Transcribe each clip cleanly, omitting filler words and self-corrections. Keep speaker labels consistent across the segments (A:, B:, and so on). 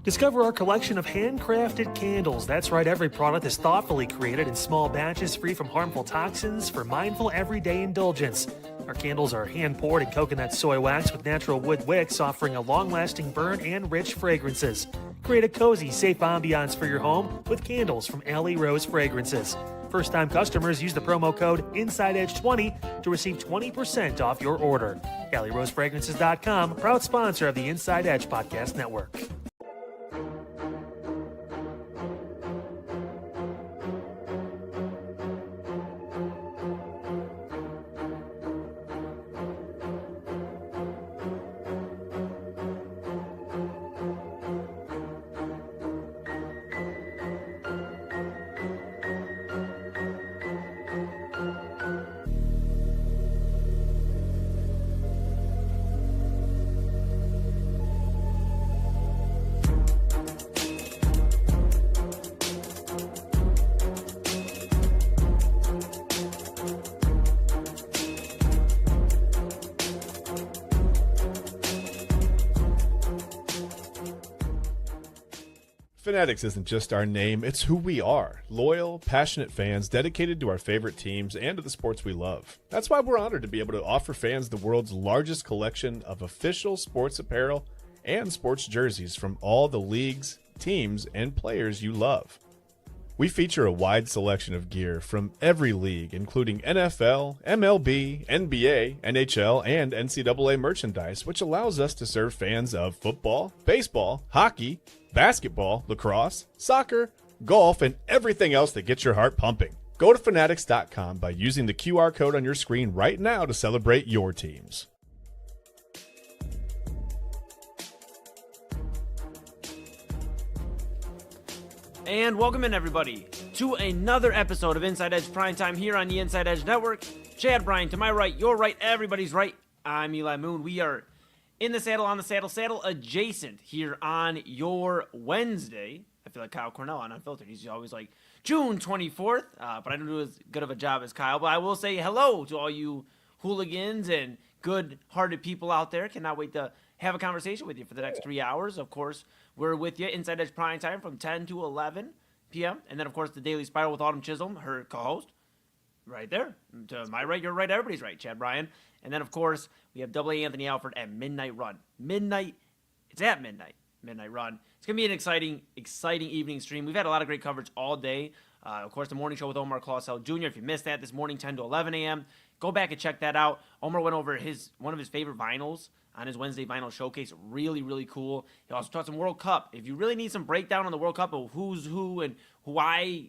A: Discover our collection of handcrafted candles. That's right, every product is thoughtfully created in small batches free from harmful toxins for mindful everyday indulgence. Our candles are hand-poured in coconut soy wax with natural wood wicks, offering a long-lasting burn and rich fragrances. Create a cozy, safe ambiance for your home with candles from Alley Rose Fragrances. First-time customers use the promo code InsideEdge20 to receive 20% off your order. AlleyRoseFragrances.com, proud sponsor of the Inside Edge Podcast Network.
B: Fanatics isn't just our name, it's who we are. Loyal, passionate fans dedicated to our favorite teams and to the sports we love. That's why we're honored to be able to offer fans the world's largest collection of official sports apparel and sports jerseys from all the leagues, teams, and players you love. We feature a wide selection of gear from every league, including NFL, MLB, NBA, NHL, and NCAA merchandise, which allows us to serve fans of football, baseball, hockey, basketball, lacrosse, soccer, golf, and everything else that gets your heart pumping. Go to Fanatics.com by using the QR code on your screen right now to celebrate your teams.
C: And welcome in, everybody, to another episode of Inside Edge Primetime here on the Inside Edge Network. Chad Bryan to my right, your right, everybody's right. I'm Eli Moon. We are in the saddle, on the saddle, saddle adjacent here on your Wednesday. I feel like Kyle Cornell on Unfiltered. He's always like, June 24th, but I don't do as good of a job as Kyle. But I will say hello to all you hooligans and good-hearted people out there. Cannot wait to have a conversation with you for the next 3 hours. Of course, we're with you Inside Edge Prime Time from 10 to 11 p.m. And then, of course, the Daily Spiral with Autumn Chisholm, her co-host, right there. To my right, your right, everybody's right, Chad Bryan. And then, of course, we have Double A Anthony Alford at Midnight Run. It's at midnight run. It's going to be an exciting evening stream. We've had a lot of great coverage all day. Of course, the morning show with Omar Clausell Jr. If you missed that this morning, 10 to 11 a.m., go back and check that out. Omar went over one of his favorite vinyls on his Wednesday vinyl showcase. Really, really cool. He also taught some World Cup. If you really need some breakdown on the World Cup of who's who and why,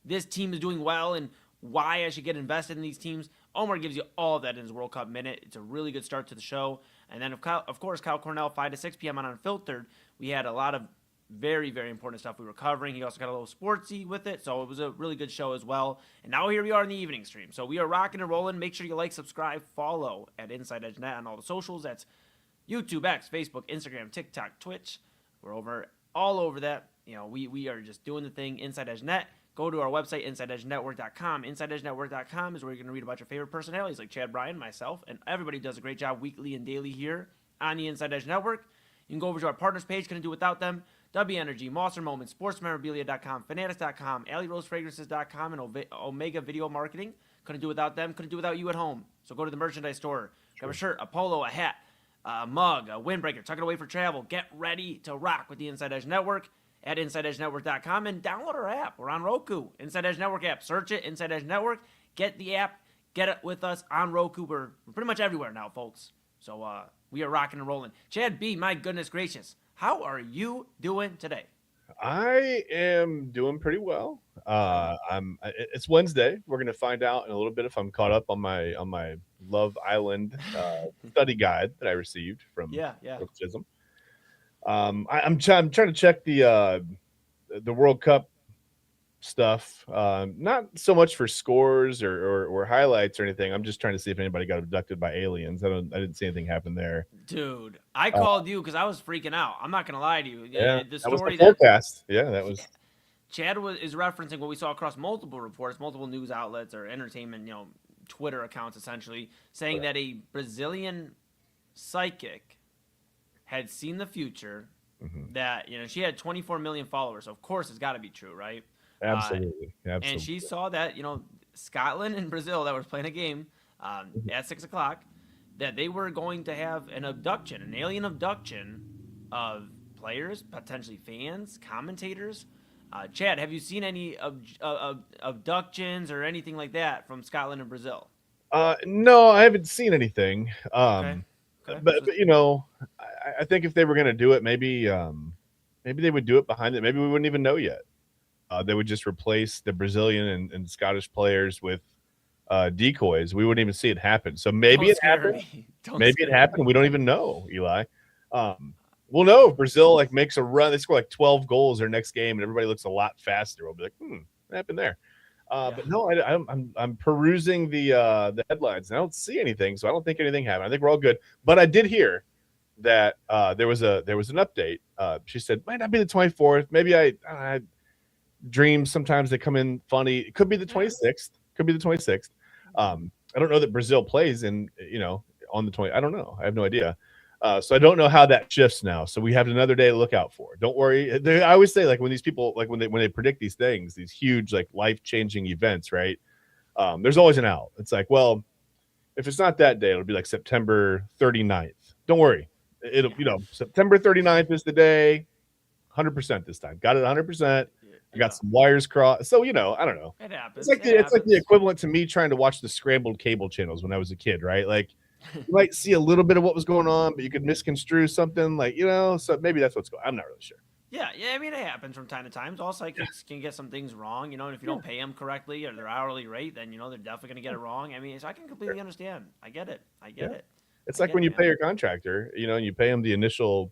C: this team is doing well and why I should get invested in these teams, Omar gives you all of that in his World Cup Minute. It's a really good start to the show. And then, of course, Kyle Cornell, 5 to 6 p.m. on Unfiltered. We had a lot of very, very important stuff we were covering. He also got a little sportsy with it, so it was a really good show as well. And now here we are in the evening stream. So we are rocking and rolling. Make sure you like, subscribe, follow at Inside Edge Net on all the socials. That's YouTube, X, Facebook, Instagram, TikTok, Twitch. We're all over that. We are just doing the thing. Inside Edge Net. Go to our website, InsideEdgeNetwork.com. InsideEdgeNetwork.com is where you're going to read about your favorite personalities like Chad Bryan, myself, and everybody does a great job weekly and daily here on the Inside Edge Network. You can go over to our partners page, couldn't do without them. W Energy, Monster Moments, SportsMemorabilia.com, Fanatics.com, AlleyRoseFragrances.com, and Omega Video Marketing. Couldn't do without them. Couldn't do without you at home. So go to the merchandise store. Grab a shirt, a polo, a hat, a mug, a windbreaker. Tuck it away for travel. Get ready to rock with the Inside Edge Network at InsideEdgeNetwork.com and download our app. We're on Roku. Inside Edge Network app. Search it, Inside Edge Network. Get the app. Get it with us on Roku. We're pretty much everywhere now, folks. So we are rocking and rolling. Chad B., my goodness gracious. How are you doing today?
B: I am doing pretty well. It's Wednesday. We're gonna find out in a little bit if I'm caught up on my Love Island study guide that I received from Chisholm. I'm trying to check the World Cup stuff. Not so much for scores or highlights or anything. I'm just trying to see if anybody got abducted by aliens. I didn't see anything happen there.
C: Dude, I called you because I was freaking out. I'm not gonna lie to you.
B: Yeah,
C: the story
B: that was the forecast. Yeah, that was.
C: Chad is referencing what we saw across multiple reports, multiple news outlets or entertainment, Twitter accounts essentially, saying that a Brazilian psychic had seen the future that, she had 24 million followers. So of course it's got to be true, right?
B: Absolutely.
C: And she saw that, Scotland and Brazil that was playing a game at 6 o'clock, that they were going to have an alien abduction of players, potentially fans, commentators. Chad, have you seen any abductions or anything like that from Scotland and Brazil?
B: No, I haven't seen anything.
C: Okay.
B: But I think if they were going to do it, maybe they would do it behind it. Maybe we wouldn't even know yet. They would just replace the Brazilian and Scottish players with decoys. We wouldn't even see it happen. So maybe it happened. Maybe it happened. We don't even know, Eli. We'll know if Brazil makes a run. They score 12 goals their next game, and everybody looks a lot faster. We'll be like, what happened there? But no, I'm perusing the headlines, and I don't see anything, so I don't think anything happened. I think we're all good. But I did hear that there was an update. She said might not be the 24th. Maybe I dreams sometimes they come in funny. It could be the 26th. I don't know that Brazil plays on the 20th. I don't know. I have no idea. So I don't know how that shifts now. So we have another day to look out for. Don't worry. I always say when these people when they predict these things, these huge life-changing events, right? There's always an out. It's well, if it's not that day, it'll be September 39th. Don't worry. It'll September 39th is the day. 100% this time. Got it 100%. I got some wires crossed. So, I don't know.
C: It happens.
B: It's like the equivalent to me trying to watch the scrambled cable channels when I was a kid, right? You might see a little bit of what was going on, but you could misconstrue something so maybe that's what's going on. I'm not really sure.
C: Yeah. I mean, it happens from time to time. All psychics can get some things wrong, and if you don't pay them correctly or their hourly rate, then, they're definitely going to get it wrong. I mean, so I can completely understand. I get it.
B: It's like when you pay your contractor, and you pay them the initial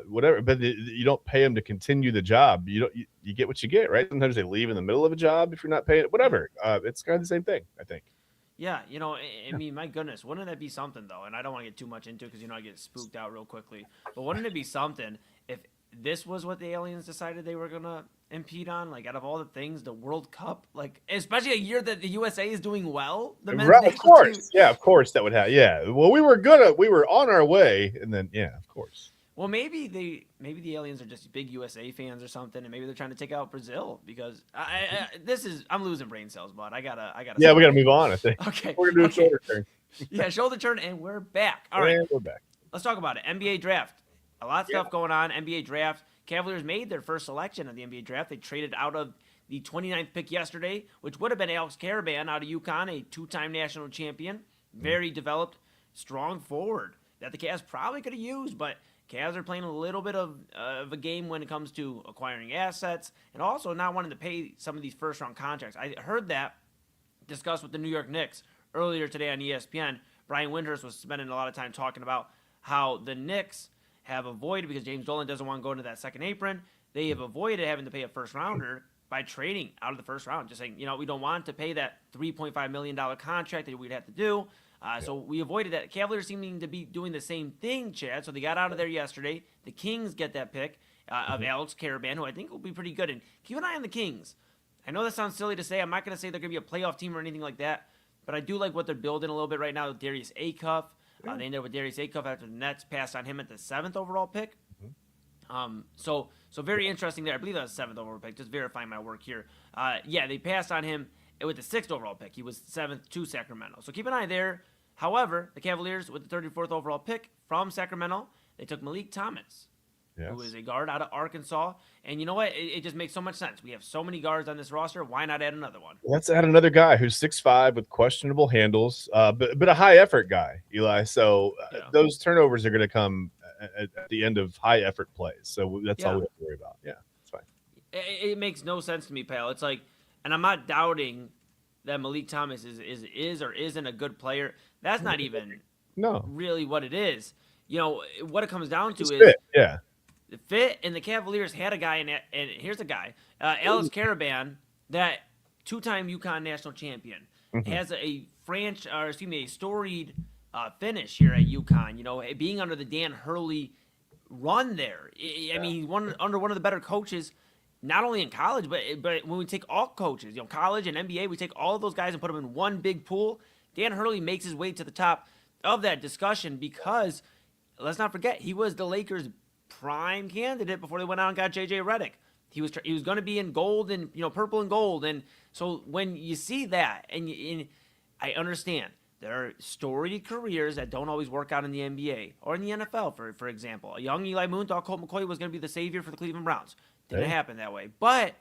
B: whatever, but you don't pay them to continue the job. You get what you get, right? Sometimes they leave in the middle of a job if you're not paying it, whatever. It's kind of the same thing, I think.
C: Yeah, I mean, my goodness, wouldn't that be something, though? And I don't want to get too much into it because, I get spooked out real quickly. But wouldn't it be something if this was what the aliens decided they were going to impede on? Out of all the things, the World Cup, especially a year that the USA is doing well? The men's
B: of course. Yeah, of course that would happen. Yeah. Well, we were on our way. And then, yeah, of course.
C: Well, maybe the aliens are just big USA fans or something, and maybe they're trying to take out Brazil because I'm losing brain cells, bud. I gotta.
B: Yeah, we gotta move on. I think.
C: Okay,
B: we're gonna do a shoulder turn.
C: Yeah, shoulder turn, and we're back. All right,
B: we're back.
C: Let's talk about it. NBA draft. A lot of stuff going on. NBA draft. Cavaliers made their first selection of the NBA draft. They traded out of the 29th pick yesterday, which would have been Alex Karaban out of UConn, a two-time national champion, very developed, strong forward that the Cavs probably could have used, but Cavs are playing a little bit of a game when it comes to acquiring assets and also not wanting to pay some of these first-round contracts. I heard that discussed with the New York Knicks earlier today on ESPN. Brian Windhorst was spending a lot of time talking about how the Knicks have avoided, because James Dolan doesn't want to go into that second apron, they have avoided having to pay a first-rounder by trading out of the first round, just saying, we don't want to pay that $3.5 million contract that we'd have to do. So we avoided that. Cavaliers seeming to be doing the same thing, Chad. So they got out of there yesterday. The Kings get that pick of Alex Karaban, who I think will be pretty good. And keep an eye on the Kings. I know that sounds silly to say. I'm not going to say they're going to be a playoff team or anything like that. But I do like what they're building a little bit right now with Darius Acuff. They ended up with Darius Acuff after the Nets passed on him at the 7th overall pick. So very interesting there. I believe that was the 7th overall pick. Just verifying my work here. They passed on him with the 6th overall pick. He was 7th to Sacramento. So keep an eye there. However, the Cavaliers, with the 34th overall pick from Sacramento, they took Malik Thomas, who is a guard out of Arkansas. And you know what? It just makes so much sense. We have so many guards on this roster. Why not add another one?
B: Let's add another guy who's 6'5" with questionable handles, but a high-effort guy, Eli. So those turnovers are going to come at the end of high-effort plays. So that's all we have to worry about. Yeah, that's fine.
C: It makes no sense to me, pal. It's and I'm not doubting that Malik Thomas is or isn't a good player. That's not even really what it is. What it comes down to is
B: fit. Yeah.
C: The fit, and the Cavaliers had a guy and here's a guy, Alex Karaban, that two-time UConn national champion, has a storied finish here at UConn. Being under the Dan Hurley run there. I mean, he's under one of the better coaches, not only in college, but when we take all coaches, college and NBA, we take all of those guys and put them in one big pool. Dan Hurley makes his way to the top of that discussion because, let's not forget, he was the Lakers' prime candidate before they went out and got J.J. Redick. He was going to be in gold and purple and gold, and so when you see that, and I understand there are storied careers that don't always work out in the NBA or in the NFL. For example, a young Eli Moon thought Colt McCoy was going to be the savior for the Cleveland Browns. Didn't happen that way, but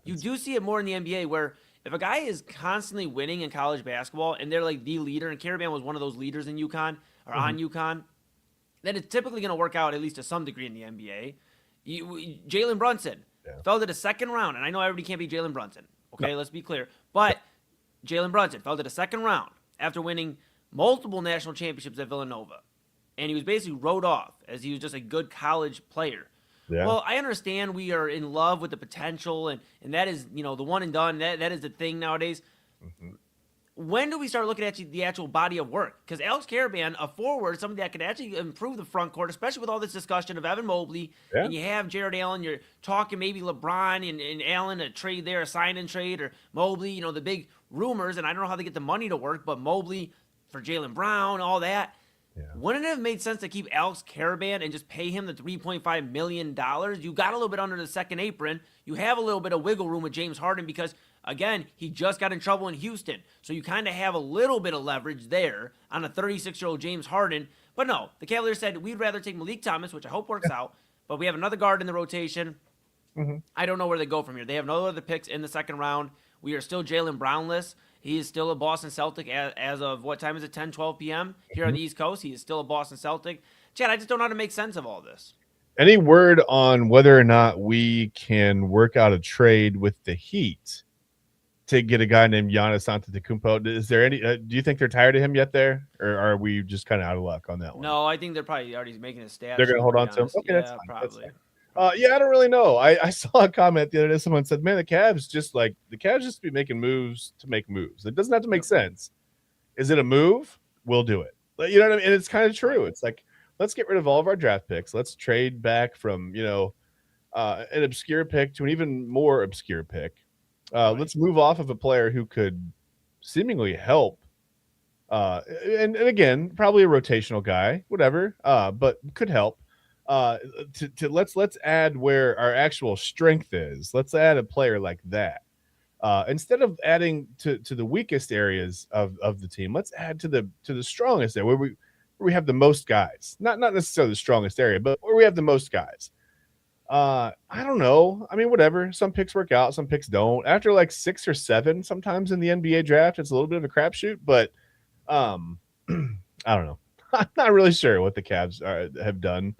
C: you do see it more in the NBA where if a guy is constantly winning in college basketball and they're like the leader, and Caravan was one of those leaders in UConn or on UConn, then it's typically going to work out at least to some degree in the NBA. Jalen Brunson fell to the second round, and I know everybody can't be Jalen Brunson. Okay, let's be clear. But Jalen Brunson fell to the second round after winning multiple national championships at Villanova. And he was basically wrote off as he was just a good college player. Yeah. Well, I understand we are in love with the potential, and that is, the one and done. That is the thing nowadays. Mm-hmm. When do we start looking at the actual body of work? Because Alex Caravan, a forward, somebody that could actually improve the front court, especially with all this discussion of Evan Mobley, and you have Jared Allen, you're talking maybe LeBron and Allen, a trade there, a sign-and trade, or Mobley, the big rumors, and I don't know how they get the money to work, but Mobley for Jaylen Brown, all that. Yeah. Wouldn't it have made sense to keep Alex Caravan and just pay him the $3.5 million? You got a little bit under the second apron. You have a little bit of wiggle room with James Harden because, again, he just got in trouble in Houston. So you kind of have a little bit of leverage there on a 36-year-old James Harden. But no, the Cavaliers said we'd rather take Malik Thomas, which I hope works out. But we have another guard in the rotation. Mm-hmm. I don't know where they go from here. They have no other picks in the second round. We are still Jaylen Brownless. He is still a Boston Celtic as of what time is it? 10, 12 p.m. here on the East Coast. He is still a Boston Celtic. Chad, I just don't know how to make sense of all this.
B: Any word on whether or not we can work out a trade with the Heat to get a guy named Giannis Antetokounmpo? Is there any? Do you think they're tired of him yet there, or are we just kind of out of luck on that one?
C: No, I think they're probably already making a stat.
B: They're going to hold on to him. Okay,
C: that's fine. Probably.
B: That's fine. Yeah, I don't really know. I saw a comment the other day. Someone said, "Man, the Cavs just be making moves to make moves. It doesn't have to make sense. Is it a move? We'll do it. You know what I mean? And it's kind of true. It's like, let's get rid of all of our draft picks. Let's trade back from an obscure pick to an even more obscure pick. Let's move off of a player who could seemingly help. And again, probably a rotational guy, whatever. But could help. Let's add where our actual strength is. Let's add a player like that. Instead of adding to the weakest areas of the team, let's add to the strongest area where we have the most guys. Not necessarily the strongest area, but where we have the most guys. I don't know. I mean, whatever. Some picks work out, some picks don't. After like 6 or 7, sometimes in the NBA draft, it's a little bit of a crapshoot. But I don't know. I'm not really sure what the Cavs have done.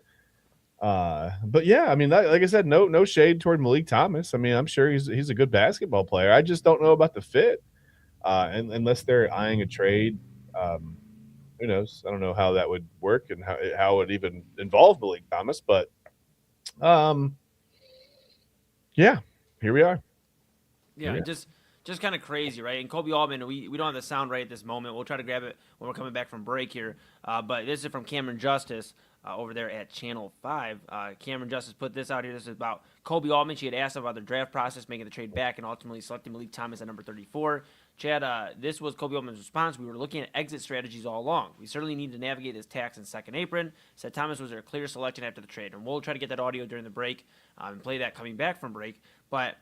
B: But yeah, I mean, like I said, no shade toward Malik Thomas. I mean, I'm sure he's a good basketball player. I just don't know about the fit. And unless they're eyeing a trade, who knows? I don't know how that would work and how it would even involve Malik Thomas. But yeah, here we are.
C: Yeah. Just kind of crazy, right? And Kobe Altman, we don't have the sound right at this moment. We'll try to grab it when we're coming back from break here. But this is from Cameron Justice over there at Channel 5. Cameron Justice put this out here. This is about Kobe Altman. She had asked about the draft process, making the trade back, and ultimately selecting Malik Thomas at number 34. Chad, this was Kobe Altman's response. We were looking at exit strategies all along. We certainly need to navigate this tax and second apron. Said Thomas was their clear selection after the trade. And we'll try to get that audio during the break and play that coming back from break. But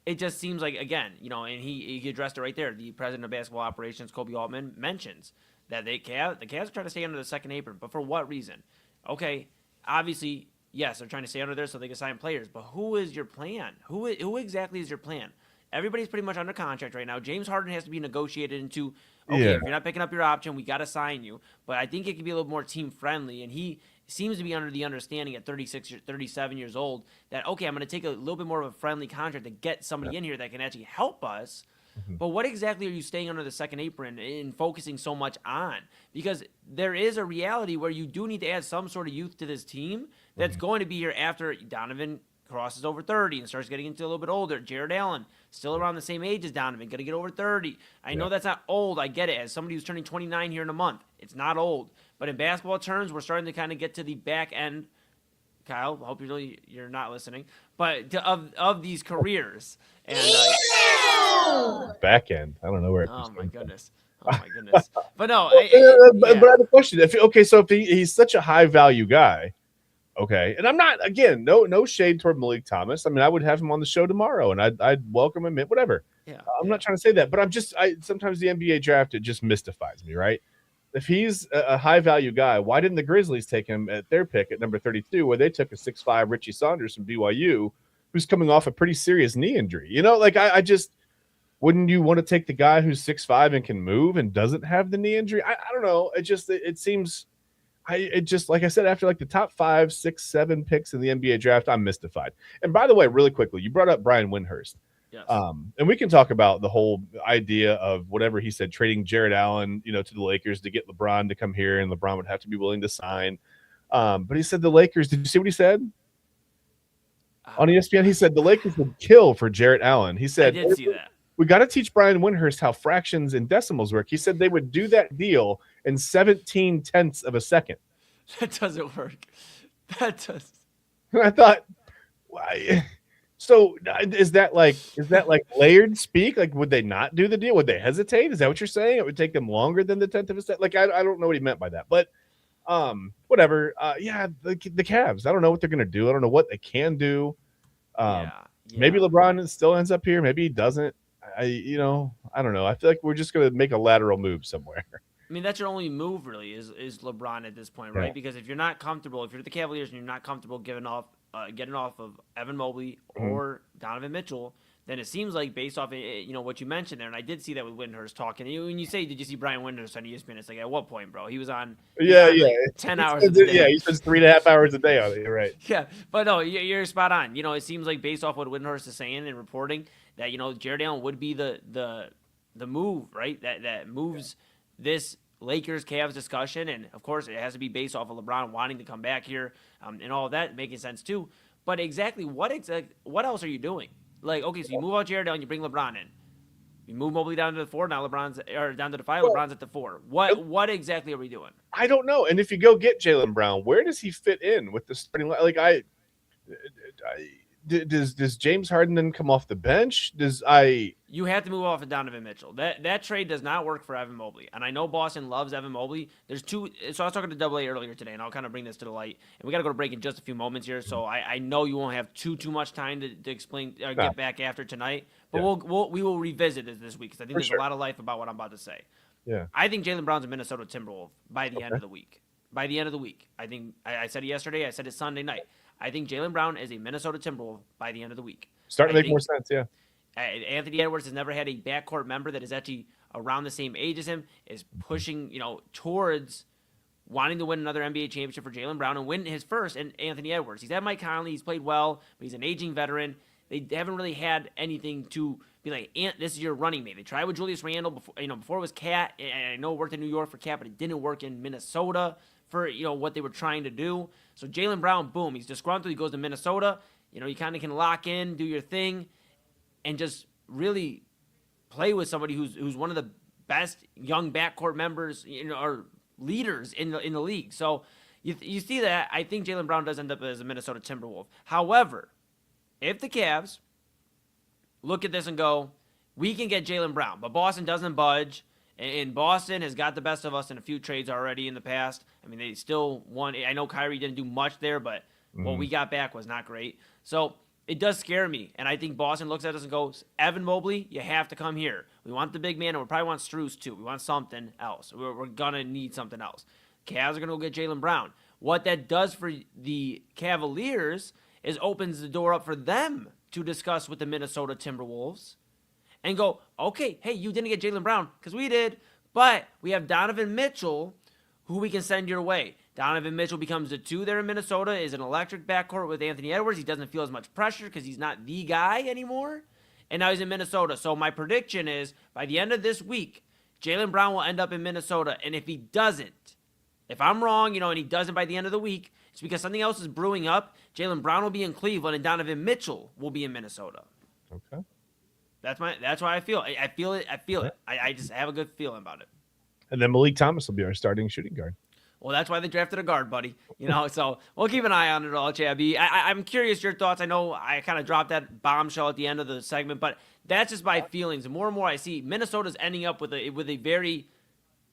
C: it just seems like, again, and he addressed it right there. The president of basketball operations, Kobe Altman, mentions that the Cavs are trying to stay under the second apron. But for what reason? Okay, obviously, yes, they're trying to stay under there so they can sign players. But who is your plan? Who exactly is your plan? Everybody's pretty much under contract right now. James Harden has to be negotiated into, if you're not picking up your option, we got to sign you. But I think it could be a little more team-friendly. And he seems to be under the understanding at 37 years old that, okay, I'm going to take a little bit more of a friendly contract to get somebody in here that can actually help us. Mm-hmm. But what exactly are you staying under the second apron and focusing so much on? Because there is a reality where you do need to add some sort of youth to this team that's going to be here after Donovan crosses over 30 and starts getting into a little bit older. Jared Allen, still around the same age as Donovan, going to get over 30. I know that's not old. I get it. As somebody who's turning 29 here in a month, it's not old. But in basketball terms, we're starting to kind of get to the back end. Kyle, I hope you're not listening. But of these careers. And
B: back end. I don't know where it
C: Oh, my goodness. But no.
B: But I have a question. So if he's such a high value guy, Okay. And I'm not, again, no shade toward Malik Thomas. I mean, I would have him on the show tomorrow and I'd welcome him in, whatever.
C: Yeah.
B: I'm not trying to say that, but sometimes the NBA draft, it just mystifies me, right? If he's a high value guy, why didn't the Grizzlies take him at their pick at number 32, where they took a 6'5" Richie Saunders from BYU, who's coming off a pretty serious knee injury? You know, like I just, wouldn't you want to take the guy who's 6'5" and can move and doesn't have the knee injury? I don't know. It seems, like I said, after like the top 5, 6, 7 picks in the NBA draft, I'm mystified. And by the way, really quickly, you brought up Brian Windhorst.
C: Yes.
B: And we can talk about the whole idea of whatever he said, trading Jared Allen, to the Lakers to get LeBron to come here, and LeBron would have to be willing to sign. But he said the Lakers, did you see what he said? On ESPN, he said the Lakers would kill for Jarrett Allen. He said,
C: I did see that.
B: We got to teach Brian Windhorst how fractions and decimals work. He said they would do that deal in 17/10 of a second.
C: That doesn't work. That does.
B: And I thought, why? So is that like layered speak? Like, would they not do the deal? Would they hesitate? Is that what you're saying? It would take them longer than the 10th of a second? Like, I don't know what he meant by that, but whatever. Yeah, the Cavs. I don't know what they're gonna do. I don't know what they can do. Maybe LeBron still ends up here. Maybe he doesn't. I don't know. I feel like we're just going to make a lateral move somewhere.
C: I mean, that's your only move, really, is LeBron at this point, right?
B: Yeah.
C: Because if you're not comfortable, if you're the Cavaliers and you're not comfortable getting off of Evan Mobley or Donovan Mitchell, then it seems like based off what you mentioned there, and I did see that with Windhorst talking. When you say, did you see Brian Windhorst on ESPN? It's like, at what point, bro? He was on. Like 10 hours a day.
B: Yeah, he spends 3.5 hours a day on it. You're right.
C: Yeah, but no, you're spot on. It seems like based off what Windhorst is saying and reporting that Jared Allen would be the move, right? That moves this Lakers Cavs discussion, and of course it has to be based off of LeBron wanting to come back here, and all of that making sense too. But exactly what else are you doing? Like, okay, so you move out Jared Allen, you bring LeBron in. You move Mobley down to the 4, now down to the 5, LeBron's at the 4. What exactly are we doing?
B: I don't know. And if you go get Jaylen Brown, where does he fit in with the starting line? Like, does James Harden then come off the bench?
C: You have to move off of Donovan Mitchell. That trade does not work for Evan Mobley. And I know Boston loves Evan Mobley. There's two. So I was talking to Double A earlier today, and I'll kind of bring this to the light. And we got to go to break in just a few moments here. So I know you won't have too much time to explain or get back after tonight. But we will revisit this week because I think there's a lot of life about what I'm about to say.
B: Yeah.
C: I think Jaylen Brown's a Minnesota Timberwolf by the end of the week. By the end of the week, I think I said it yesterday. I said it Sunday night. I think Jaylen Brown is a Minnesota Timberwolf by the end of the week.
B: Starting to make more sense, yeah.
C: Anthony Edwards has never had a backcourt member that is actually around the same age as him, is pushing, towards wanting to win another NBA championship for Jaylen Brown and win his first, and Anthony Edwards. He's had Mike Conley. He's played well, but he's an aging veteran. They haven't really had anything to be like, this is your running mate. They tried with Julius Randle before it was Cat, and I know it worked in New York for Cat, but it didn't work in Minnesota for what they were trying to do. So Jaylen Brown, boom, he's disgruntled. He goes to Minnesota. You kind of can lock in, do your thing, and just really play with somebody who's one of the best young backcourt members, or leaders in the league. So you see that. I think Jaylen Brown does end up as a Minnesota Timberwolf. However, if the Cavs look at this and go, we can get Jaylen Brown, but Boston doesn't budge, and Boston has got the best of us in a few trades already in the past. I mean, they still won. I know Kyrie didn't do much there, but what we got back was not great. So it does scare me, and I think Boston looks at us and goes, Evan Mobley, you have to come here. We want the big man, and we probably want Strus too. We want something else. We're going to need something else. Cavs are going to go get Jaylen Brown. What that does for the Cavaliers is opens the door up for them to discuss with the Minnesota Timberwolves and go, okay, hey, you didn't get Jaylen Brown because we did, but we have Donovan Mitchell who we can send your way. Donovan Mitchell becomes the 2 there in Minnesota, is an electric backcourt with Anthony Edwards. He doesn't feel as much pressure because he's not the guy anymore, and now he's in Minnesota. So my prediction is by the end of this week, Jaylen Brown will end up in Minnesota, and if he doesn't, if I'm wrong, and he doesn't by the end of the week, it's because something else is brewing up. Jaylen Brown will be in Cleveland, and Donovan Mitchell will be in Minnesota.
B: Okay.
C: That's why I feel. I feel it. I just have a good feeling about it.
B: And then Malik Thomas will be our starting shooting guard.
C: Well, that's why they drafted a guard, buddy. So we'll keep an eye on it all, JIB. I'm curious your thoughts. I know I kind of dropped that bombshell at the end of the segment, but that's just my feelings. The more and more I see Minnesota's ending up with a very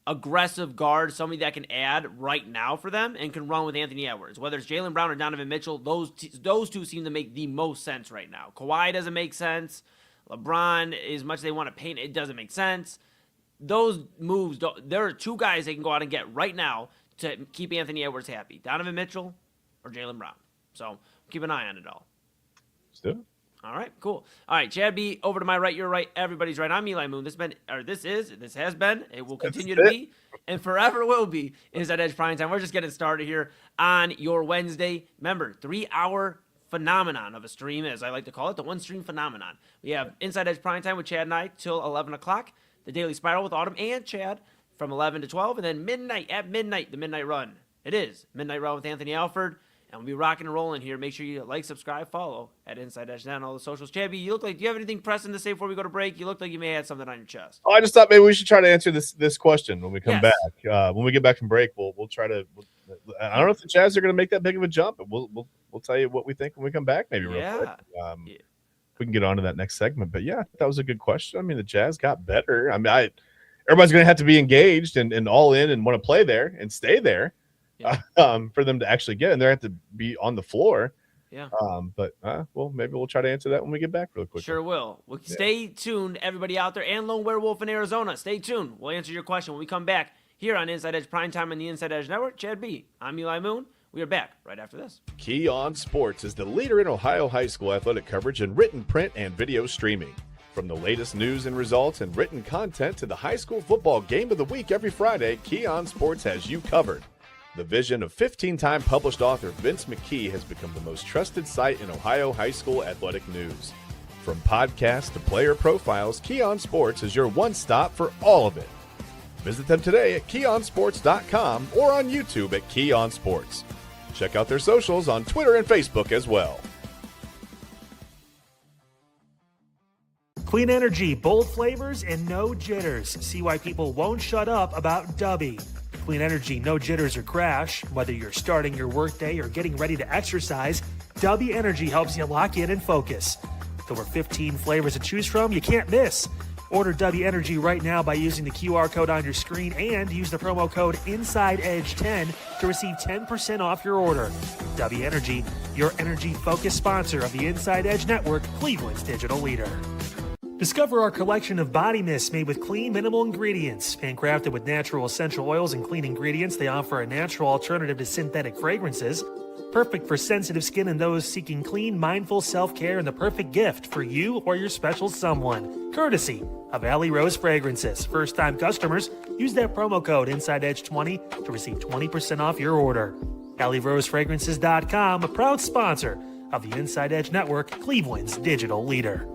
C: aggressive guard, somebody that can add right now for them and can run with Anthony Edwards. Whether it's Jaylen Brown or Donovan Mitchell, those two seem to make the most sense right now. Kawhi doesn't make sense. LeBron, as much as they want to paint, it doesn't make sense. Those moves, there are two guys they can go out and get right now to keep Anthony Edwards happy. Donovan Mitchell or Jaylen Brown. So keep an eye on it all.
B: Let's do it.
C: All right, cool. All right, Chad B, over to my right, your right, everybody's right. I'm Eli Moon. This has been, it will continue to be, and forever will be Inside Edge Primetime. We're just getting started here on your Wednesday. Remember, 3-hour phenomenon of a stream, as I like to call it, the one stream phenomenon. We have Inside Edge Primetime with Chad and I till 11 o'clock, the Daily Spiral with Autumn and Chad from 11 to 12, and then at midnight, the Midnight Run. It is Midnight Run with Anthony Alford. And we'll be rocking and rolling here. Make sure you like, subscribe, follow at InsideEdge Net on all the socials. Chabby, you look like, do you have anything pressing to say before we go to break? You look like you may have something on your chest.
B: Oh, I just thought maybe we should try to answer this question when we come back. When we get back from break, we'll try to. I don't know if the Jazz are going to make that big of a jump, but we'll tell you what we think when we come back. Maybe real quick. We can get on to that next segment. But yeah, that was a good question. I mean, the Jazz got better. I mean, everybody's going to have to be engaged and all in and want to play there and stay there. Yeah. For them to actually get in there, have to be on the floor.
C: Yeah.
B: Well, maybe we'll try to answer that when we get back real quick.
C: Sure will. Well, stay tuned, everybody out there, and Lone Werewolf in Arizona. Stay tuned. We'll answer your question when we come back here on Inside Edge Primetime and the Inside Edge Network. Chad B, I'm Eli Moon. We are back right after this.
B: Key On Sports is the leader in Ohio high school athletic coverage in written, print, and video streaming. From the latest news and results and written content to the high school football game of the week every Friday, Key On Sports has you covered. The vision of 15-time published author Vince McKee has become the most trusted site in Ohio high school athletic news. From podcasts to player profiles, Key On Sports is your one-stop for all of it. Visit them today at keyonsports.com or on YouTube at Key On Sports. Check out their socials on Twitter and Facebook as well.
A: Clean energy, bold flavors, and no jitters. See why people won't shut up about Dubby. Clean energy, no jitters or crash. Whether you're starting your workday or getting ready to exercise, Dubby Energy helps you lock in and focus. With over 15 flavors to choose from, you can't miss. Order Dubby Energy right now by using the QR code on your screen and use the promo code InsideEdge10 to receive 10% off your order. Dubby Energy, your energy-focused sponsor of the Inside Edge Network, Cleveland's digital leader. Discover our collection of body mists made with clean, minimal ingredients. Handcrafted with natural essential oils and clean ingredients, they offer a natural alternative to synthetic fragrances. Perfect for sensitive skin and those seeking clean, mindful self-care, and the perfect gift for you or your special someone. Courtesy of Alley Rose Fragrances. First-time customers, use that promo code InsideEdge20 to receive 20% off your order. AlleyRoseFragrances.com, a proud sponsor of the Inside Edge Network, Cleveland's digital leader.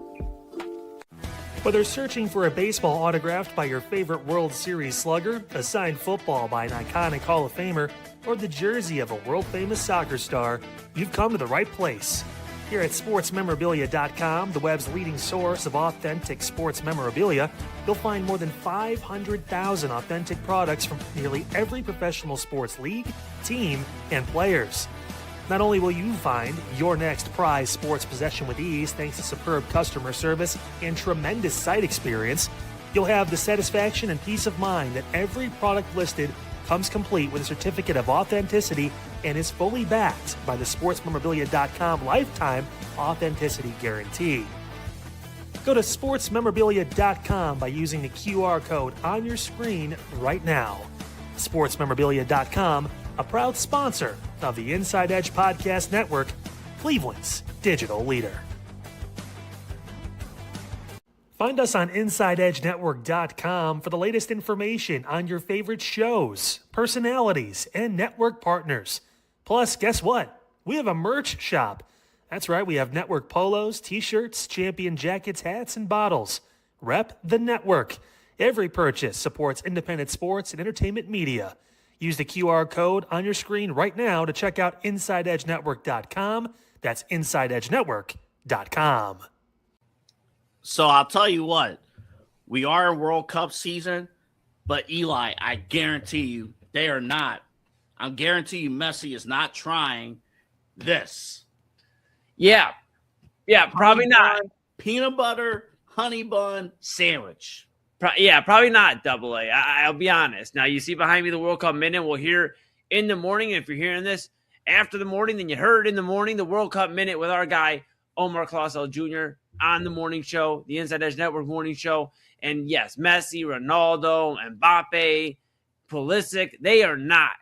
A: Whether searching for a baseball autographed by your favorite World Series slugger, a signed football by an iconic Hall of Famer, or the jersey of a world-famous soccer star, you've come to the right place. Here at SportsMemorabilia.com, the web's leading source of authentic sports memorabilia, you'll find more than 500,000 authentic products from nearly every professional sports league, team, and players. Not only will you find your next prized sports possession with ease thanks to superb customer service and tremendous site experience, you'll have the satisfaction and peace of mind that every product listed comes complete with a certificate of authenticity and is fully backed by the SportsMemorabilia.com lifetime authenticity guarantee. Go to SportsMemorabilia.com by using the QR code on your screen right now. SportsMemorabilia.com, a proud sponsor of the Inside Edge Podcast Network, Cleveland's digital leader. Find us on InsideEdgeNetwork.com for the latest information on your favorite shows, personalities, and network partners. Plus, guess what? We have a merch shop. That's right, we have network polos, t-shirts, champion jackets, hats, and bottles. Rep the network. Every purchase supports independent sports and entertainment media. Use the QR code on your screen right now to check out InsideEdgeNetwork.com. That's InsideEdgeNetwork.com.
D: So I'll tell you what, we are in World Cup season, but Eli, I guarantee you they are not. I guarantee you Messi is not trying this.
C: Yeah, probably not.
D: Peanut butter, honey bun sandwich.
C: Probably not Double A. I'll be honest. Now, you see behind me the World Cup Minute. We'll hear in the morning. If you're hearing this after the morning, then you heard in the morning the World Cup Minute with our guy, Omar Clausel Jr. on the morning show, the Inside Edge Network morning show. And yes, Messi, Ronaldo, Mbappe, Pulisic, they are not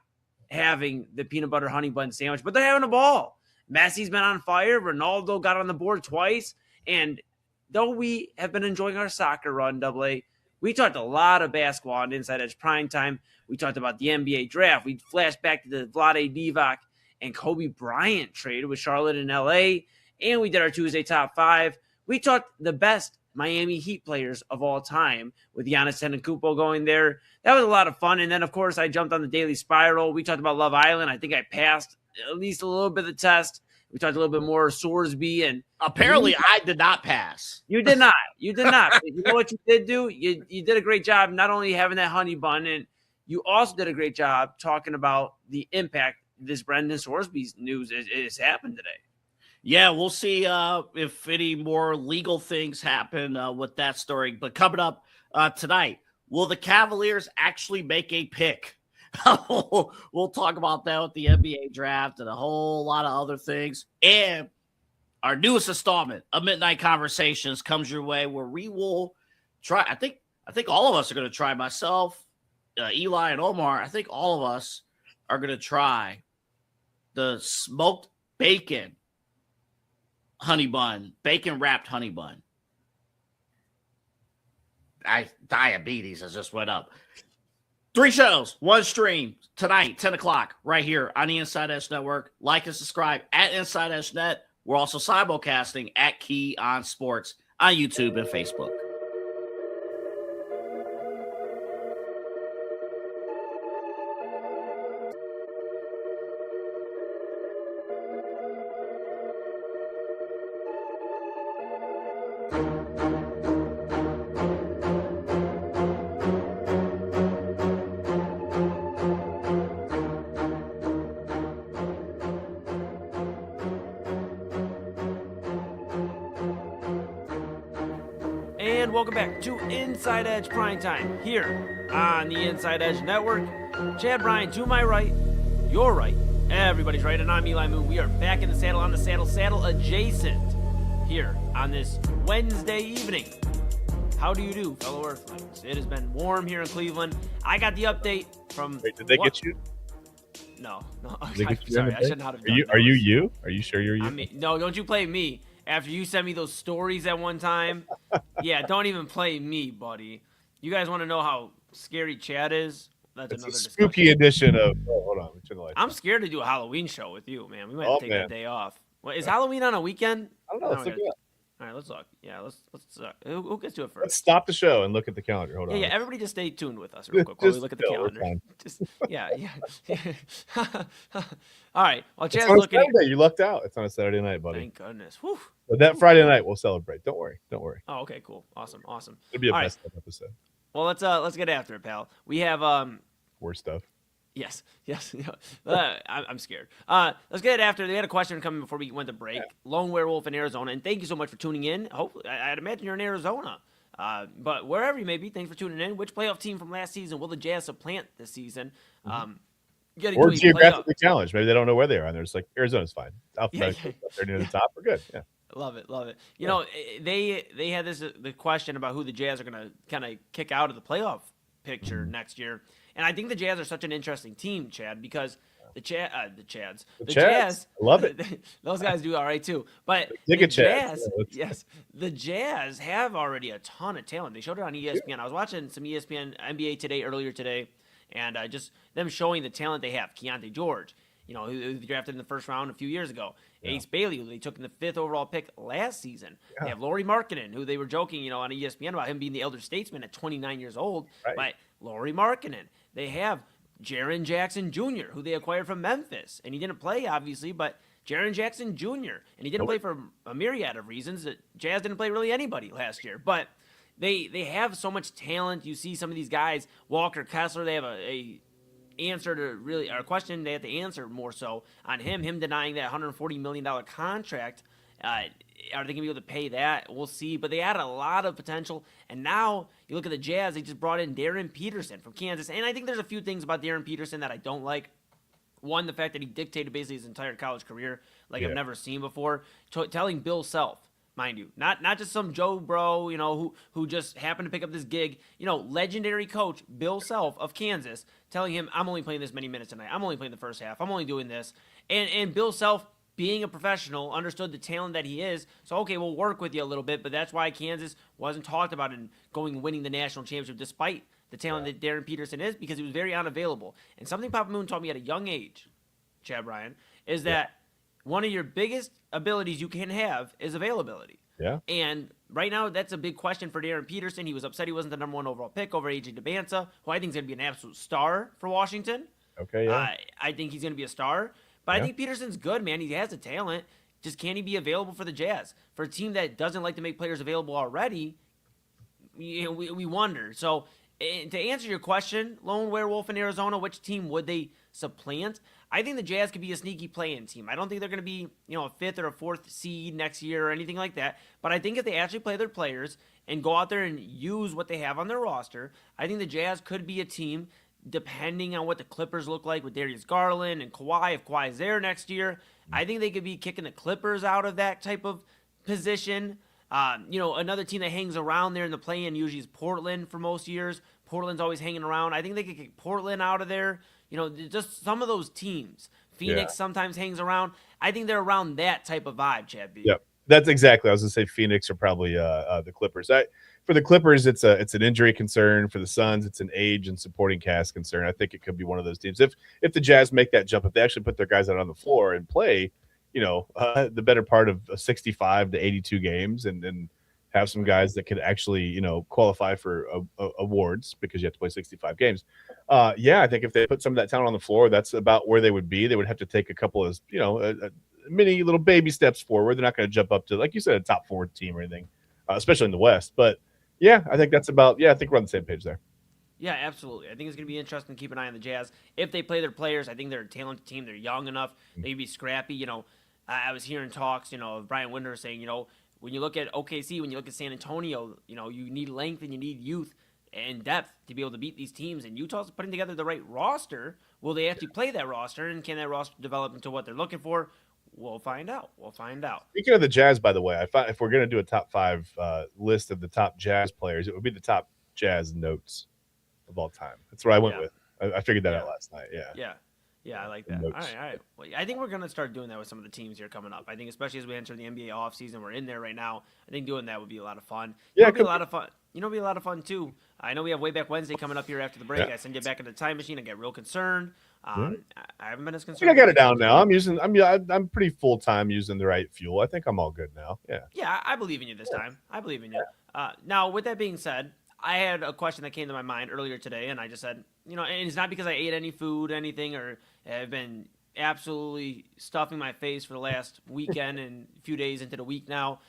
C: having the peanut butter honey bun sandwich, but they're having a ball. Messi's been on fire. Ronaldo got on the board twice. And though we have been enjoying our soccer run, Double A, we talked a lot of basketball on Inside Edge Primetime. We talked about the NBA draft. We flashed back to the Vlade Divac and Kobe Bryant trade with Charlotte and LA. And we did our Tuesday top 5. We talked the best Miami Heat players of all time with Giannis Antetokounmpo going there. That was a lot of fun. And then, of course, I jumped on the Daily Spiral. We talked about Love Island. I think I passed at least a little bit of the test. We talked a little bit more Sorsby. And
D: apparently I did not pass.
C: You did not. You did not. But you know what you did do? You did a great job not only having that honey bun, and you also did a great job talking about the impact this Brendan Sorsby's news is happened today.
D: Yeah, we'll see if any more legal things happen with that story. But coming up tonight, will the Cavaliers actually make a pick? We'll talk about that with the NBA draft and a whole lot of other things. And our newest installment of Midnight Conversations comes your way, where we will try. I think all of us are going to try. Myself, Eli, and Omar. I think all of us are going to try the smoked bacon honey bun, bacon wrapped honey bun. Diabetes has just went up. 3 shows, 1 stream tonight, 10 o'clock, right here on the Inside Edge Network. Like and subscribe at Inside Edge Net. We're also simulcasting at Key on Sports on YouTube and Facebook.
C: And welcome back to Inside Edge Primetime here on the Inside Edge Network. Chad Bryan to my right, your right, everybody's right, and I'm Eli Moon. We are back in the saddle, on the saddle adjacent here on this Wednesday evening. How do you do, fellow Earthlings? It has been warm here in Cleveland. I got the update from...
B: Wait, did they get you?
C: No.
B: Sorry,
C: I should not have done that.
B: Are you? Are you sure you're you?
C: I mean, no, don't you play me. After you sent me those stories at one time, yeah, don't even play me, buddy. You guys want to know how scary Chad is? That's
B: it's
C: another
B: a spooky
C: discussion.
B: edition of. Oh, hold on,
C: I'm scared to do a Halloween show with you, man. We might have to take a day off. What, is Halloween on a weekend?
B: I don't know. Let's look it up.
C: All right, let's look. Yeah, let's who gets to it first?
B: Let's stop the show and look at the calendar. Hold on.
C: Yeah, everybody just stay tuned with us real quick while we look at the calendar. Just yeah. All right. While Chad's looking,
B: you lucked out. It's on a Saturday night, buddy.
C: Thank goodness. Whew.
B: But that Friday night we'll celebrate. Don't worry.
C: Oh, okay, cool, awesome.
B: It'll be a
C: All
B: best of episode.
C: Well, let's get after it, pal. We have
B: Worse stuff.
C: Yes. I'm scared. Let's get it after. They had a question coming before we went to break. Yeah. Lone Werewolf in Arizona, and thank you so much for tuning in. Hopefully, I'd imagine you're in Arizona. But wherever you may be, thanks for tuning in. Which playoff team from last season will the Jazz supplant this season?
B: Or geographically challenged. Maybe they don't know where they are, and they're just like, Arizona's fine. Alphabetically, they're near the top. We're good. Yeah.
C: Love it. You know, they had the question about who the Jazz are going to kind of kick out of the playoff picture next year. And I think the Jazz are such an interesting team, Chad, because the Jazz,
B: I love it.
C: Those guys do all right too. But the Jazz have already a ton of talent. They showed it on ESPN. Yeah. I was watching some ESPN NBA earlier today, and just them showing the talent they have. Keontae George, who they drafted in the first round a few years ago. Yeah. Ace Bailey, who they took in the 5th overall pick last season. Yeah. They have Lauri Markkanen, who they were joking, on ESPN about him being the elder statesman at 29 years old. Right. But Lauri Markkanen. They have Jaren Jackson Jr., who they acquired from Memphis. And he didn't play, obviously, but Jaren Jackson Jr. And he didn't play for a myriad of reasons. Jazz didn't play really anybody last year. But they have so much talent. You see some of these guys, Walker Kessler, they have a question they have to answer more so on him denying that $140 million contract Are they going to be able to pay that? We'll see. But they had a lot of potential. And now you look at the Jazz, they just brought in Darren Peterson from Kansas. And I think there's a few things about Darren Peterson that I don't like. One, the fact that he dictated basically his entire college career like I've never seen before. Telling Bill Self, mind you, not just some Joe Bro, who just happened to pick up this gig. Legendary coach Bill Self of Kansas telling him, I'm only playing this many minutes tonight. I'm only playing the first half. I'm only doing this. And Bill Self, being a professional, understood the talent that he is. So, okay, we'll work with you a little bit, but that's why Kansas wasn't talked about in winning the national championship despite the talent that Darren Peterson is, because he was very unavailable. And something Papa Moon taught me at a young age, Chad Bryan, is that one of your biggest abilities you can have is availability.
B: Yeah.
C: And right now, that's a big question for Darren Peterson. He was upset he wasn't the number 1 overall pick over AJ DeBanza, who I think is going to be an absolute star for Washington.
B: Okay, yeah.
C: I think he's going to be a star. But I think Peterson's good, man. He has the talent. Just can he be available for the Jazz? For a team that doesn't like to make players available already, we wonder. So, to answer your question, Lone Werewolf in Arizona, which team would they supplant? I think the Jazz could be a sneaky play-in team. I don't think they're going to be, a 5th or a 4th seed next year or anything like that. But I think if they actually play their players and go out there and use what they have on their roster, I think the Jazz could be a team, depending on what the Clippers look like with Darius Garland and Kawhi, if Kawhi's there next year. I think they could be kicking the Clippers out of that type of position. Another team that hangs around there in the play-in usually is Portland for most years. Portland's always hanging around. I think they could kick Portland out of there. Just some of those teams. Phoenix sometimes hangs around. I think they're around that type of vibe, Chad B.
B: Yep, that's exactly. I was going to say Phoenix or probably the Clippers. For the Clippers, it's an injury concern. For the Suns, it's an age and supporting cast concern. I think it could be one of those teams. If the Jazz make that jump, if they actually put their guys out on the floor and play, the better part of 65 to 82 games and have some guys that could actually, qualify for awards because you have to play 65 games. I think if they put some of that talent on the floor, that's about where they would be. They would have to take a couple of, mini little baby steps forward. They're not going to jump up to, like you said, a top 4 team or anything, especially in the West. But I think that's about, I think we're on the same page there.
C: Yeah, absolutely. I think it's going to be interesting to keep an eye on the Jazz. If they play their players, I think they're a talented team. They're young enough. They can be scrappy. I was hearing talks, of Brian Winder saying, when you look at OKC, when you look at San Antonio, you need length and you need youth and depth to be able to beat these teams. And Utah's putting together the right roster. Will they actually play that roster? And can that roster develop into what they're looking for? We'll find out.
B: Speaking of the Jazz, by the way, I thought if we're going to do a top 5 list of the top Jazz players, it would be the top Jazz notes of all time. That's what I went with. I figured that out last night.
C: Yeah, I like that. All right. Well, I think we're going to start doing that with some of the teams here coming up. I think especially as we enter the NBA offseason, we're in there right now. I think doing that would be a lot of fun. It'll be a lot of fun. It'll be a lot of fun, too. I know we have Way Back Wednesday coming up here after the break. I send you back in the time machine. I get real concerned. I haven't been as concerned.
B: I got it down now. I'm pretty full-time using the right fuel. I think I'm all good now.
C: Yeah, I believe in you this time. I believe in you. Now, with that being said, I had a question that came to my mind earlier today, and I just said, and it's not because I ate any food, anything, or have been absolutely stuffing my face for the last weekend and a few days into the week now.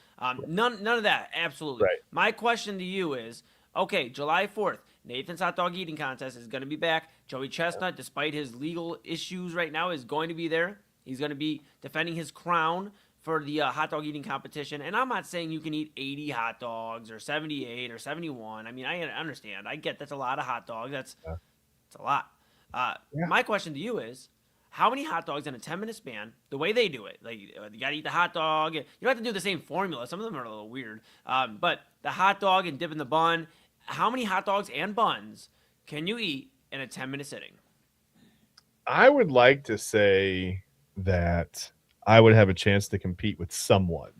C: None of that, absolutely.
B: Right.
C: My question to you is, okay, July 4th, Nathan's Hot Dog Eating Contest is going to be back. Joey Chestnut, despite his legal issues right now, is going to be there. He's going to be defending his crown for the hot dog eating competition. And I'm not saying you can eat 80 hot dogs or 78 or 71. I mean, I understand. I get that's a lot of hot dogs. That's a lot. My question to you is, how many hot dogs in a 10-minute span, the way they do it, like you got to eat the hot dog. You don't have to do the same formula. Some of them are a little weird. But the hot dog and dip in the bun, how many hot dogs and buns can you eat in a 10-minute sitting?
B: I would like to say that I would have a chance to compete with someone.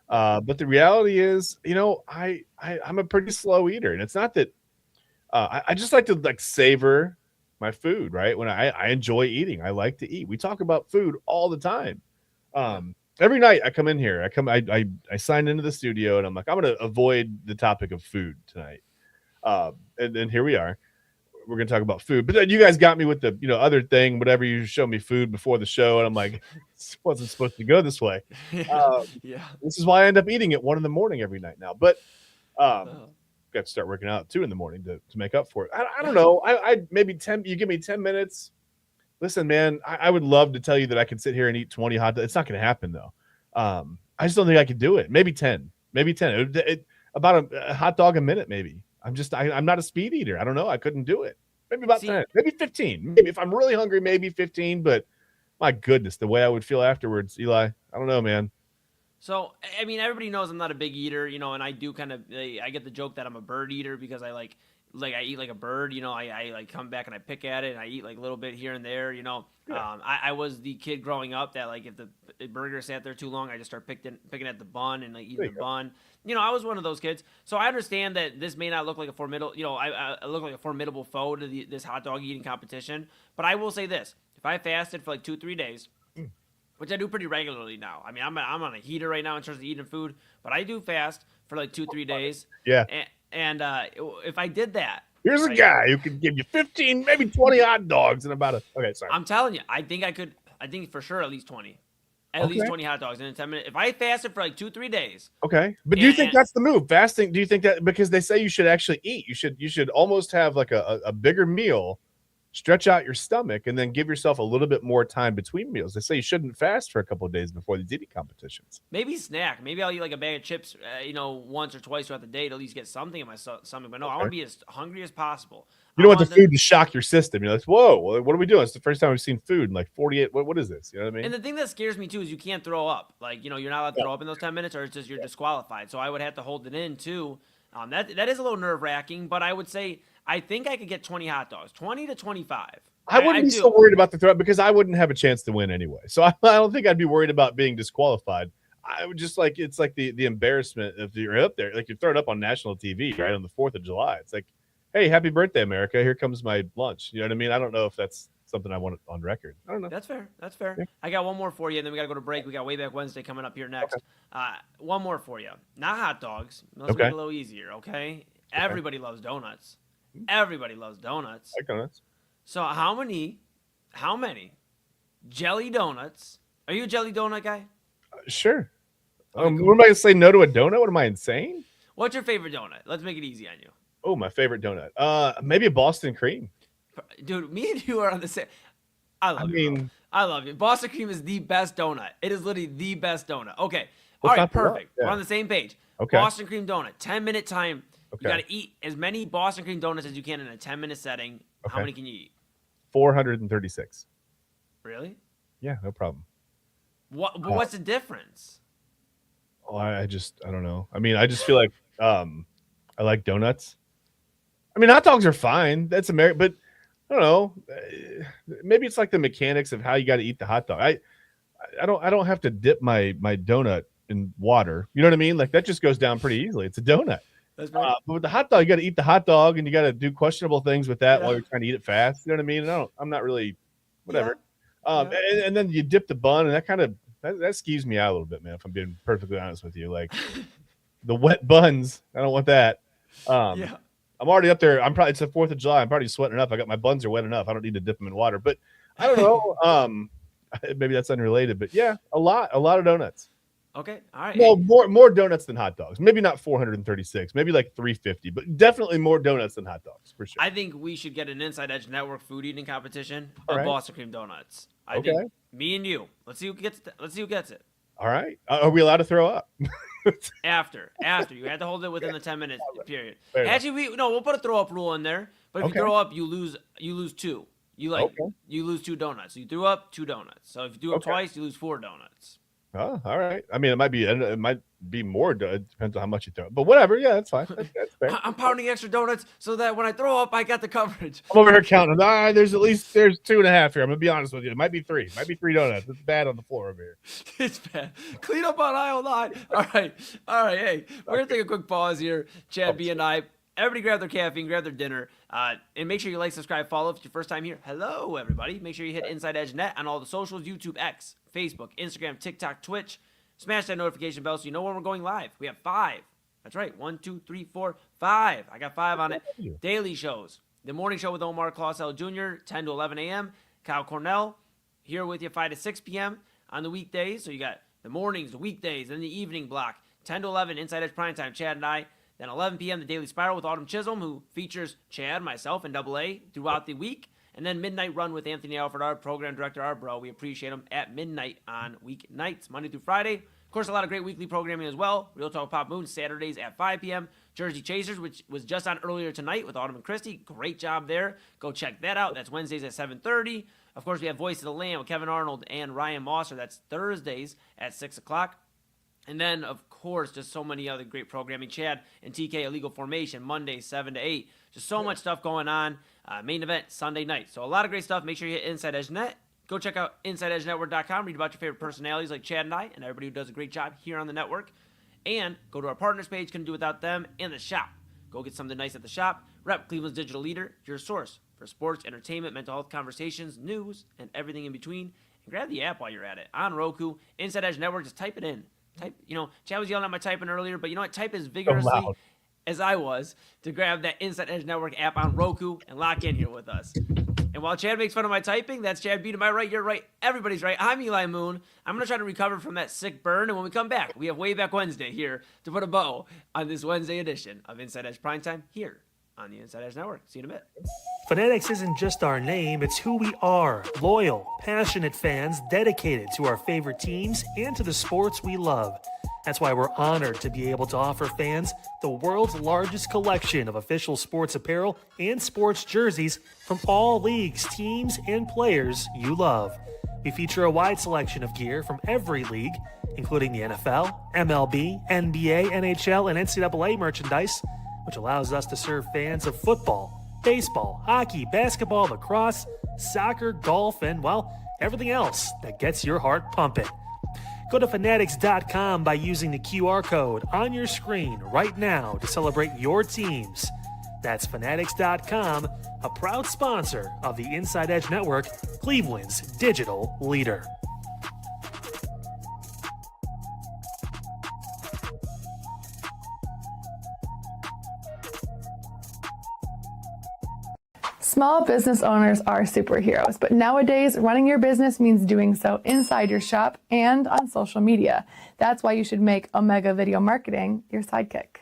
B: But the reality is, I'm a pretty slow eater. And it's not that I just like to savor my food, right? When I enjoy eating, I like to eat. We talk about food all the time. Every night I come in here, I sign into the studio and I'm like, I'm going to avoid the topic of food tonight. And then here we are. We're going to talk about food, but then you guys got me with the, other thing, whatever you show me food before the show. And I'm like, this wasn't supposed to go this way. This is why I end up eating at 1 a.m. every night now. But, got to start working out at 2 a.m. to make up for it. I don't know. I maybe 10, you give me 10 minutes. Listen, man, I would love to tell you that I can sit here and eat 20 hot dogs. It's not going to happen though. I just don't think I could do it. Maybe 10. Maybe 10. About a hot dog a minute, maybe. I'm not a speed eater. I don't know. I couldn't do it. Maybe about 10. Maybe 15. Maybe if I'm really hungry, maybe 15. But my goodness, the way I would feel afterwards, Eli, I don't know, man.
C: So, I mean, everybody knows I'm not a big eater, and I do kind of, I get the joke that I'm a bird eater because I I eat like a bird, I like come back and I pick at it and I eat like a little bit here and there,
B: Yeah.
C: I was the kid growing up that like if the burger sat there too long, I just start picking at the bun and like eating the bun. I was one of those kids. So I understand that this may not look like a formidable, I look like a formidable foe to this hot dog eating competition. But I will say this: if I fasted for like 2-3 days, which I do pretty regularly now. I mean, I'm on a heater right now in terms of eating food, but I do fast for like 2-3 days.
B: Yeah.
C: And if I did that,
B: here's a guy who can give you 15, maybe 20 hot dogs in about okay, sorry.
C: I'm telling you, I think for sure at least 20. At least 20 hot dogs in 10 minutes. If I fasted for like 2-3 days.
B: Okay. But do you think that's the move? Fasting, do you think that because they say you should actually eat, you should almost have like a bigger meal, stretch out your stomach, and then give yourself a little bit more time between meals. They say you shouldn't fast for a couple of days before these eating competitions.
C: Maybe snack. Maybe I'll eat like a bag of chips, once or twice throughout the day to at least get something in my stomach. But no, I want to be as hungry as possible.
B: You don't want the food to shock your system. You're like, whoa, what are we doing? It's the first time we've seen food in like 48. What is this? You know what I mean?
C: And the thing that scares me too is you can't throw up. Like, you're not allowed to throw up in those 10 minutes, or it's just you're disqualified. So I would have to hold it in too. That is a little nerve wracking, but I would say I think I could get 20 hot dogs, 20 to 25.
B: I wouldn't be so worried about the throw because I wouldn't have a chance to win anyway. So I don't think I'd be worried about being disqualified. I would just like, it's like the embarrassment if you're up there, like you're throwing up on national TV, right, on the 4th of July. It's like, hey, happy birthday, America. Here comes my lunch. You know what I mean? I don't know if that's something I want on record. I don't know.
C: That's fair.
B: Yeah.
C: I got one more for you, and then we got to go to break. We got Way Back Wednesday coming up here next.
B: Okay.
C: One more for you. Not hot dogs. Let's make it a little easier, okay? Everybody loves donuts. Everybody loves donuts.
B: I like donuts.
C: So how many jelly donuts? Are you a jelly donut guy?
B: Sure.
C: Okay, cool.
B: What am I going to say no to a donut? What am I, insane?
C: What's your favorite donut? Let's make it easy on you.
B: Oh, my favorite donut. Maybe a Boston cream.
C: Dude, me and you are on the same. I love you. I love you. Boston cream is the best donut. It is literally the best donut. Okay. All right, perfect. Yeah. We're on the same page.
B: Okay.
C: Boston cream donut. 10-minute time.
B: Okay.
C: You got to eat as many Boston cream donuts as you can in a 10-minute setting.
B: Okay.
C: How many can you eat?
B: 436.
C: Really?
B: Yeah, no problem.
C: What's the difference?
B: Oh, I don't know. I mean, I just feel like I like donuts. I mean, hot dogs are fine. That's American, but I don't know. Maybe it's like the mechanics of how you got to eat the hot dog. I don't have to dip my donut in water. You know what I mean? Like that just goes down pretty easily. It's a donut.
C: That's right.
B: But with the hot dog, you got to eat the hot dog, and you got to do questionable things with that while you're trying to eat it fast. You know what I mean? And I'm not really whatever. Yeah. And then you dip the bun, and that kind of that skews me out a little bit, man. If I'm being perfectly honest with you, like the wet buns, I don't want that. I'm already up there. It's the 4th of July. I'm probably sweating enough. My buns are wet enough. I don't need to dip them in water. But I don't know. Maybe that's unrelated. But yeah, a lot of donuts.
C: Okay. All right.
B: Well, more donuts than hot dogs. Maybe not 436. Maybe like 350. But definitely more donuts than hot dogs for sure.
C: I think we should get an InsideEdge Network food eating competition of Boston cream donuts. I think me and you. Let's see who gets it.
B: All right. Are we allowed to throw up?
C: After you had to hold it within the 10-minute period.
B: Fair
C: Actually, we'll put a throw up rule in there. But if you throw up, you lose 2. You lose 2 donuts. So you threw up 2 donuts. So if you do up twice, you lose 4 donuts.
B: Oh, all right. I mean, it might be more. It depends on how much you throw. But whatever. Yeah, that's fine. That's fair.
C: I'm pounding extra donuts so that when I throw up, I got the coverage.
B: I'm over here counting. There's 2.5 here. I'm gonna be honest with you. It might be 3. It might be 3 donuts. It's bad on the floor over here.
C: It's bad. Clean up on aisle 9. All right. Hey, we're gonna take a quick pause here. Chad B and I. Everybody grab their caffeine, grab their dinner, and make sure you like, subscribe, follow if it's your first time here. Hello, everybody. Make sure you hit InsideEdge Net on all the socials, YouTube, X, Facebook, Instagram, TikTok, Twitch. Smash that notification bell so you know when we're going live. We have 5. That's right. 1, 2, 3, 4, 5. I got 5 on it. Daily shows. The morning show with Omar Clausell Jr., 10 to 11 a.m. Kyle Cornell here with you 5 to 6 p.m. on the weekdays. So you got the mornings, the weekdays, and the evening block. 10 to 11, InsideEdge Primetime, Chad and I. Then 11 p.m., The Daily Spiral with Autumn Chisholm, who features Chad, myself, and Double A throughout the week. And then Midnight Run with Anthony Alfred, our program director, our bro. We appreciate him at midnight on weeknights, Monday through Friday. Of course, a lot of great weekly programming as well. Real Talk Pop Moon, Saturdays at 5 p.m. Jersey Chasers, which was just on earlier tonight with Autumn and Christie. Great job there. Go check that out. That's Wednesdays at 7:30. Of course, we have Voice of the Land with Kevin Arnold and Ryan Mosser. That's Thursdays at 6 o'clock. And then, of course, just so many other great programming. Chad and TK Illegal Formation, Mondays 7 to 8. Just so much stuff going on. Main event, Sunday night. So a lot of great stuff. Make sure you hit Inside Edge Net. Go check out InsideEdgeNetwork.com. Read about your favorite personalities like Chad and I and everybody who does a great job here on the network. And go to our partners page. Couldn't do without them. And the shop. Go get something nice at the shop. Rep Cleveland's digital leader, your source for sports, entertainment, mental health conversations, news, and everything in between. And grab the app while you're at it. On Roku, Inside Edge Network, just type it in. Type, Chad was yelling at my typing earlier, but you know what? Type as vigorously as I was to grab that Inside Edge Network app on Roku and lock in here with us. And while Chad makes fun of my typing, that's Chad B to my right, you're right, everybody's right. I'm Eli Moon. I'm going to try to recover from that sick burn, and when we come back, we have Way Back Wednesday here to put a bow on this Wednesday edition of Inside Edge Primetime here on the Inside Edge Network. See you in a bit.
A: Fanatics isn't just our name, it's who we are. Loyal, passionate fans dedicated to our favorite teams and to the sports we love. That's why we're honored to be able to offer fans the world's largest collection of official sports apparel and sports jerseys from all leagues, teams, and players you love. We feature a wide selection of gear from every league, including the NFL, MLB, NBA, NHL, and NCAA merchandise, which allows us to serve fans of football, baseball, hockey, basketball, lacrosse, soccer, golf, and, well, everything else that gets your heart pumping. Go to Fanatics.com by using the QR code on your screen right now to celebrate your teams. That's Fanatics.com, a proud sponsor of the Inside Edge Network, Cleveland's digital leader.
E: Small business owners are superheroes, but nowadays running your business means doing so inside your shop and on social media. That's why you should make Omega Video Marketing your sidekick.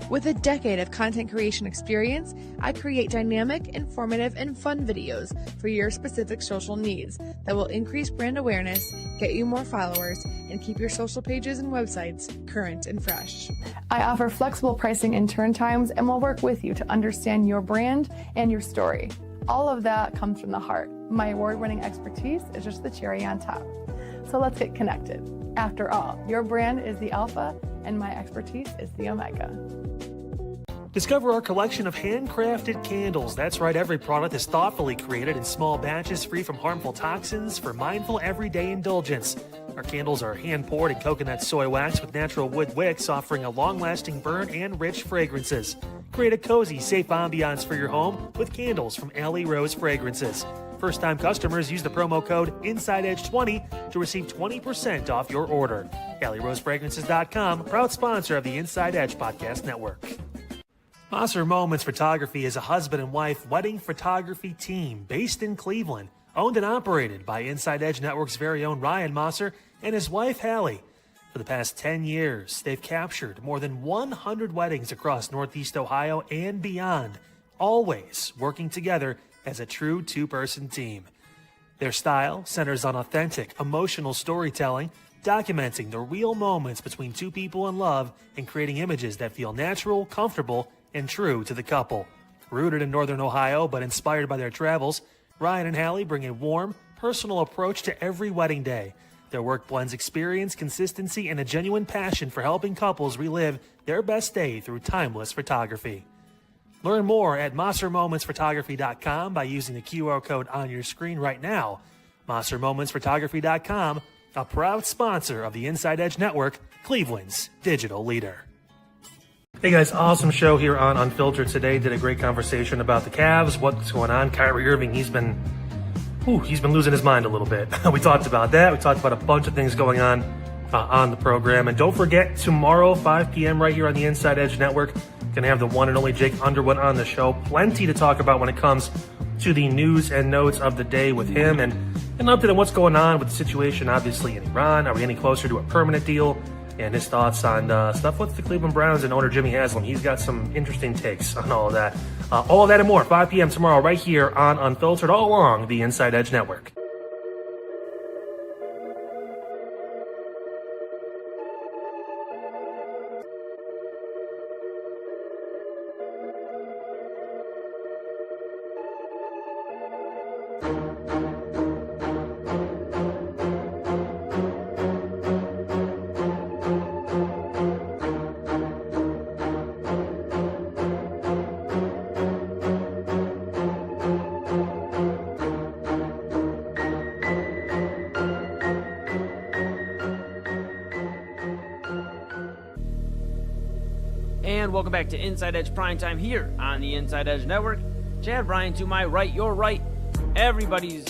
F: With a decade of content creation experience, I create dynamic, informative, and fun videos for your specific social needs that will increase brand awareness, get you more followers, and keep your social pages and websites current and fresh.
E: I offer flexible pricing and turn times and will work with you to understand your brand and your story. All of that comes from the heart. My award-winning expertise is just the cherry on top. So let's get connected. After all, your brand is the alpha and my expertise is the omega.
A: Discover our collection of handcrafted candles. That's right, every product is thoughtfully created in small batches free from harmful toxins for mindful everyday indulgence. Our candles are hand-poured in coconut soy wax with natural wood wicks, offering a long-lasting burn and rich fragrances. Create a cozy, safe ambiance for your home with candles from Alley Rose Fragrances. First-time customers use the promo code InsideEdge20 to receive 20% off your order. AlleyRoseFragrances.com, proud sponsor of the Inside Edge Podcast Network. Mosser Moments Photography is a husband and wife wedding photography team based in Cleveland, owned and operated by Inside Edge Network's very own Ryan Mosser and his wife Hallie. For the past 10 years, they've captured more than 100 weddings across Northeast Ohio and beyond, always working together as a true two-person team. Their style centers on authentic, emotional storytelling, documenting the real moments between two people in love and creating images that feel natural, comfortable, and true to the couple. Rooted in Northern Ohio but inspired by their travels, Ryan and Hallie bring a warm, personal approach to every wedding day. Their work blends experience, consistency, and a genuine passion for helping couples relive their best day through timeless photography. Learn more at MosserMomentsPhotography.com by using the QR code on your screen right now. MosserMomentsPhotography.com, a proud sponsor of the Inside Edge Network, Cleveland's digital leader. Hey guys, awesome show here on Unfiltered today. Did a great conversation about the Cavs, what's going on. Kyrie Irving, he's been losing his mind a little bit. We talked about that. We talked about a bunch of things going on the program. And don't forget, tomorrow, 5 p.m. right here on the Inside Edge Network, going to have the one and only Jake Underwood on the show. Plenty to talk about when it comes to the news and notes of the day with him and an update on what's going on with the situation, obviously, in Iran. Are we getting closer to a permanent deal? And his thoughts on stuff with the Cleveland Browns and owner Jimmy Haslam. He's got some interesting takes on all of that. All of that and more, 5 p.m. tomorrow right here on Unfiltered, all along the Inside Edge Network.
C: And welcome back to Inside Edge Primetime here on the Inside Edge Network. Chad Bryan to my right, your right, everybody's...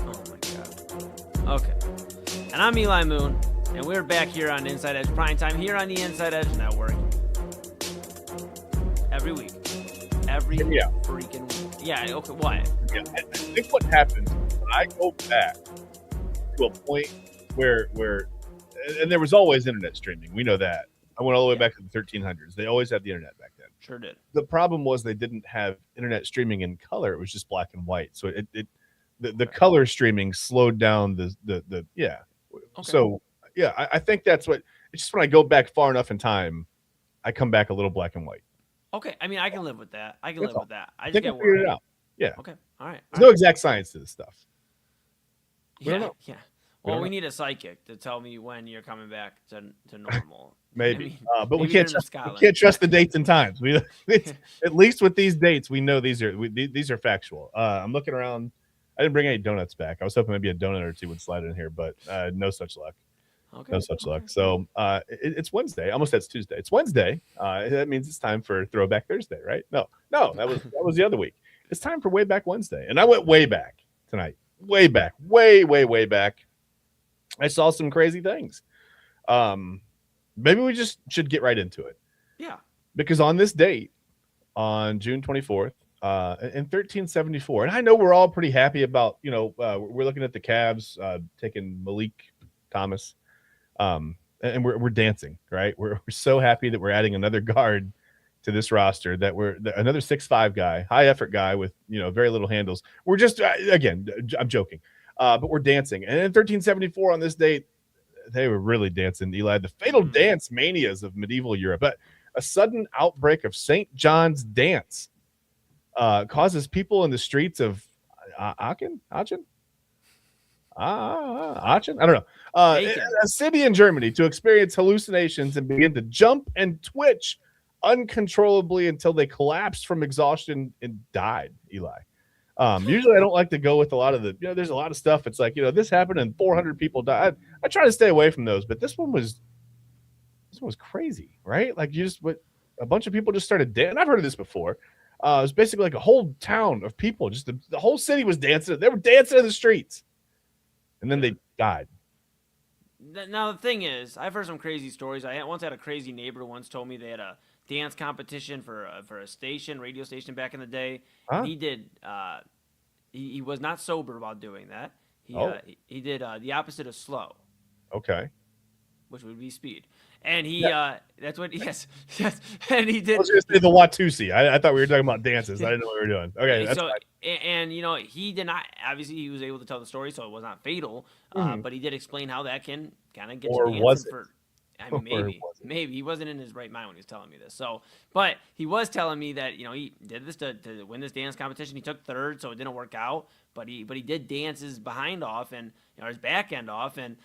C: Oh my God. Okay. And I'm Eli Moon, and we're back here on Inside Edge Primetime here on the Inside Edge Network. Every week. Every freaking week. Yeah, okay, what?
B: Yeah, I think what happens when I go back to a point where and there was always internet streaming. We know that. I went all the way back to the 1300s. They always had the internet back then.
C: Sure did.
B: The problem was they didn't have internet streaming in color. It was just black and white. So the color streaming slowed down the yeah. Okay. So yeah, I think that's what. It's just when I go back far enough in time, I come back a little black and white.
C: Okay, I mean I can live with that. I can live with that. I
B: just
C: get
B: figured it out. Yeah.
C: Okay. All right.
B: There's no exact science to this stuff.
C: Yeah. Well, we need a psychic to tell me when you're coming back to normal.
B: Maybe,
C: I mean,
B: but we can't trust the dates and times. At least with these dates, we know these are factual. I'm looking around. I didn't bring any donuts back. I was hoping maybe a donut or two would slide in here, but no such luck.
C: Okay.
B: No such luck. So it's Wednesday. Almost that's Tuesday. It's Wednesday. That means it's time for Throwback Thursday, right? No, that was the other week. It's time for Way Back Wednesday, and I went way back tonight. Way back, way back. I saw some crazy things. Maybe we just should get right into it.
C: Yeah. Because
B: on this date, on June 24th, in 1374, and I know we're all pretty happy about, we're looking at the Cavs taking Malik Thomas, and we're dancing, right? We're so happy that we're adding another guard to this roster, that we're another 6'5" guy, high effort guy with, very little handles. We're just, again, I'm joking. But we're dancing. And in 1374 on this date, they were really dancing, Eli. The fatal dance manias of medieval Europe. But a sudden outbreak of St. John's dance causes people in the streets of Aachen? I don't know. A city in Germany to experience hallucinations and begin to jump and twitch uncontrollably until they collapsed from exhaustion and died, Eli. Usually I don't like to go with a lot of there's a lot of stuff. It's like, this happened and 400 people died. I try to stay away from those, but this one was crazy, right? Like a bunch of people just started dancing. I've heard of this before. It was basically like a whole town of people. Just the whole city was dancing. They were dancing in the streets, and then they died.
C: Now the thing is, I've heard some crazy stories. I once had a crazy neighbor who once told me they had a dance competition for a radio station back in the day. Huh? He did. He was not sober about doing that. He did the opposite of slow.
B: Okay.
C: Which would be speed. And that's what, yes. And he did.
B: I was going to say the Watusi. I thought we were talking about dances. I didn't know what we were doing. Okay. That's fine.
C: And, he did not, obviously he was able to tell the story, so it was not fatal. But he did explain how that can kind of get you dancing for. I mean, maybe he wasn't in his right mind when he was telling me this. So, but he was telling me that he did this to win this dance competition. He took third, so it didn't work out. But he did dance his behind off and his back end off, and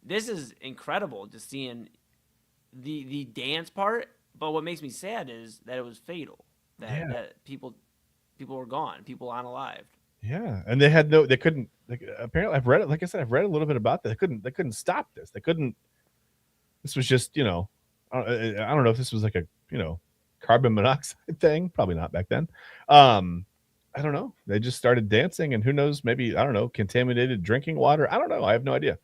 C: this is incredible just seeing the dance part. But what makes me sad is that it was fatal. That people were gone, people unalived.
B: Yeah, and they couldn't. Apparently, I've read it. Like I said, I've read a little bit about that. They couldn't stop this. They couldn't. This was just, I don't know if this was like a, carbon monoxide thing. Probably not back then. I don't know. They just started dancing, and who knows, maybe, I don't know, contaminated drinking water. I don't know. I have no idea.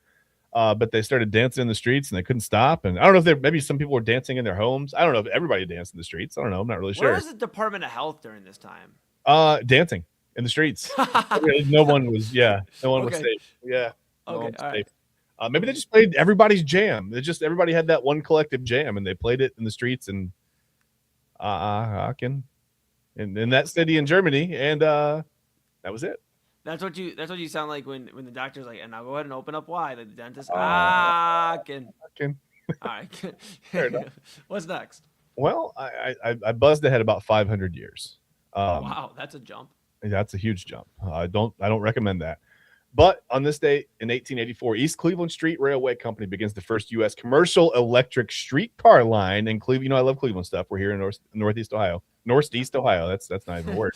B: But they started dancing in the streets, and they couldn't stop. And I don't know if maybe some people were dancing in their homes. I don't know if everybody danced in the streets. I don't know. I'm not really sure.
C: Where was the Department of Health during this time?
B: Dancing in the streets. No one was safe. Yeah. No one was safe. Maybe they just played everybody's jam. Everybody had that one collective jam, and they played it in the streets in Aachen, in that city in Germany, and that was it.
C: That's what you sound like when the doctor's like, and now go ahead and open up wide. Like the dentist, Aachen. All right.
B: Fair enough.
C: What's next?
B: Well, I buzzed ahead about 500 years.
C: Wow, that's a jump.
B: That's a huge jump. I don't recommend that. But on this day in 1884, East Cleveland Street Railway Company begins the first U.S. commercial electric streetcar line in Cleveland. You know, I love Cleveland stuff. We're here in Northeast Ohio. That's not even a word.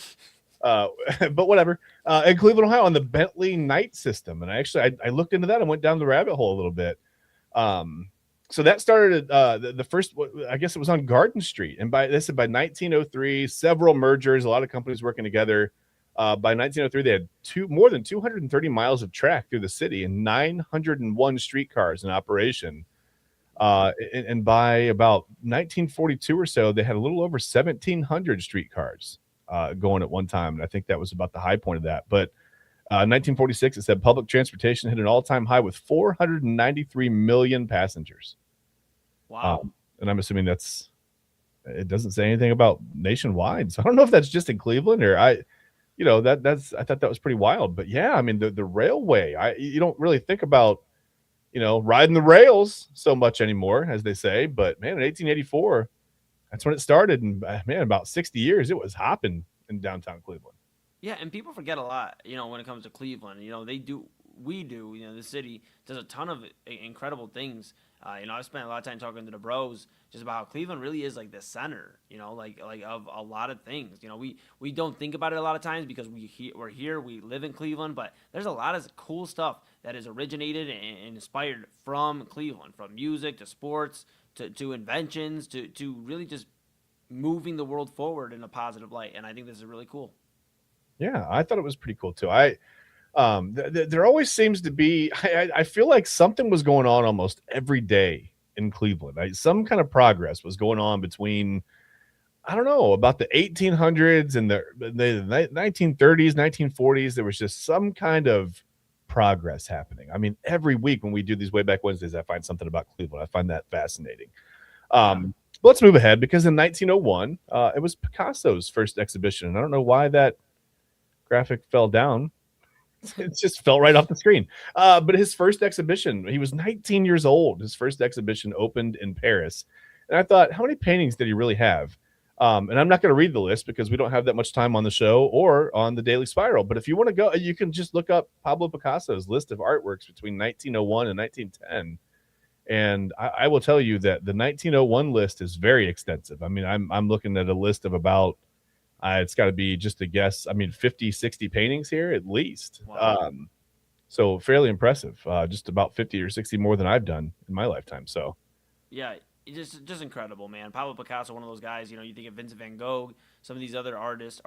B: But whatever. In Cleveland, Ohio, on the Bentley Knight system. And I looked into that and went down the rabbit hole a little bit. So that started the first, I guess it was on Garden Street. And by 1903, several mergers, a lot of companies working together. By 1903, they had more than 230 miles of track through the city and 901 streetcars in operation. And by about 1942 or so, they had a little over 1,700 streetcars going at one time. And I think that was about the high point of that. But 1946, it said public transportation hit an all-time high with 493 million passengers.
C: Wow.
B: And I'm assuming it doesn't say anything about nationwide. So I don't know if that's just in Cleveland or I thought that was pretty wild. But yeah, I mean, the railway, you don't really think about, riding the rails so much anymore, as they say. But man, in 1884, that's when it started. And man, about 60 years, it was hopping in downtown Cleveland.
C: Yeah, and people forget a lot, when it comes to Cleveland. The city does a ton of incredible things. I've spent a lot of time talking to the bros just about how Cleveland really is like the center, like of a lot of things. We don't think about it a lot of times because we're here, we live in Cleveland, but there's a lot of cool stuff that is originated and inspired from Cleveland, from music to sports to inventions to really just moving the world forward in a positive light. And I think this is really cool.
B: Yeah, I thought it was pretty cool too. There always seems to be, I feel like something was going on almost every day in Cleveland. Some kind of progress was going on between, I don't know, about the 1800s and the 1930s, 1940s. There was just some kind of progress happening. I mean, every week when we do these Way Back Wednesdays, I find something about Cleveland. I find that fascinating. Let's move ahead because in 1901, it was Picasso's first exhibition. And I don't know why that graphic fell down. It just fell right off the screen. But his first exhibition, he was 19 years old. His first exhibition opened in Paris. And I thought, how many paintings did he really have? And I'm not going to read the list because we don't have that much time on the show or on the Daily Spiral. But if you want to go, you can just look up Pablo Picasso's list of artworks between 1901 and 1910. And I will tell you that the 1901 list is very extensive. I mean, I'm looking at a list of about, it's got to be just a guess. I mean, 50, 60 paintings here at least.
C: Wow.
B: So fairly impressive. Just about 50 or 60 more than I've done in my lifetime. So
C: yeah, just incredible, man. Pablo Picasso, one of those guys, you think of Vincent van Gogh, some of these other artists,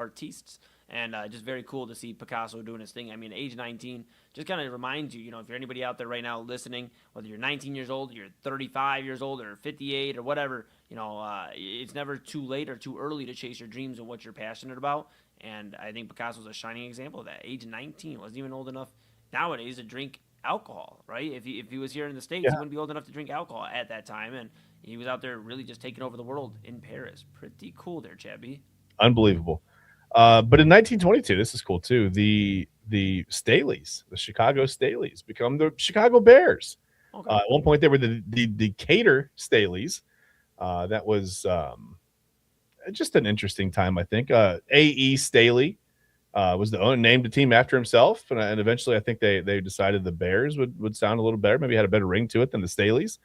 C: and just very cool to see Picasso doing his thing. I mean, age 19, just kind of reminds you, if you're anybody out there right now listening, whether you're 19 years old, you're 35 years old, or 58 or whatever, it's never too late or too early to chase your dreams and what you're passionate about. And I think Picasso's a shining example of that. Age 19, wasn't even old enough nowadays to drink alcohol, right? If he was here in the States, he wouldn't be old enough to drink alcohol at that time. And he was out there really just taking over the world in Paris. Pretty cool there, Chabby.
B: Unbelievable. But in 1922, this is cool too. The Staleys, the Chicago Staleys, become the Chicago Bears. Okay. At one point, they were the Decatur Staleys. That was just an interesting time, I think. A.E. Staley was the owner, named the team after himself, and eventually, I think they decided the Bears would sound a little better, maybe had a better ring to it than the Staleys.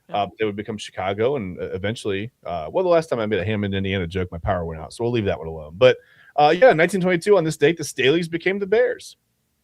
B: Yeah. They would become Chicago, and eventually, the last time I made a Hammond, Indiana joke, my power went out, so we'll leave that one alone. But 1922, on this date, the Staleys became the Bears.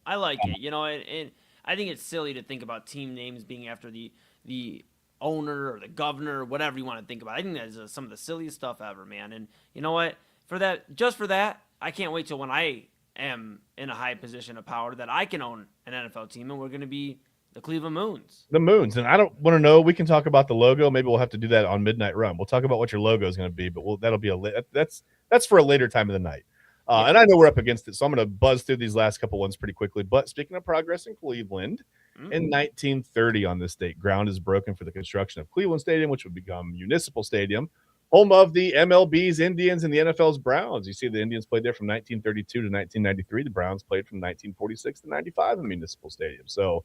C: I like it, and I think it's silly to think about team names being after the owner or the governor or whatever you want to think about. I think that is some of the silliest stuff ever, man. And you know what? For that, I can't wait till when I am in a high position of power that I can own an NFL team, and we're going to be the Cleveland Moons.
B: The Moons. And I don't want to know. We can talk about the logo. Maybe we'll have to do that on Midnight Run. We'll talk about what your logo is going to be, but that'll be that's for a later time of the night. And I know we're up against it, so I'm going to buzz through these last couple ones pretty quickly. But speaking of progress in Cleveland, in 1930 on this date, ground is broken for the construction of Cleveland Stadium, which would become Municipal Stadium, home of the MLB's Indians and the NFL's Browns. You see the Indians played there from 1932 to 1993. The Browns played from 1946 to 95 in Municipal Stadium. So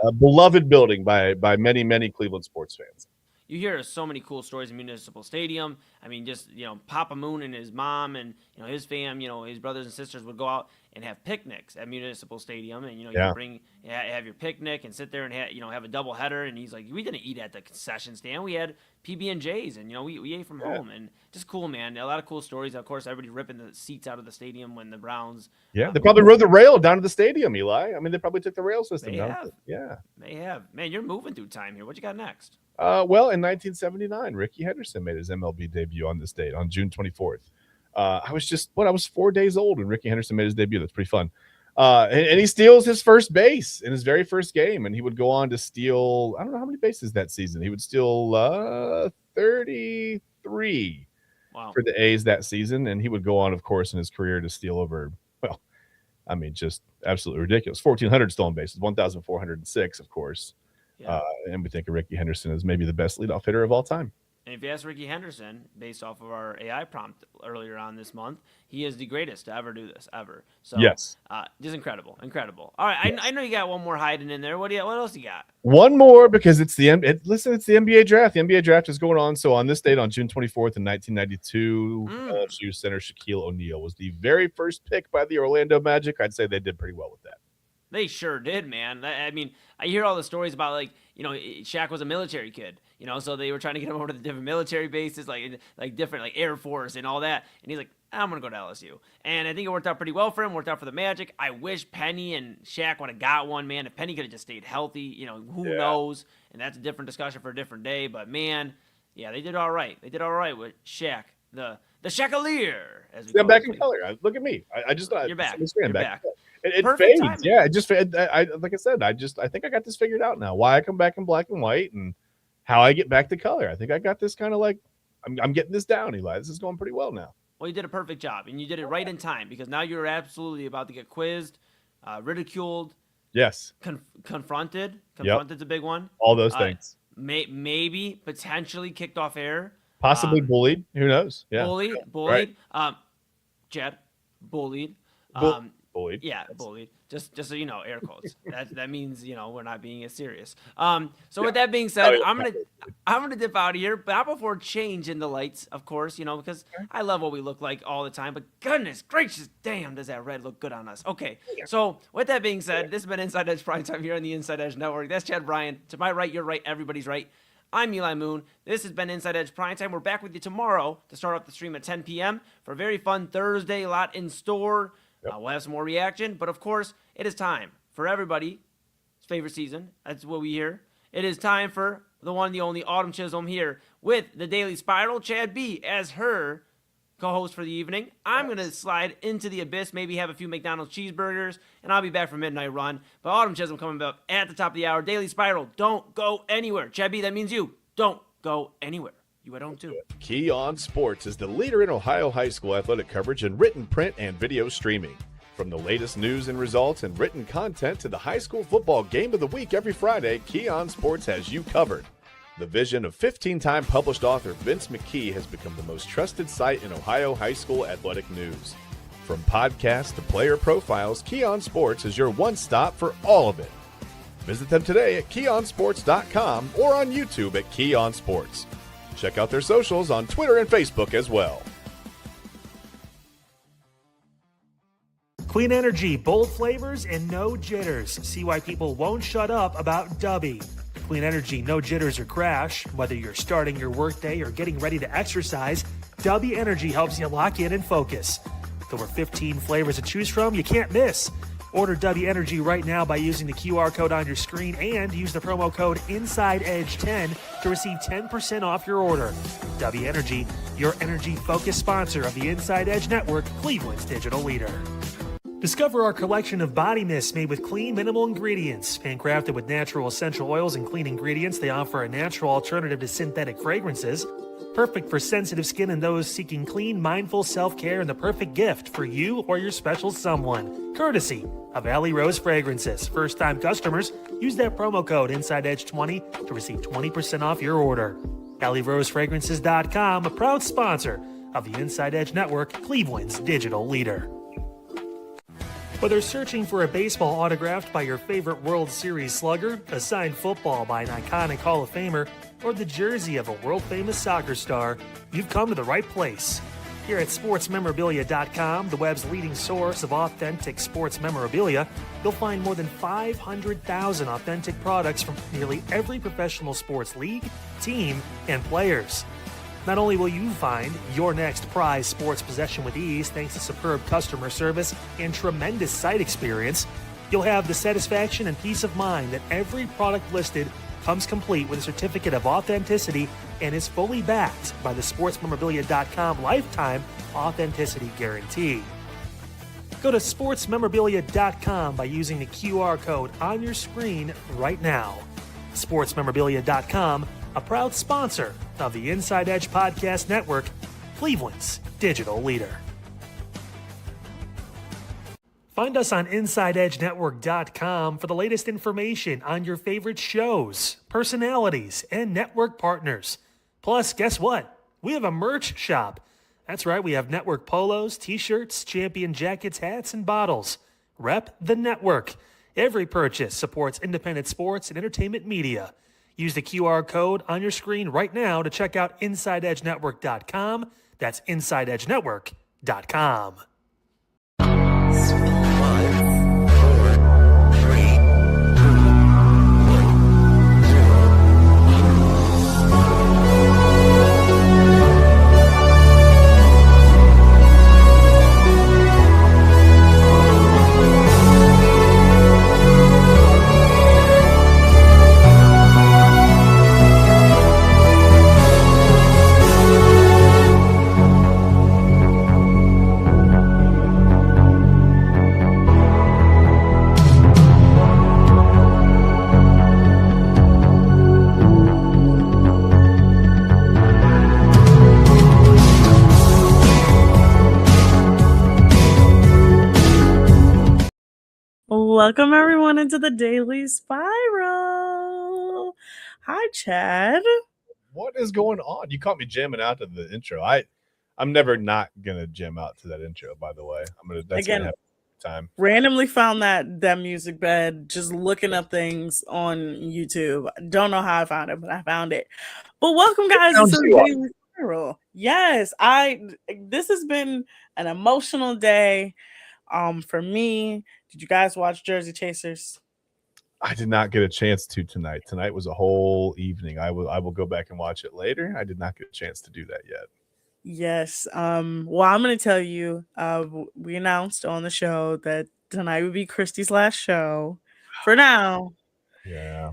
B: a beloved building by many, many Cleveland sports fans.
C: you hear so many cool stories in Municipal Stadium. I mean, just, Papa Moon and his mom and, his fam, his brothers and sisters would go out and have picnics at Municipal Stadium. And, you have your picnic and sit there and have a double header. And he's like, we didn't eat at the concession stand. We had PB&Js and, we ate from home. And just cool, man. A lot of cool stories. Of course, everybody ripping the seats out of the stadium when the Browns.
B: Yeah, they probably rode the rail down to the stadium, Eli. I mean, they probably took the rail system
C: they
B: down.
C: Have.
B: Yeah.
C: They have. Man, you're moving through time here. What you got next?
B: Well, in 1979, Ricky Henderson made his MLB debut on this date, on June 24th. I was 4 days old when Ricky Henderson made his debut. That's pretty fun. And he steals his first base in his very first game, and he would go on to steal, I don't know how many bases that season. He would steal 33 for the A's that season, and he would go on, of course, in his career to steal over, well, I mean, just absolutely ridiculous. 1,400 stolen bases, 1,406, of course.
C: Yeah.
B: And we think of Ricky Henderson as maybe the best leadoff hitter of all time.
C: And if you ask Ricky Henderson, based off of our AI prompt earlier on this month, he is the greatest to ever do this, ever. So,
B: yes.
C: Just incredible. All right, yes. I know you got one more hiding in there. What else you got?
B: One more, because it's the NBA draft. The NBA draft is going on. So on this date, on June 24th in 1992, LSU center Shaquille O'Neal was the very first pick by the Orlando Magic. I'd say they did pretty well with that.
C: They sure did, man. I mean, I hear all the stories about, Shaq was a military kid, so they were trying to get him over to the different military bases, like different, Air Force and all that. And he's like, I'm going to go to LSU. And I think it worked out pretty well for him, worked out for the Magic. I wish Penny and Shaq would have got one, man. If Penny could have just stayed healthy, who knows? And that's a different discussion for a different day. But, man, yeah, they did all right. They did all right with Shaq, the Shaqalier, as we call
B: I'm back
C: it.
B: in color. Look at me. You're
C: back.
B: You're back. It
C: Perfect
B: fades.
C: timing.
B: Yeah, it just like I said, I think I got this figured out now. Why I come back in black and white and how I get back to color. I think I got this kind of I'm getting this down, Eli. This is going pretty well now.
C: Well, you did a perfect job, and you did it right in time, because now you're absolutely about to get quizzed, ridiculed.
B: Yes.
C: Confronted. Confronted's a big one.
B: All those things.
C: Maybe potentially kicked off air.
B: Possibly bullied. Who knows? Yeah.
C: Bullied.
B: Right.
C: Chad, bullied.
B: Bullied.
C: Yeah, bullied. Just so you know, air quotes. that means we're not being as serious. With that being said, I'm gonna dip out of here, but not before changing the lights, of course. Because I love what we look like all the time. But goodness gracious, damn, does that red look good on us? Okay, so with that being said, this has been Inside Edge Primetime here on the Inside Edge Network. That's Chad Bryant. To my right, you're right. Everybody's right. I'm Eli Moon. This has been Inside Edge Primetime. We're back with you tomorrow to start off the stream at 10 p.m. for a very fun Thursday. A lot in store. We'll have some more reaction, but of course, it is time for everybody's favorite season. That's what we hear. It is time for the one, the only Autumn Chisholm here with the Daily Spiral. Chad B as her co-host for the evening. I'm going to slide into the abyss, maybe have a few McDonald's cheeseburgers, and I'll be back for Midnight Run. But Autumn Chisholm coming up at the top of the hour. Daily Spiral, don't go anywhere. Chad B, that means you don't go anywhere. You at home too.
B: Key On Sports is the leader in Ohio high school athletic coverage in written, print, and video streaming. From the latest news and results and written content to the high school football game of the week every Friday, Key On Sports has you covered. The vision of 15-time published author Vince McKee has become the most trusted site in Ohio high school athletic news. From podcasts to player profiles, Key On Sports is your one stop for all of it. Visit them today at keyonsports.com or on YouTube at Key On Sports. Check out their socials on Twitter and Facebook as well.
A: Clean energy, bold flavors, and no jitters. See why people won't shut up about Dubby. Clean energy, no jitters or crash. Whether you're starting your workday or getting ready to exercise, Dubby Energy helps you lock in and focus. With over 15 flavors to choose from, you can't miss. Order Dubby Energy right now by using the QR code on your screen and use the promo code InsideEdge10 to receive 10% off your order. Dubby Energy, your energy-focused sponsor of the Inside Edge Network, Cleveland's digital leader. Discover our collection of body mists made with clean, minimal ingredients. Handcrafted with natural essential oils and clean ingredients, they offer a natural alternative to synthetic fragrances. Perfect for sensitive skin and those seeking clean, mindful self-care, and the perfect gift for you or your special someone. Courtesy of Alley Rose Fragrances. First-time customers, use that promo code InsideEdge20 to receive 20% off your order. AlleyRoseFragrances.com, a proud sponsor of the Inside Edge Network, Cleveland's digital leader. Whether searching for a baseball autographed by your favorite World Series slugger, a signed football by an iconic Hall of Famer, or the jersey of a world-famous soccer star, you've come to the right place. Here at sportsmemorabilia.com, the web's leading source of authentic sports memorabilia, you'll find more than 500,000 authentic products from nearly every professional sports league, team, and players. Not only will you find your next prized sports possession with ease thanks to superb customer service and tremendous site experience, you'll have the satisfaction and peace of mind that every product listed comes complete with a certificate of authenticity and is fully backed by the sportsmemorabilia.com lifetime authenticity guarantee. Go to sportsmemorabilia.com by using the QR code on your screen right now. Sportsmemorabilia.com, a proud sponsor of the Inside Edge Podcast Network, Cleveland's digital leader. Find us on InsideEdgeNetwork.com for the latest information on your favorite shows, personalities, and network partners. Plus, guess what? We have a merch shop. That's right, we have network polos, t-shirts, champion jackets, hats, and bottles. Rep the network. Every purchase supports independent sports and entertainment media. Use the QR code on your screen right now to check out InsideEdgeNetwork.com. That's InsideEdgeNetwork.com.
G: Welcome everyone into the Daily Spiral. Hi, Chad.
B: What is going on? You caught me jamming out to the intro. I'm never not gonna jam out to that intro. By the way, that's gonna happen time.
G: Randomly found that music bed just looking up things on YouTube. Don't know how I found it, but I found it. But welcome, guys, to the Daily Spiral. Yes, this has been an emotional day. For me. Did you guys watch Jersey Chasers?
B: I did not get a chance to tonight. Tonight was a whole evening. I will go back and watch it later. I did not get a chance to do that yet.
G: Yes. Well, I'm going to tell you, we announced on the show that tonight would be Christy's last show for now.
B: Yeah.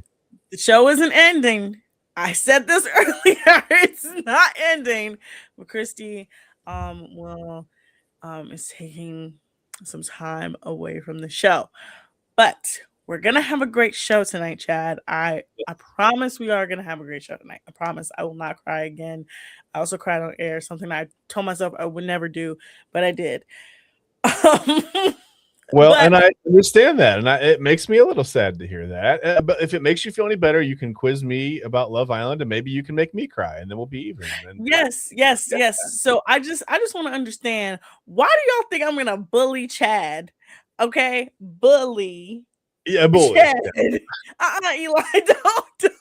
G: The show isn't ending. I said this earlier. It's not ending. But Christy is taking some time away from the show. But we're going to have a great show tonight, Chad. I promise we are going to have a great show tonight. I promise I will not cry again. I also cried on air, something I told myself I would never do, but I did.
B: And I understand that, and it makes me a little sad to hear that. But if it makes you feel any better, you can quiz me about Love Island, and maybe you can make me cry, and then we'll be even.
G: Yes. So I just want to understand, why do y'all think I'm gonna bully Chad? Okay, bully.
B: Yeah, bully.
G: Chad. Yeah. Eli, don't.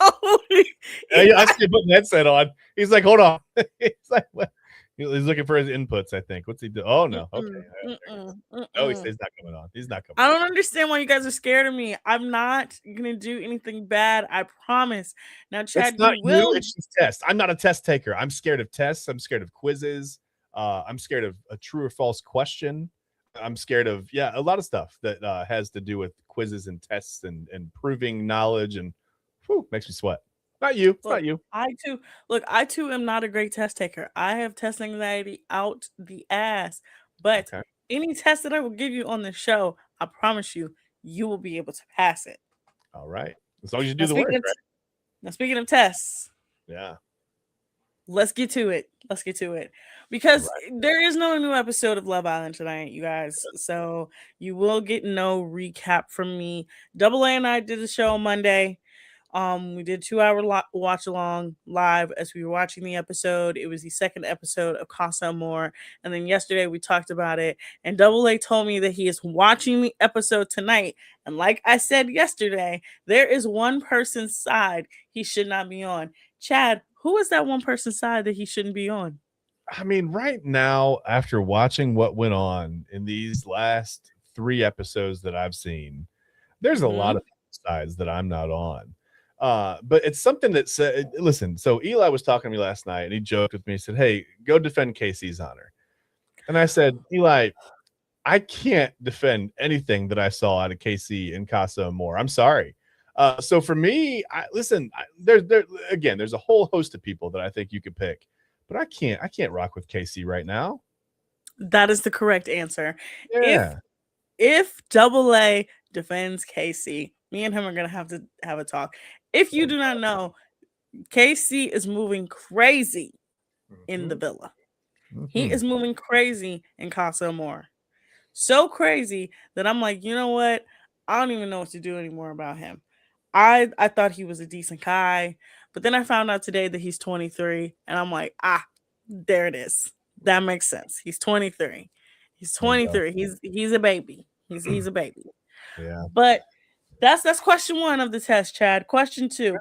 B: I see him putting that headset on. He's like, hold on. He's like, what? He's looking for his inputs, I think. What's he do? Oh, no. Okay. Oh, he's not coming on. He's not coming
G: I don't understand why you guys are scared of me. I'm not going to do anything bad. I promise. Now, Chad,
B: it's not you. It's just tests. I'm not a test taker. I'm scared of tests. I'm scared of quizzes. I'm scared of a true or false question. I'm scared of, a lot of stuff that has to do with quizzes and tests and proving knowledge, and makes me sweat. Not you. It's not you.
G: I too am not a great test taker. I have test anxiety out the ass. But any test that I will give you on the show, I promise you, you will be able to pass it.
B: All right. As long as you do the work. Right?
G: Now, speaking of tests.
B: Yeah.
G: Let's get to it. Because there is no new episode of Love Island tonight, you guys. So you will get no recap from me. Double A and I did the show on Monday. We did 2-hour watch along live as we were watching the episode. It was the second episode of Casa Amor. And then yesterday we talked about it. And Double A told me that he is watching the episode tonight. And like I said yesterday, there is one person's side he should not be on. Chad, who is that one person's side that he shouldn't be on?
B: I mean, right now, after watching what went on in these last 3 episodes that I've seen, there's a lot of sides that I'm not on. But it's something that said, listen, so Eli was talking to me last night and he joked with me. He said, "Hey, go defend Casey's honor." And I said, "Eli, I can't defend anything that I saw out of Casey and Casa Amor. I'm sorry." So for me, there's a whole host of people that I think you could pick, but I can't rock with Casey right now.
G: That is the correct answer.
B: Yeah.
G: If Double A defends Casey, me and him are gonna have to have a talk. If you do not know, Casey is moving crazy in the villa. He is moving crazy in Casa Amor. So crazy that I'm like, you know what? I don't even know what to do anymore about him. I thought he was a decent guy, but then I found out today that he's 23, and I'm like, there it is. That makes sense. He's 23. He's 23. He's a baby. He's a baby.
B: Yeah.
G: But that's question 1 of the test, Chad. Question two.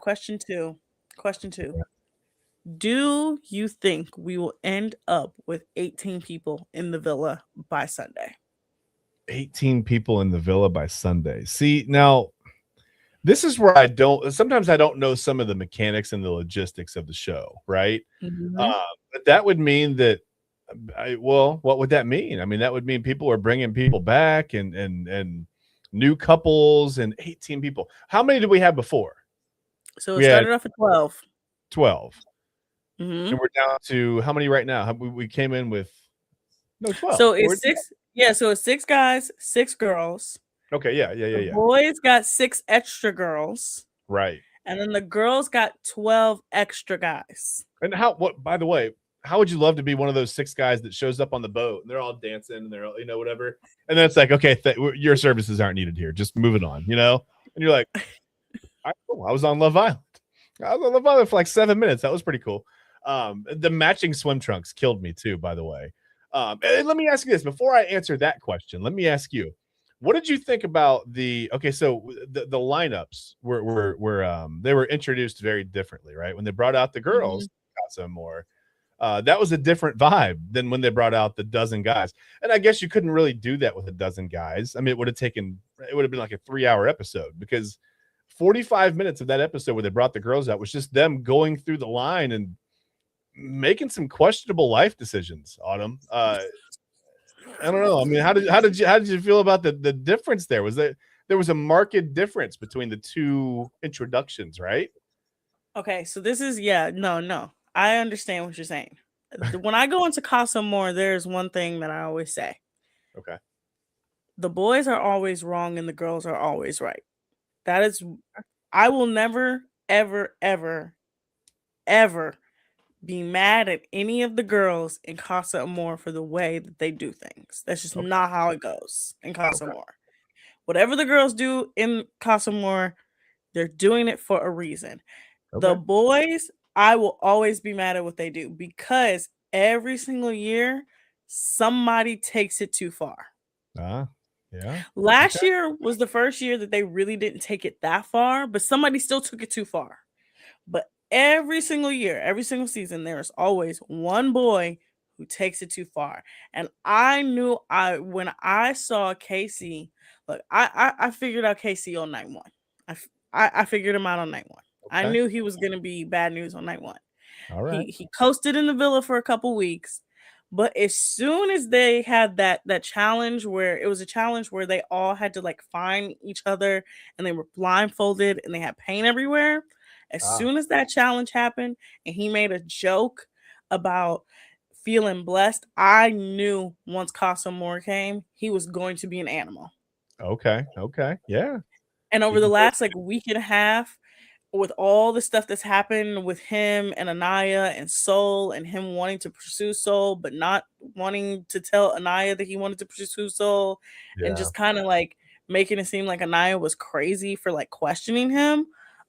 G: Do you think we will end up with 18 people in the villa by Sunday?
B: 18 people in the villa by Sunday. See, now this is where sometimes I don't know some of the mechanics and the logistics of the show, right? But that would mean that, what would that mean? I mean, that would mean people are bringing people back and new couples and 18 people. How many did we have before?
G: So it started off at 12.
B: 12. And we're down to how many right now? We came in with 12.
G: So it's 6. Yeah, so it's 6 guys, 6 girls.
B: Okay, yeah.
G: The boys got 6 extra girls.
B: Right.
G: And then the girls got 12 extra guys.
B: And by the way, how would you love to be one of those 6 guys that shows up on the boat and they're all dancing and they're all, whatever. And then it's like, okay, your services aren't needed here. Just moving on, And you're like, I was on Love Island. I was on Love Island for like 7 minutes. That was pretty cool. The matching swim trunks killed me too, by the way. And let me ask you this before I answer that question. Let me ask you, what did you think about so the lineups were they were introduced very differently, right? When they brought out the girls, Casa Amor, that was a different vibe than when they brought out the dozen guys. And I guess you couldn't really do that with a dozen guys. I mean, it would have been like a 3-hour episode, because 45 minutes of that episode where they brought the girls out was just them going through the line and making some questionable life decisions. Autumn, I don't know. I mean, how did you feel about the difference there? There was a marked difference between the 2 introductions, right?
G: Okay, so this is no. I understand what you're saying. When I go into Casa Amor, there's one thing that I always say.
B: Okay.
G: The boys are always wrong and the girls are always right. That is, I will never, ever, ever, ever be mad at any of the girls in Casa Amor for the way that they do things. That's just not how it goes in Casa Amor. Whatever the girls do in Casa Amor, they're doing it for a reason. The boys, I will always be mad at what they do, because every single year somebody takes it too far.
B: Yeah.
G: Last year was the first year that they really didn't take it that far, but somebody still took it too far. But every single year, every single season, there's always one boy who takes it too far. And I knew when I saw Casey, look, I figured out Casey on night 1. I figured him out on night 1. I knew he was going to be bad news on night 1.
B: All right.
G: He coasted in the villa for a couple weeks, but as soon as they had that challenge, where it was a challenge where they all had to like find each other and they were blindfolded and they had paint everywhere. As soon as that challenge happened and he made a joke about feeling blessed, I knew once Casa Amor came, he was going to be an animal.
B: Okay. Yeah.
G: And over the last like week and a half, with all the stuff that's happened with him and Anaya and Soul, and him wanting to pursue Soul but not wanting to tell Anaya that he wanted to pursue Soul, and just kind of like making it seem like Anaya was crazy for like questioning him,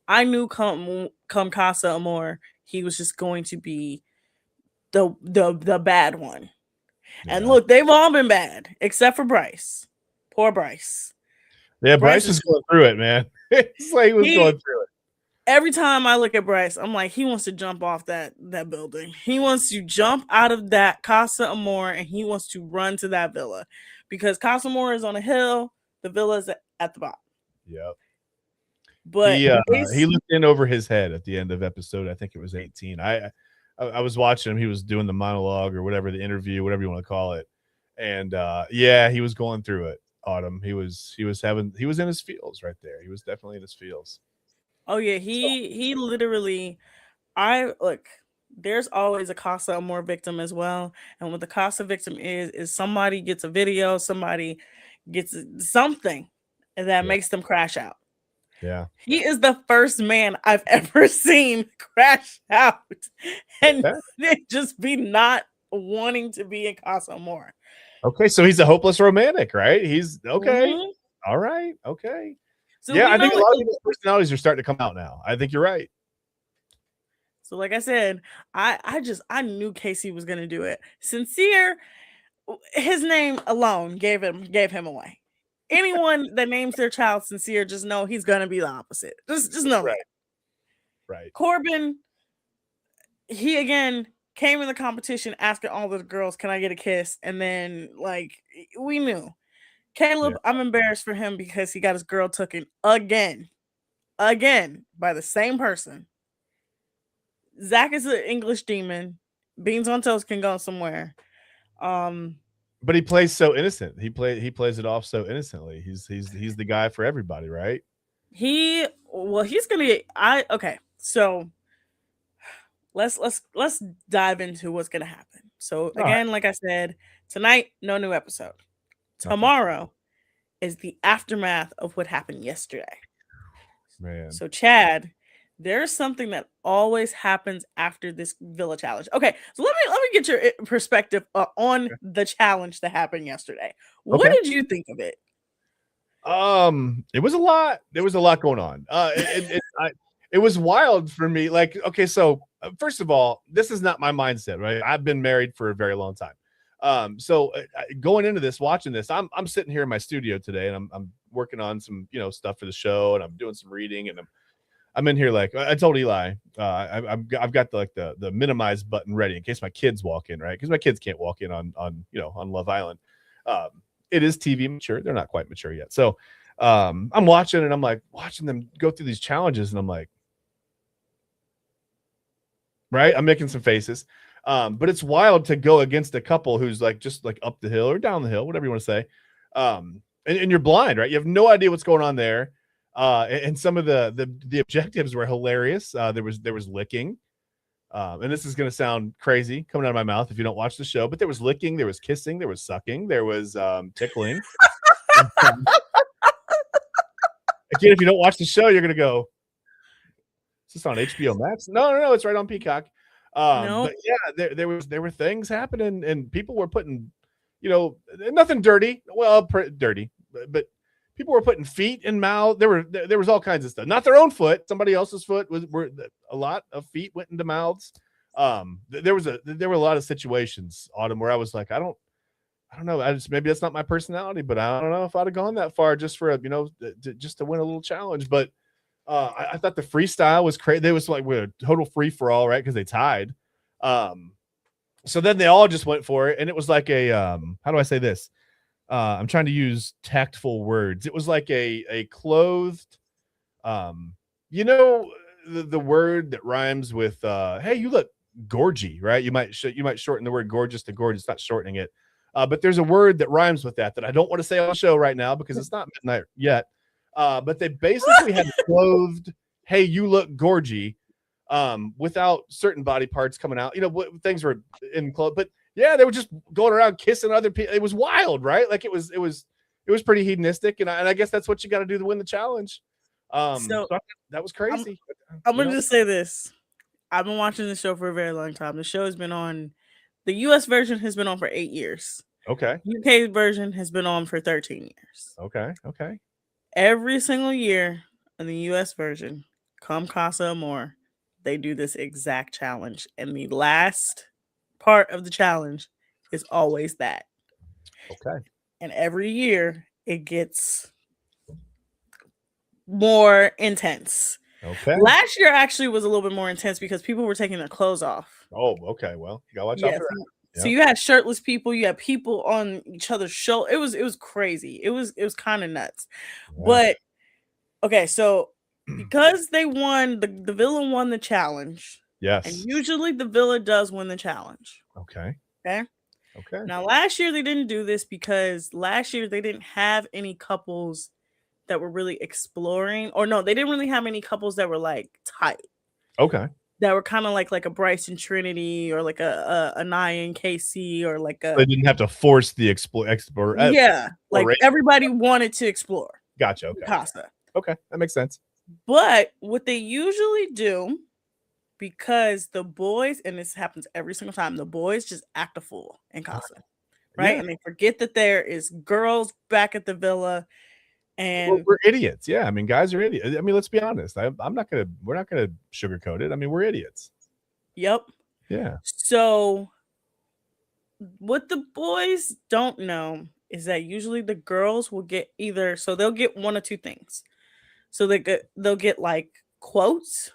G: I knew come Casa Amor, he was just going to be the bad one. Yeah. And look, they've all been bad except for Bryce. Poor Bryce.
B: Yeah, Bryce is going through it, man. It's like he was going through it.
G: every time I look at Bryce, I'm like, he wants to jump off that building. He wants to jump out of that Casa Amor and he wants to run to that villa because Casa Amor is on a hill, the villa's at the bottom.
B: Yep.
G: But
B: He looked in over his head at the end of episode, I think it was 18. I was watching him. He was doing the monologue or whatever, the interview, whatever you want to call it. And he was going through it. Autumn. He was in his feels right there. He was definitely in his feels.
G: Oh yeah, he literally there's always a Casa Amor victim as well. And what the Casa victim is somebody gets a video, somebody gets something that makes them crash out.
B: Yeah.
G: He is the first man I've ever seen crash out and just be not wanting to be in Casa Amor.
B: Okay, so he's a hopeless romantic, right? He's okay. Mm-hmm. All right. Okay. So I think a lot of these personalities are starting to come out now. I think you're right.
G: So like I said, I knew Casey was gonna do it. Sincere, his name alone gave him away. Anyone that names their child Sincere, just know he's gonna be the opposite. Just know that.
B: Right.
G: Corbin, he again came in the competition asking all the girls, "Can I get a kiss?" And then we knew. Caleb, I'm embarrassed for him because he got his girl taken again by the same person. Zach is an English demon. Beans on toast can go somewhere.
B: But he plays so innocent. He plays it off so innocently. He's the guy for everybody, right?
G: He's gonna get okay. So let's dive into what's gonna happen. So again, like I said, tonight, no new episode. Tomorrow is the aftermath of what happened yesterday.
B: Man.
G: So Chad, there's something that always happens after this Villa challenge. Okay, so let me get your perspective on the challenge that happened yesterday. What did you think of it?
B: It was a lot. There was a lot going on. It was wild for me. Like, okay, so first of all, this is not my mindset, right? I've been married for a very long time. So going into this, watching this, I'm sitting here in my studio today, and I'm working on some stuff for the show, and I'm doing some reading, and I'm in here like I told Eli, I've got the minimize button ready in case my kids walk in, right? Because my kids can't walk in on Love Island. It is TV mature; they're not quite mature yet. So I'm watching, and I'm like watching them go through these challenges, and I'm like, right? I'm making some faces. But it's wild to go against a couple who's just up the hill or down the hill, whatever you want to say. And you're blind, right? You have no idea what's going on there. And some of the objectives were hilarious. There was licking. And this is going to sound crazy coming out of my mouth if you don't watch the show, but there was licking, there was kissing, there was sucking, there was tickling. Again, if you don't watch the show, you're going to go, is this on HBO Max? No, it's right on Peacock. But yeah, there were things happening, and people were putting, nothing dirty. Well, dirty, but people were putting feet in mouth. There was all kinds of stuff. Not their own foot, somebody else's foot. A lot of feet went into mouths. There were a lot of situations, Autumn, where I was like, I don't know. Maybe that's not my personality, but I don't know if I'd have gone that far just for just to win a little challenge. But I thought the freestyle was crazy. They was like a total free for all, right? Because they tied. So then they all just went for it, and it was like a how do I say this? I'm trying to use tactful words. It was like a clothed, the word that rhymes with hey, you look gorgy, right? You might shorten the word gorgeous to gorgeous, not shortening it. But there's a word that rhymes with that I don't want to say on the show right now because it's not midnight yet. But they basically had clothed, hey, you look gorgy, without certain body parts coming out. Things were in clothes, but yeah, they were just going around kissing other people. It was wild, right? Like it was pretty hedonistic, and I guess that's what you got to do to win the challenge. So that was crazy.
G: I'm gonna just say this: I've been watching the show for a very long time. The show has been on. The U.S. version has been on for 8 years.
B: Okay.
G: UK version has been on for 13 years.
B: Okay.
G: Every single year in the U.S. version, come Casa Amor, they do this exact challenge. And the last part of the challenge is always that.
B: Okay.
G: And every year it gets more intense.
B: Okay.
G: Last year actually was a little bit more intense because people were taking their clothes off.
B: Oh, okay. Well, you gotta watch out
G: Yes.
B: for that.
G: So you had shirtless people, you had people on each other's shoulder. It was crazy. It was kind of nuts.
B: Yeah.
G: But okay, so because they won, the Villa won the challenge.
B: Yes.
G: And usually the Villa does win the challenge.
B: Okay.
G: Okay.
B: Okay.
G: Now last year they didn't do this because last year they didn't have any couples that were really exploring, or no, they didn't really have any couples that were like tight.
B: Okay.
G: That were kind of like a Bryce and Trinity, or like a Nia and KC, or like a.
B: They didn't have to force the explore.
G: Yeah, like everybody wanted to explore.
B: Gotcha. Okay.
G: Casa.
B: Okay, that makes sense.
G: But what they usually do, because the boys, and this happens every single time, the boys just act a fool in Casa, right?
B: Yeah.
G: And they forget that there is girls back at the Villa. And
B: we're idiots. Yeah, I mean, guys are idiots. I mean, let's be honest. We're not gonna sugarcoat it. I mean, we're idiots.
G: Yep.
B: Yeah.
G: So what the boys don't know is that usually the girls will get either, so they'll get one or two things. So they'll get like quotes.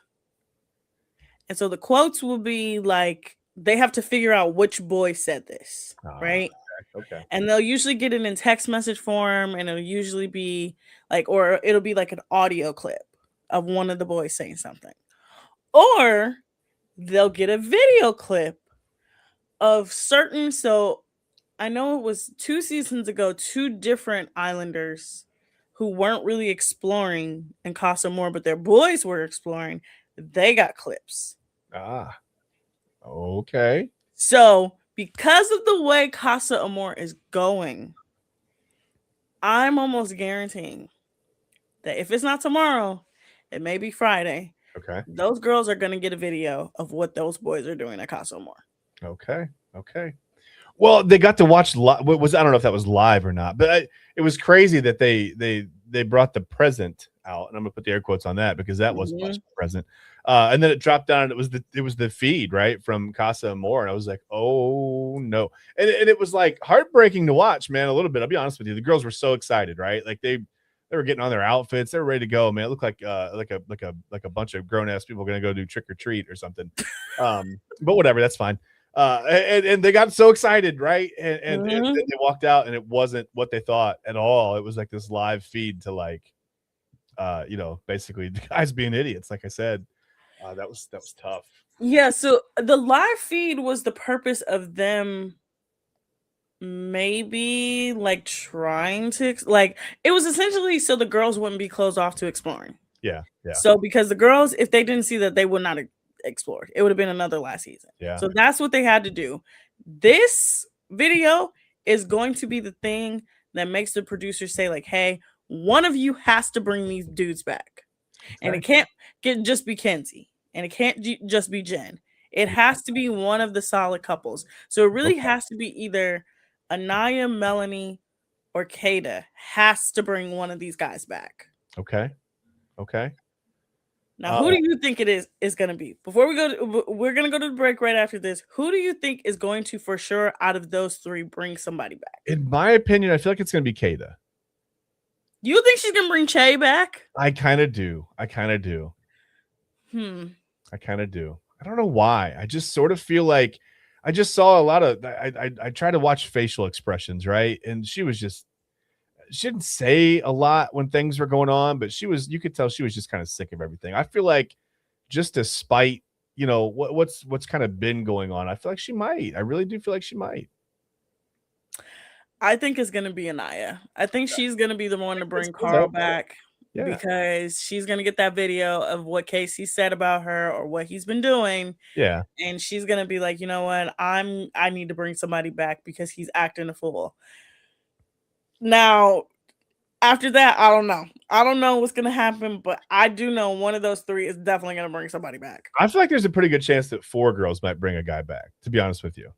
G: And so the quotes will be like, they have to figure out which boy said this, right?
B: Okay.
G: And they'll usually get it in text message form, and it'll usually be like, or it'll be like an audio clip of one of the boys saying something. Or they'll get a video clip of certain, so I know it was 2 seasons ago, 2 different Islanders who weren't really exploring in Casa Amor, but their boys were exploring. They got clips.
B: Okay.
G: So because of the way Casa Amor is going, I'm almost guaranteeing that if it's not tomorrow, it may be Friday.
B: Okay.
G: Those girls are going to get a video of what those boys are doing at Casa Amor.
B: Okay. Well, they got to watch. I don't know if that was live or not, but it was crazy that they brought the present out, and I'm gonna put the air quotes on that because that wasn't much of a present. And then it dropped down, and it was the feed right from Casa Amor, and I was like, oh no, and it was like heartbreaking to watch, man. A little bit. I'll be honest with you, the girls were so excited, right? Like they were getting on their outfits, they were ready to go, man. It looked like a bunch of grown ass people gonna go do trick or treat or something. But whatever, that's fine. And they got so excited, right? And then they walked out, and it wasn't what they thought at all. It was like this live feed to like, basically the guys being idiots. Like I said, that was tough.
G: Yeah. So the live feed was the purpose of them maybe like trying to like, it was essentially so the girls wouldn't be closed off to exploring.
B: Yeah.
G: So because the girls, if they didn't see that, they would not explored. It would have been another last season.
B: Yeah.
G: So that's what they had to do. This video is going to be the thing that makes the producers say like, hey, one of you has to bring these dudes back. Okay. And it can't just be Kenzie, and it can't just be Jen. It has to be one of the solid couples. So it really has to be either Anaya, Melanie, or Kada has to bring one of these guys back.
B: Okay.
G: Now, who do you think it is going to be? Before we go, we're going to go to the break right after this. Who do you think is going to, for sure, out of those 3, bring somebody back?
B: In my opinion, I feel like it's going to be Kada.
G: You think she's going to bring Che back?
B: I kind of do. I kind of do. I don't know why. I just sort of feel like I just saw a lot of. I try to watch facial expressions, right? And she didn't say a lot when things were going on, but you could tell she was just kind of sick of everything. I feel like just to spite, what's kind of been going on, I feel like she might. I really do feel like she might.
G: I think it's going to be Anaya. I think she's going to be the one to bring Carl back because she's going to get that video of what Casey said about her or what he's been doing.
B: Yeah.
G: And she's going to be like, you know what? I need to bring somebody back because he's acting a fool. Now, after that, I don't know. I don't know what's going to happen, but I do know one of those 3 is definitely going to bring somebody back.
B: I feel like there's a pretty good chance that 4 girls might bring a guy back, to be honest with you.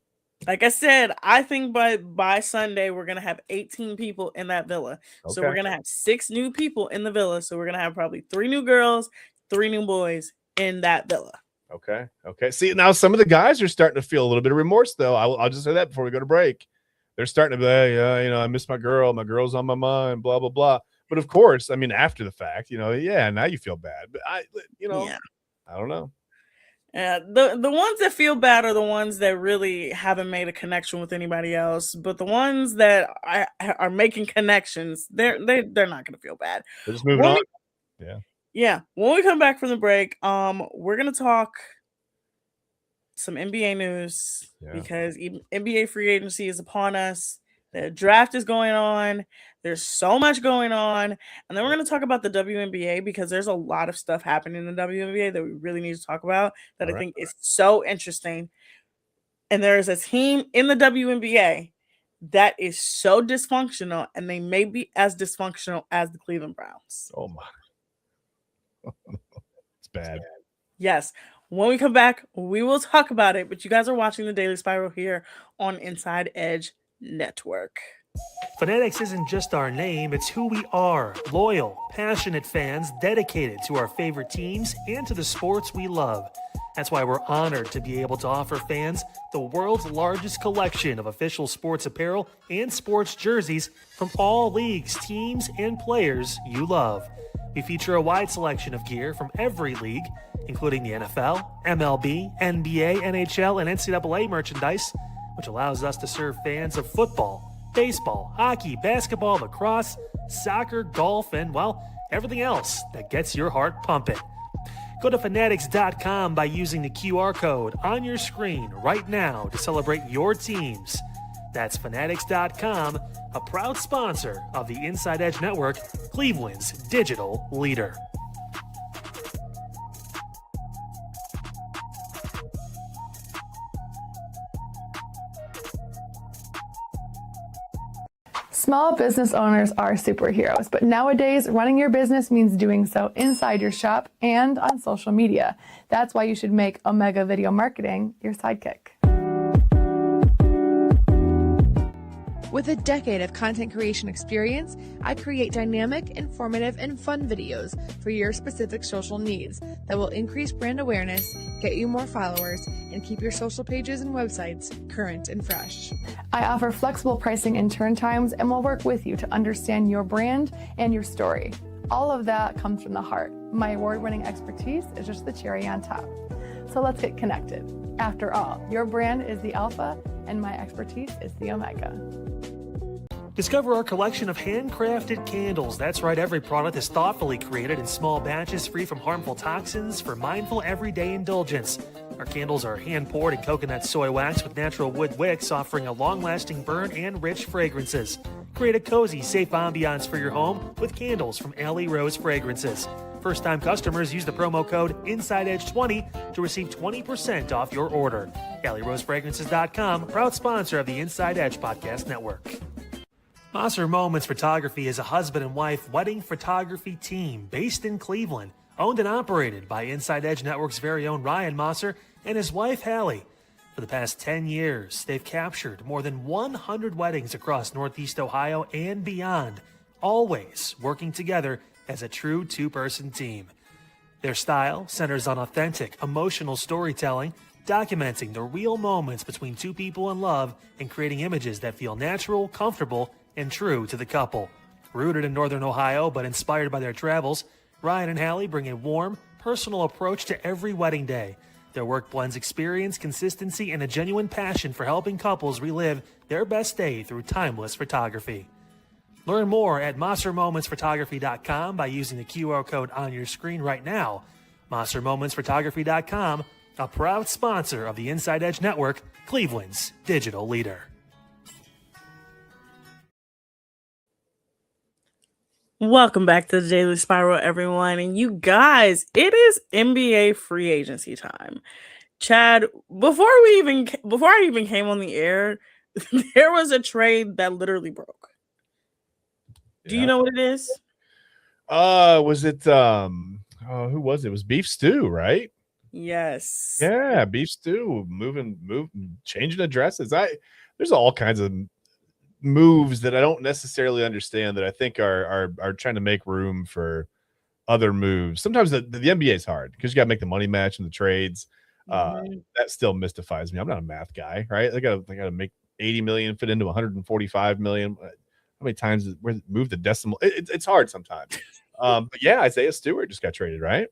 G: Like I said, I think by Sunday, we're going to have 18 people in that villa. Okay. So we're going to have 6 new people in the villa. So we're going to have probably 3 new girls, 3 new boys in that villa.
B: Okay. See, now some of the guys are starting to feel a little bit of remorse, though. I'll just say that before we go to break. They're starting to be, hey, I miss my girl. My girl's on my mind, blah, blah, blah. But of course, I mean, after the fact, now you feel bad. But I don't know.
G: The ones that feel bad are the ones that really haven't made a connection with anybody else. But the ones that are making connections, they're not going to feel bad.
B: They're just moving on.
G: Yeah. When we come back from the break, we're going to talk some NBA news because NBA free agency is upon us. The draft is going on. There's so much going on. And then we're going to talk about the WNBA because there's a lot of stuff happening in the WNBA that we really need to talk about that I think is so interesting. And there's a team in the WNBA that is so dysfunctional, and they may be as dysfunctional as the Cleveland Browns.
B: Oh, my. It's bad.
G: Yes. When we come back, we will talk about it. But you guys are watching the Daily Spiral here on InsideEdge Network.
A: Fanatics isn't just our name, it's who we are. Loyal, passionate fans dedicated to our favorite teams and to the sports we love. That's why we're honored to be able to offer fans the world's largest collection of official sports apparel and sports jerseys from all leagues, teams, and players you love. We feature a wide selection of gear from every league, including the NFL, MLB, NBA, NHL, and NCAA merchandise, which allows us to serve fans of football, baseball, hockey, basketball, lacrosse, soccer, golf, and, everything else that gets your heart pumping. Go to fanatics.com by using the QR code on your screen right now to celebrate your teams. That's fanatics.com, a proud sponsor of the Inside Edge Network, Cleveland's digital leader.
E: Small business owners are superheroes, but nowadays running your business means doing so inside your shop and on social media. That's why you should make Omega Video Marketing your sidekick.
F: With a decade of content creation experience, I create dynamic, informative, and fun videos for your specific social needs that will increase brand awareness, get you more followers, and keep your social pages and websites current and fresh.
E: I offer flexible pricing and turn times and will work with you to understand your brand and your story. All of that comes from the heart. My award-winning expertise is just the cherry on top. So let's get connected. After all, your brand is the alpha and my expertise is the omega.
A: Discover our collection of handcrafted candles. That's right, every product is thoughtfully created in small batches free from harmful toxins for mindful everyday indulgence. Our candles are hand-poured in coconut soy wax with natural wood wicks, offering a long-lasting burn and rich fragrances. Create a cozy, safe ambiance for your home with candles from Alley Rose Fragrances. First-time customers use the promo code InsideEdge20 to receive 20% off your order. AlleyRoseFragrances.com, proud sponsor of the Inside Edge Podcast Network. Mosser Moments Photography is a husband and wife wedding photography team based in Cleveland, owned and operated by Inside Edge Network's very own Ryan Mosser and his wife Hallie. For the past 10 years, they've captured more than 100 weddings across Northeast Ohio and beyond, always working together as a true two-person team. Their style centers on authentic, emotional storytelling, documenting the real moments between two people in love and creating images that feel natural, comfortable, and true to the couple. Rooted in Northern Ohio but inspired by their travels, Ryan and Hallie bring a warm, personal approach to every wedding day. Their work blends experience, consistency, and a genuine passion for helping couples relive their best day through timeless photography. Learn more at MosserMomentsPhotography.com by using the QR code on your screen right now. MosserMomentsPhotography.com, a proud sponsor of the Inside Edge Network, Cleveland's digital leader.
G: Welcome back to the Daily Spiral, everyone. And you guys, it is NBA free agency time. Chad, before I even came on the air, there was a trade that literally broke. Do you know what it is?
B: Was it who was it? It was Beef Stew, right?
G: Yes.
B: Yeah, Beef Stew moving, changing addresses. There's all kinds of moves that I don't necessarily understand that I think are trying to make room for other moves. Sometimes the NBA is hard because you got to make the money match in the trades. That still mystifies me. I'm not a math guy, right? They got to make 80 million fit into 145 million. many times we moved the decimal? It's hard sometimes. But yeah, Isaiah Stewart just got traded, right?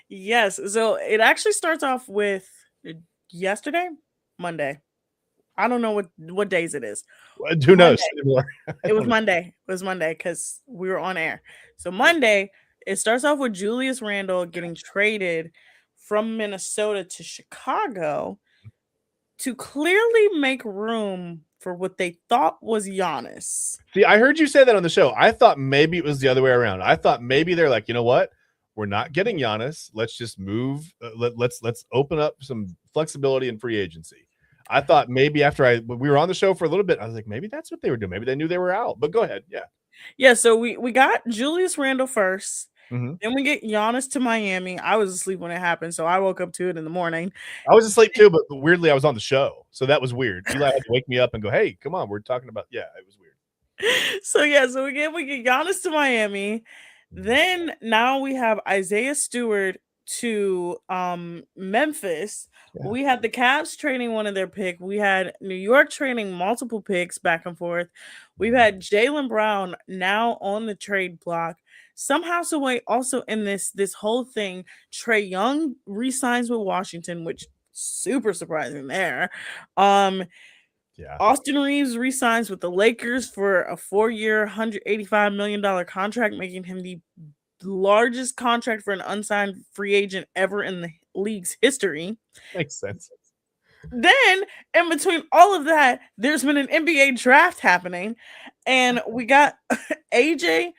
G: Yes. So it actually starts off with yesterday, Monday. I don't know what days it is.
B: Who knows?
G: It was Monday. It was Monday because we were on air. So Monday, it starts off with Julius Randle getting traded from Minnesota to Chicago to clearly make room for what they thought was Giannis.
B: See, I heard you say that on the show. I thought maybe it was the other way around. I thought maybe they're like, you know what? We're not getting Giannis. Let's just move. Let's open up some flexibility in free agency. I thought maybe after we were on the show for a little bit, I was like, maybe that's what they were doing. Maybe they knew they were out. But go ahead. Yeah.
G: Yeah, so we got Julius Randle first.
B: Mm-hmm.
G: Then we get Giannis to Miami. I was asleep when it happened, so I woke up to it in the morning.
B: I was asleep too, but weirdly, I was on the show. So that was weird. Eli had to wake me up and go, hey, come on. We're talking about, yeah, it was weird.
G: So we get Giannis to Miami. Then now we have Isaiah Stewart to Memphis. Yeah. We had the Cavs trading one of their picks. We had New York trading multiple picks back and forth. We've had Jaylen Brown now on the trade block. Somehow, some way, also in this whole thing, Trae Young re-signs with Washington, which super surprising there.
B: Yeah.
G: Austin Reeves re-signs with the Lakers for a 4-year, $185 million contract, making him the largest contract for an unsigned free agent ever in the league's history.
B: Makes sense.
G: Then, in between all of that, there's been an NBA draft happening, and we got AJ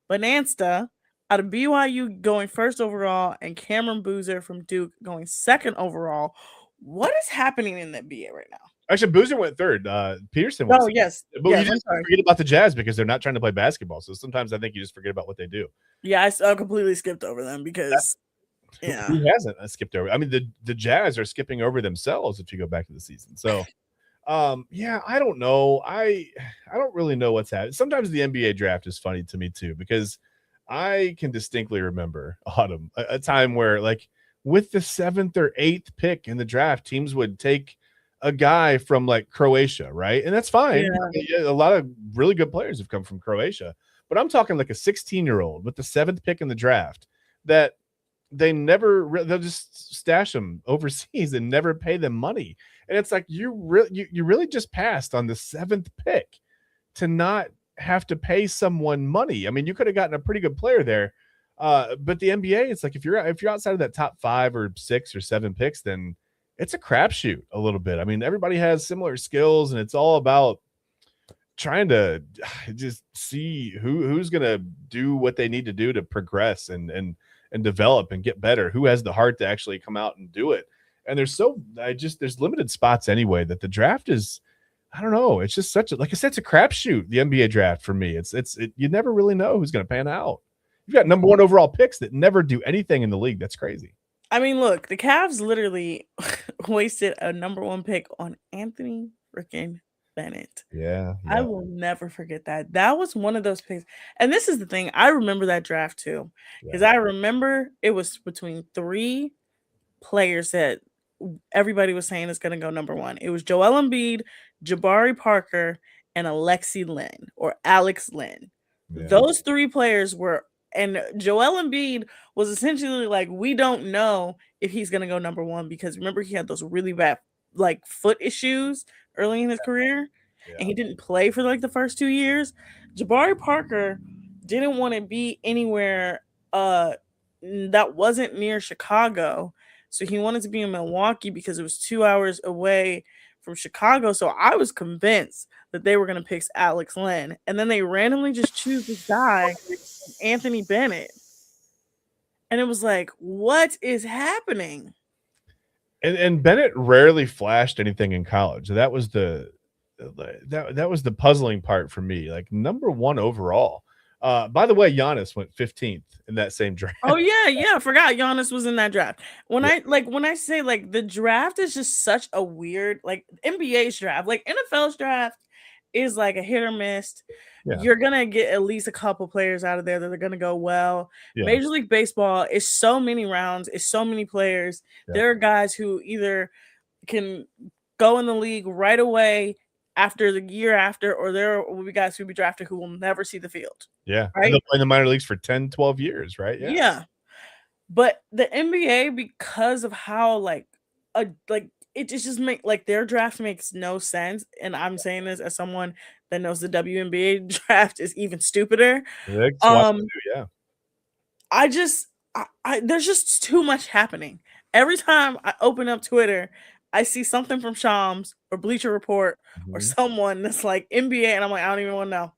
G: Bonanza out of BYU going first overall, and Cameron Boozer from Duke going second overall. What is happening in the NBA right now?
B: Actually, Boozer went third. Peterson went
G: second.
B: Yes. But you just forget about the Jazz because they're not trying to play basketball. So sometimes I think you just forget about what they do.
G: Yeah, I completely skipped over them because
B: who hasn't skipped over? I mean, the Jazz are skipping over themselves if you go back to the season. So yeah, I don't know. I don't really know what's happening. Sometimes the NBA draft is funny to me too, because I can distinctly remember Autumn, a time where like with the 7th or 8th pick in the draft, teams would take a guy from like Croatia, right? And that's fine. Yeah. A lot of really good players have come from Croatia, but I'm talking like a 16-year-old with the 7th pick in the draft that they'll just stash them overseas and never pay them money. And it's like you really just passed on the 7th pick to not have to pay someone money. I mean, you could have gotten a pretty good player there. But the NBA, it's like if you're outside of that top 5 or 6 or 7 picks, then it's a crapshoot a little bit. I mean, everybody has similar skills, and it's all about trying to just see who's going to do what they need to do to progress and develop and get better. Who has the heart to actually come out and do it? And there's limited spots anyway that the draft is. I don't know. It's just like I said, it's a crapshoot. The NBA draft for me, you never really know who's going to pan out. You've got number 1 overall picks that never do anything in the league. That's crazy.
G: I mean, look, the Cavs literally wasted a number 1 pick on Anthony freaking Bennett.
B: Yeah.
G: I will never forget that. That was one of those picks. And this is the thing. I remember that draft too, because I remember it was between 3 players that everybody was saying is going to go number 1. It was Joel Embiid, Jabari Parker, and Alex Len. Yeah. Those 3 players were. And Joel Embiid was essentially like, we don't know if he's going to go number 1 because remember he had those really bad like foot issues early in his career and he didn't play for like the first 2 years. Jabari Parker didn't want to be anywhere that wasn't near Chicago. So he wanted to be in Milwaukee because it was 2 hours away from Chicago. So I was convinced that they were going to pick Alex Len. And then they randomly just choose this guy, Anthony Bennett. And it was like, what is happening?
B: And Bennett rarely flashed anything in college. That was the puzzling part for me. Like number 1 overall. By the way, Giannis went 15th in that same draft.
G: Oh yeah, I forgot Giannis was in that draft. When I say like the draft is just such a weird like NBA's draft, like NFL's draft is like a hit or miss. Yeah. You're gonna get at least a couple players out of there that are gonna go well. Yeah. Major League Baseball is so many rounds, it's so many players. Yeah. There are guys who either can go in the league right away after the year after, or there will be guys who will be drafted who will never see the field.
B: Yeah.
G: Right?
B: And they'll play in the minor leagues for 10, 12 years, right?
G: Yeah. But the NBA, because of how like it just make like their draft makes no sense. And I'm saying this as someone that knows the WNBA draft is even stupider.
B: That's what they do, yeah.
G: There's just too much happening. Every time I open up Twitter, I see something from Shams or Bleacher Report or someone that's like NBA, and I'm like, I don't even want to know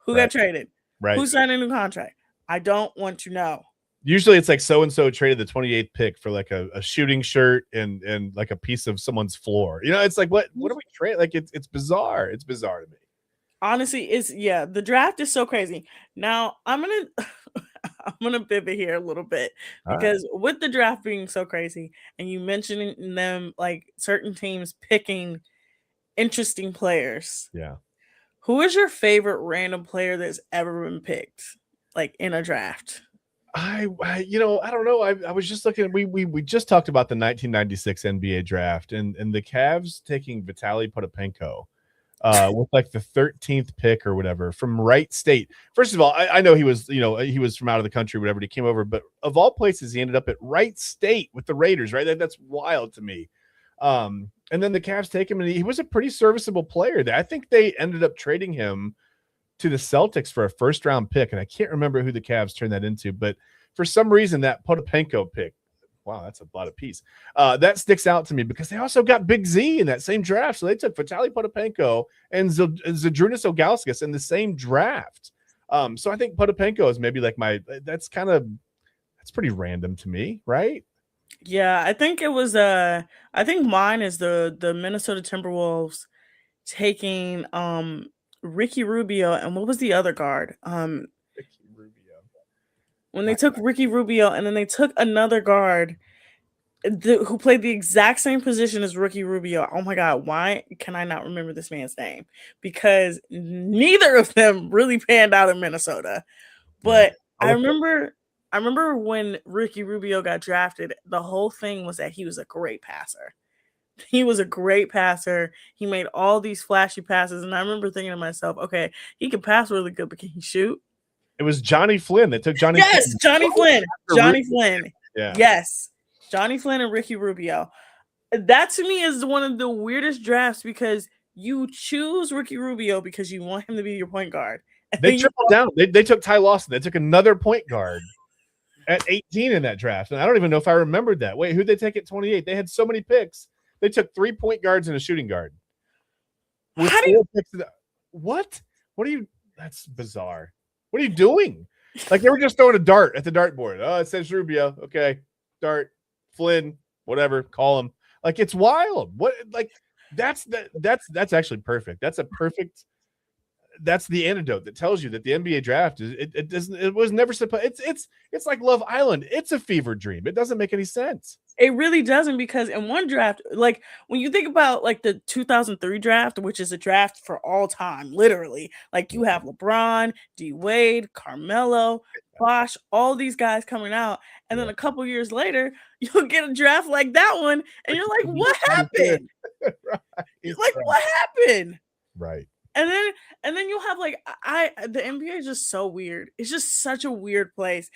G: who got traded, who signed a new contract. I don't want to know.
B: Usually it's like so-and-so traded the 28th pick for like a shooting shirt and like a piece of someone's floor. You know, it's like, what are we trading? Like, it's bizarre. It's bizarre to me.
G: Honestly, the draft is so crazy. Now I'm gonna pivot here a little bit because with the draft being so crazy and you mentioning them like certain teams picking interesting players.
B: Yeah.
G: Who is your favorite random player that's ever been picked like in a draft?
B: I don't know. I was just looking. We just talked about the 1996 NBA draft and the Cavs taking Vitaly Potapenko with like the 13th pick or whatever from Wright State. First of all, I know he was from out of the country, whatever. He came over, but of all places, he ended up at Wright State with the Raiders. Right, that's wild to me. And then the Cavs take him, and he was a pretty serviceable player. I think they ended up trading him to the Celtics for a first-round pick, and I can't remember who the Cavs turned that into, but for some reason that Potapenko pick, wow, that's a lot of piece. That sticks out to me because they also got Big Z in that same draft. So they took Vitaly Potapenko and Zydrunas Ilgauskas in the same draft. So I think Potapenko is maybe like that's pretty random to me, right?
G: Yeah, I think it was I think mine is the Minnesota Timberwolves taking Ricky Rubio, and what was the other guard?
B: Ricky Rubio.
G: When they took Ricky Rubio, and then they took another guard who played the exact same position as Ricky Rubio. Oh my God, why can I not remember this man's name? Because neither of them really panned out in Minnesota. But I remember when Ricky Rubio got drafted, the whole thing was that he was a great passer. He was a great passer. He made all these flashy passes. And I remember thinking to myself, okay, he can pass really good, but can he shoot?
B: It was Johnny Flynn. They took Johnny
G: Yes,
B: Flynn.
G: Johnny Flynn. Johnny Flynn.
B: Yeah.
G: Yes. Johnny Flynn and Ricky Rubio. That to me is one of the weirdest drafts because you choose Ricky Rubio because you want him to be your point guard. And
B: they tripled down. They took Ty Lawson. They took another point guard at 18 in that draft. And I don't even know if I remembered that. Wait, who'd they take at 28? They had so many picks. They took 3 point guards and a shooting guard. With what? What are you? That's bizarre. What are you doing? Like they were just throwing a dart at the dartboard. Oh, it says Rubio. Okay, dart, Flynn, whatever. Call him. Like it's wild. What? Like that's actually perfect. That's the antidote that tells you that the NBA draft it was never supposed. It's like Love Island. It's a fever dream. It doesn't make any sense.
G: It really doesn't, because in one draft, like when you think about like the 2003 draft, which is a draft for all time, literally, like you have LeBron, D Wade, Carmelo, Bosh, all these guys coming out, and then a couple years later, you'll get a draft like that one, and you're like, what happened? You're like, what happened?
B: Right.
G: And then you'll have like the NBA is just so weird. It's just such a weird place.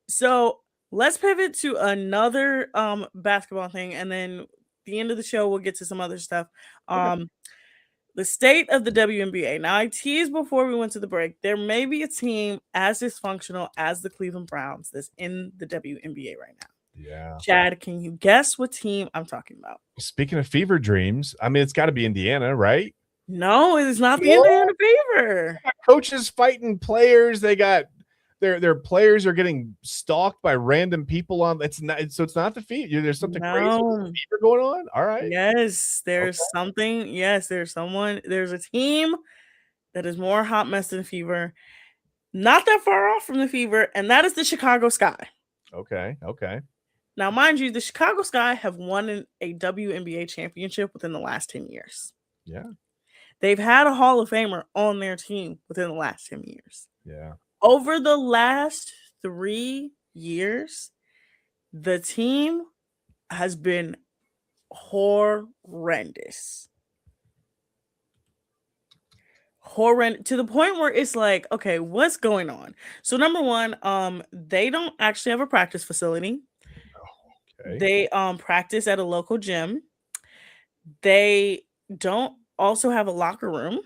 G: So let's pivot to another basketball thing, and then at the end of the show we'll get to some other stuff. The state of the WNBA. Now I teased before we went to the break, there may be a team as dysfunctional as the Cleveland Browns that's in the WNBA right now.
B: Yeah.
G: Chad, can you guess what team I'm talking about?
B: Speaking of fever dreams, I mean it's got to be Indiana, right?
G: No, it is not the Indiana Fever.
B: Coaches fighting players. They got their players are getting stalked by random people on. It's not the Fever. There's something crazy with the Fever going on. All right.
G: Yes, there's something. Yes, there's a team that is more hot mess than the Fever. Not that far off from the Fever, and that is the Chicago Sky.
B: Okay.
G: Now, mind you, the Chicago Sky have won a WNBA championship within the last 10 years.
B: Yeah.
G: They've had a Hall of Famer on their team within the last 10 years.
B: Yeah.
G: Over the last 3 years, the team has been horrendous. horrendous to the point where it's like, okay, what's going on? So number one, they don't actually have a practice facility.
B: Okay.
G: They practice at a local gym. They don't also have a locker room.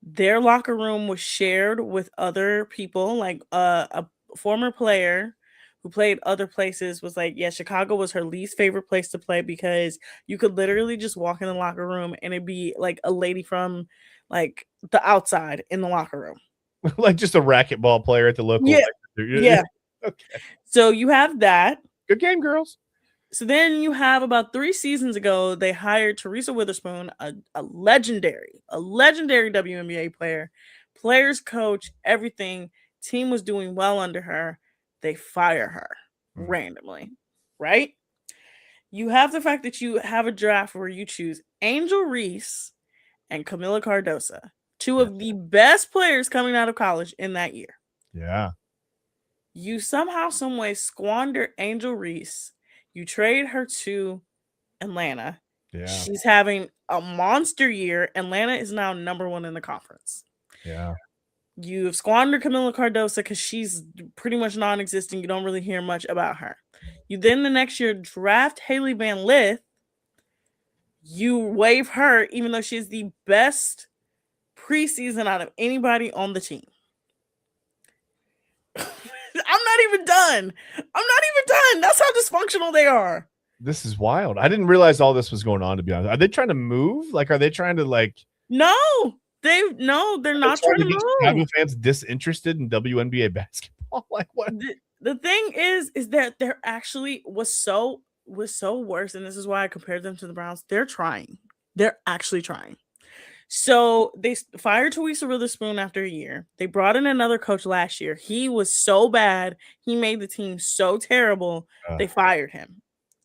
G: Their locker room was shared with other people, like a former player who played other places was like, yeah, Chicago was her least favorite place to play because you could literally just walk in the locker room and it'd be like a lady from like the outside in the locker room.
B: Like just a racquetball player at the local.
G: Yeah. Yeah.
B: Okay.
G: So you have that.
B: Good game, girls.
G: So then you have about 3 seasons ago, they hired Teresa Witherspoon, a legendary WNBA player, players coach, everything. Team was doing well under her. They fire her randomly, right? You have the fact that you have a draft where you choose Angel Reese and Camila Cardoso, two of the best players coming out of college in that year.
B: Yeah.
G: You somehow, some way squander Angel Reese. You trade her to Atlanta.
B: Yeah.
G: She's having a monster year. Atlanta is now number 1 in the conference.
B: Yeah.
G: You've squandered Camila Cardoso because she's pretty much non-existent. You don't really hear much about her. You then the next year draft Haley Van Lith. You waive her, even though she's the best preseason out of anybody on the team. I'm not even done. That's how dysfunctional they are.
B: This is wild. I didn't realize all this was going on, to be honest. Are they trying to move? Like, are they trying to like?
G: No, they're not trying to move.
B: Chicago fans disinterested in WNBA basketball. Like what?
G: The thing is that they're actually was so worse, and this is why I compared them to the Browns. They're trying. They're actually trying. So they fired Teresa Witherspoon after a year. They brought in another coach last year. He was so bad. He made the team so terrible. They fired him,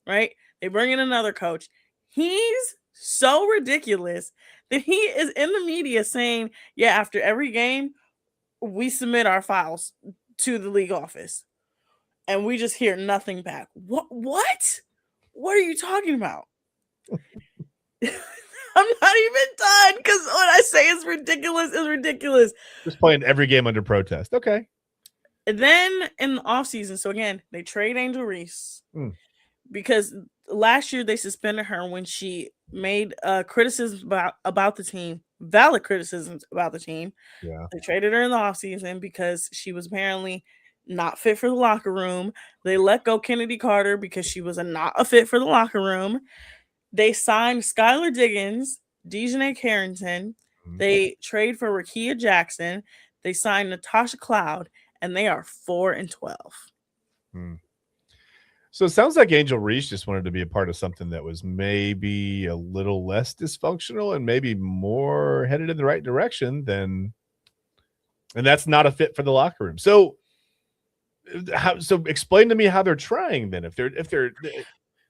G: right? They bring in another coach. He's so ridiculous that he is in the media saying, yeah, after every game, we submit our files to the league office. And we just hear nothing back. What? What are you talking about? I'm not even done because what I say is ridiculous.
B: Just playing every game under protest. Okay.
G: And then in the offseason, so again, they trade Angel Reese because last year they suspended her when she made criticisms about the team, valid criticisms about the team.
B: Yeah.
G: They traded her in the offseason because she was apparently not fit for the locker room. They let go Kennedy Carter because she was not a fit for the locker room. They signed Skylar Diggins, Dejanay Carrington. They trade for Rakia Jackson. They signed Natasha Cloud, and they are 4-12.
B: So it sounds like Angel Reese just wanted to be a part of something that was maybe a little less dysfunctional and maybe more headed in the right direction than, and that's not a fit for the locker room. So explain to me how they're trying then. If they're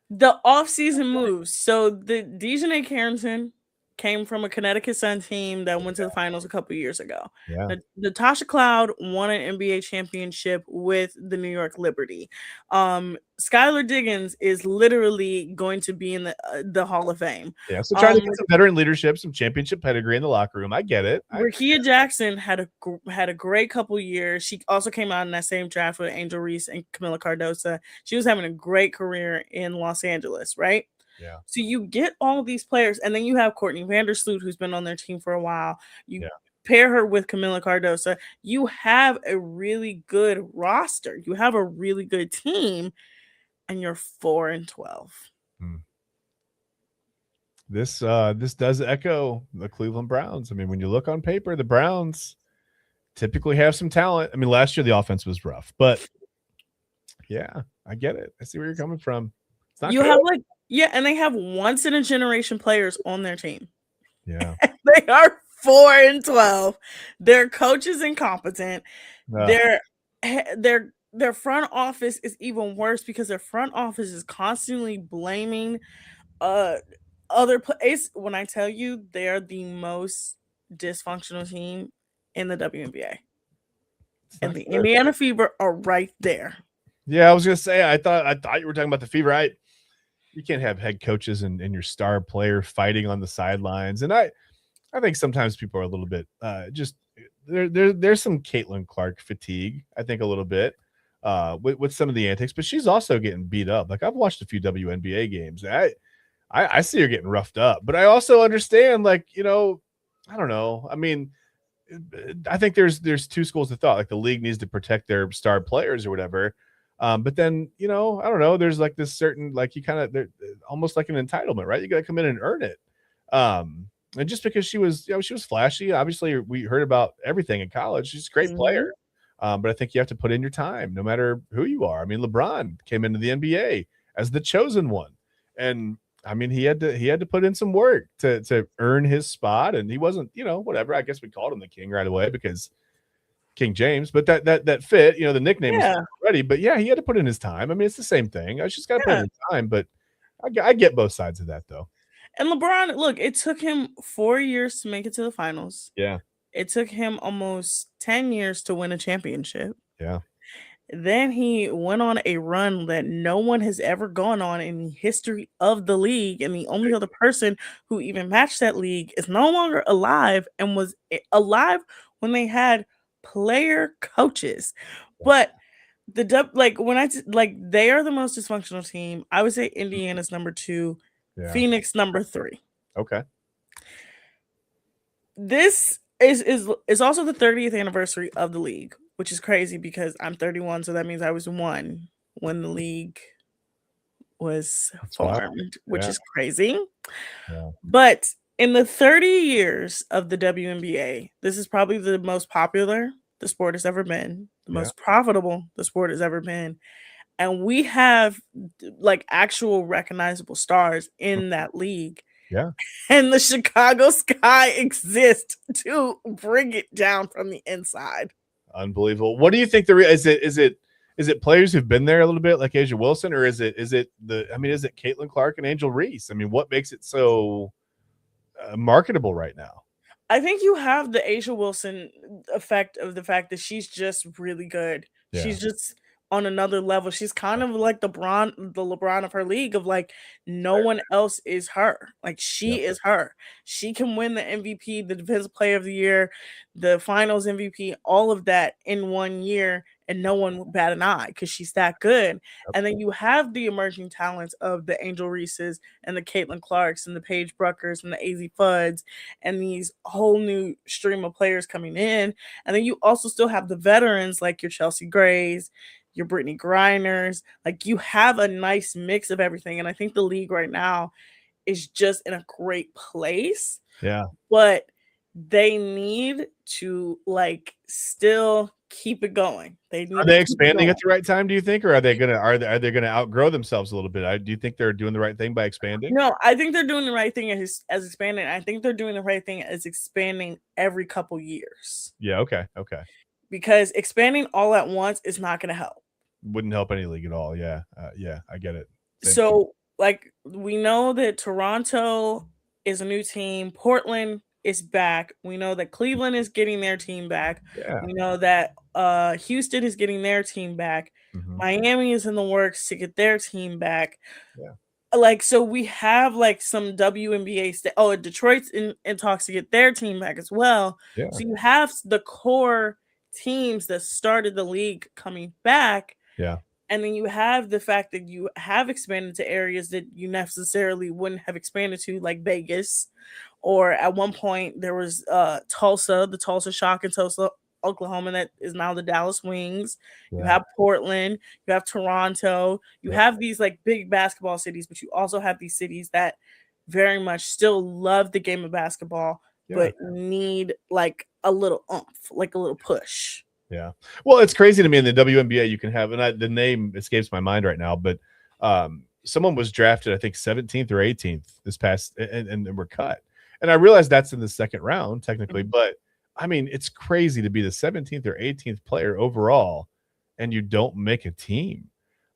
G: the offseason moves. So the Dejanay Carrington came from a Connecticut Sun team that went to the finals a couple years ago.
B: Yeah.
G: Natasha Cloud won an NBA championship with the New York Liberty. Skylar Diggins is literally going to be in the Hall of Fame.
B: Yeah, so trying to get some veteran leadership, some championship pedigree in the locker room. I get it.
G: Rakia Jackson had a great couple years. She also came out in that same draft with Angel Reese and Camila Cardoso. She was having a great career in Los Angeles, right?
B: Yeah.
G: So you get all these players, and then you have Courtney Vandersloot, who's been on their team for a while. You pair her with Camila Cardoso. You have a really good roster. You have a really good team, and you're 4-12.
B: This does echo the Cleveland Browns. I mean, when you look on paper, the Browns typically have some talent. I mean, last year the offense was rough, but yeah, I get it. I see where you're coming from. It's not
G: have and they have once in a generation players on their team.
B: Yeah.
G: They are 4-12. Their coach is incompetent. Their front office is even worse because their front office is constantly blaming other players. When I tell you they're the most dysfunctional team in the WNBA. And the Indiana Fever are right there.
B: Yeah, I was gonna say I thought you were talking about the Fever. You can't have head coaches and your star player fighting on the sidelines. And I I think sometimes people are a little bit just there's some Caitlin Clark fatigue, I think, a little bit with some of the antics, but she's also getting beat up. Like, I've watched a few WNBA games. I see her getting roughed up, but I also understand, like, I don't know. I mean, I think there's two schools of thought. Like, the league needs to protect their star players or whatever. But then, I don't know. There's like this certain, like, you kind of almost like an entitlement, right? You got to come in and earn it. And just because she was flashy, obviously we heard about everything in college. She's a great player. But I think you have to put in your time, no matter who you are. I mean, LeBron came into the NBA as the chosen one, and I mean, he had to put in some work to earn his spot, and he wasn't, whatever. I guess we called him the King right away because King James, but that fit, the nickname was ready. But yeah, he had to put in his time. I mean, it's the same thing. I just got to put in his time, but I get both sides of that, though.
G: And LeBron, look, it took him 4 years to make it to the finals.
B: Yeah.
G: It took him almost 10 years to win a championship.
B: Yeah.
G: Then he went on a run that no one has ever gone on in the history of the league. And the only other person who even matched that league is no longer alive and was alive when they had player coaches. But they are the most dysfunctional team. I would say Indiana's number 2, Phoenix number 3.
B: Okay.
G: This is also the 30th anniversary of the league, which is crazy because I'm 31, so that means I was 1 when the league was formed, which is crazy.
B: Yeah.
G: But in the 30 years of the WNBA, this is probably the most popular the sport has ever been, the most profitable the sport has ever been. And we have like actual recognizable stars in that league.
B: Yeah.
G: And the Chicago Sky exists to bring it down from the inside.
B: Unbelievable. What do you think is it players who've been there a little bit like Asia Wilson, or is it Caitlin Clark and Angel Reese? I mean, what makes it so marketable right now?
G: I think you have the Asia Wilson effect of the fact that she's just really good.
B: Yeah.
G: She's just on another level. She's kind of like the LeBron of her league, of like no one else is her. Like she is her. She can win the MVP, the Defensive Player of the Year, the Finals MVP, all of that in 1 year, and no one would bat an eye because she's that good. And then you have the emerging talents of the Angel Reeses and the Caitlin Clarks and the Paige Bruckers and the AZ Fudds and these whole new stream of players coming in. And then you also still have the veterans like your Chelsea Grays, your Brittany Griners. Like you have a nice mix of everything. And I think the league right now is just in a great place.
B: Yeah.
G: But they need to like still keep it going.
B: Are they expanding at the right time, do you think, or are they gonna outgrow themselves a little bit? Do you think they're doing the right thing by expanding?
G: No, I think they're doing the right thing as expanding. I think they're doing the right thing as expanding every couple years.
B: Yeah, okay.
G: Because expanding all at once is not going to help.
B: Wouldn't help any league at all. Yeah, I get it.
G: So, like, we know that Toronto is a new team. Portland is back. We know that Cleveland is getting their team back.
B: Yeah.
G: We know that Houston is getting their team back.
B: Mm-hmm.
G: Miami is in the works to get their team back.
B: Yeah.
G: Like, so we have like some WNBA Detroit's in talks to get their team back as well.
B: Yeah.
G: So you have the core teams that started the league coming back.
B: Yeah.
G: And then you have the fact that you have expanded to areas that you necessarily wouldn't have expanded to, like Vegas, or at one point there was Tulsa, the Tulsa Shock in Tulsa, Oklahoma, that is now the Dallas Wings.
B: Yeah.
G: You have Portland, you have Toronto, you have these like big basketball cities, but you also have these cities that very much still love the game of basketball, but need like a little oomph, like a little push.
B: Yeah. Well, it's crazy to me in the WNBA. You can have, and the name escapes my mind right now, but someone was drafted, I think 17th or 18th this past, and were cut. And I realized that's in the second round technically, but I mean, it's crazy to be the 17th or 18th player overall and you don't make a team.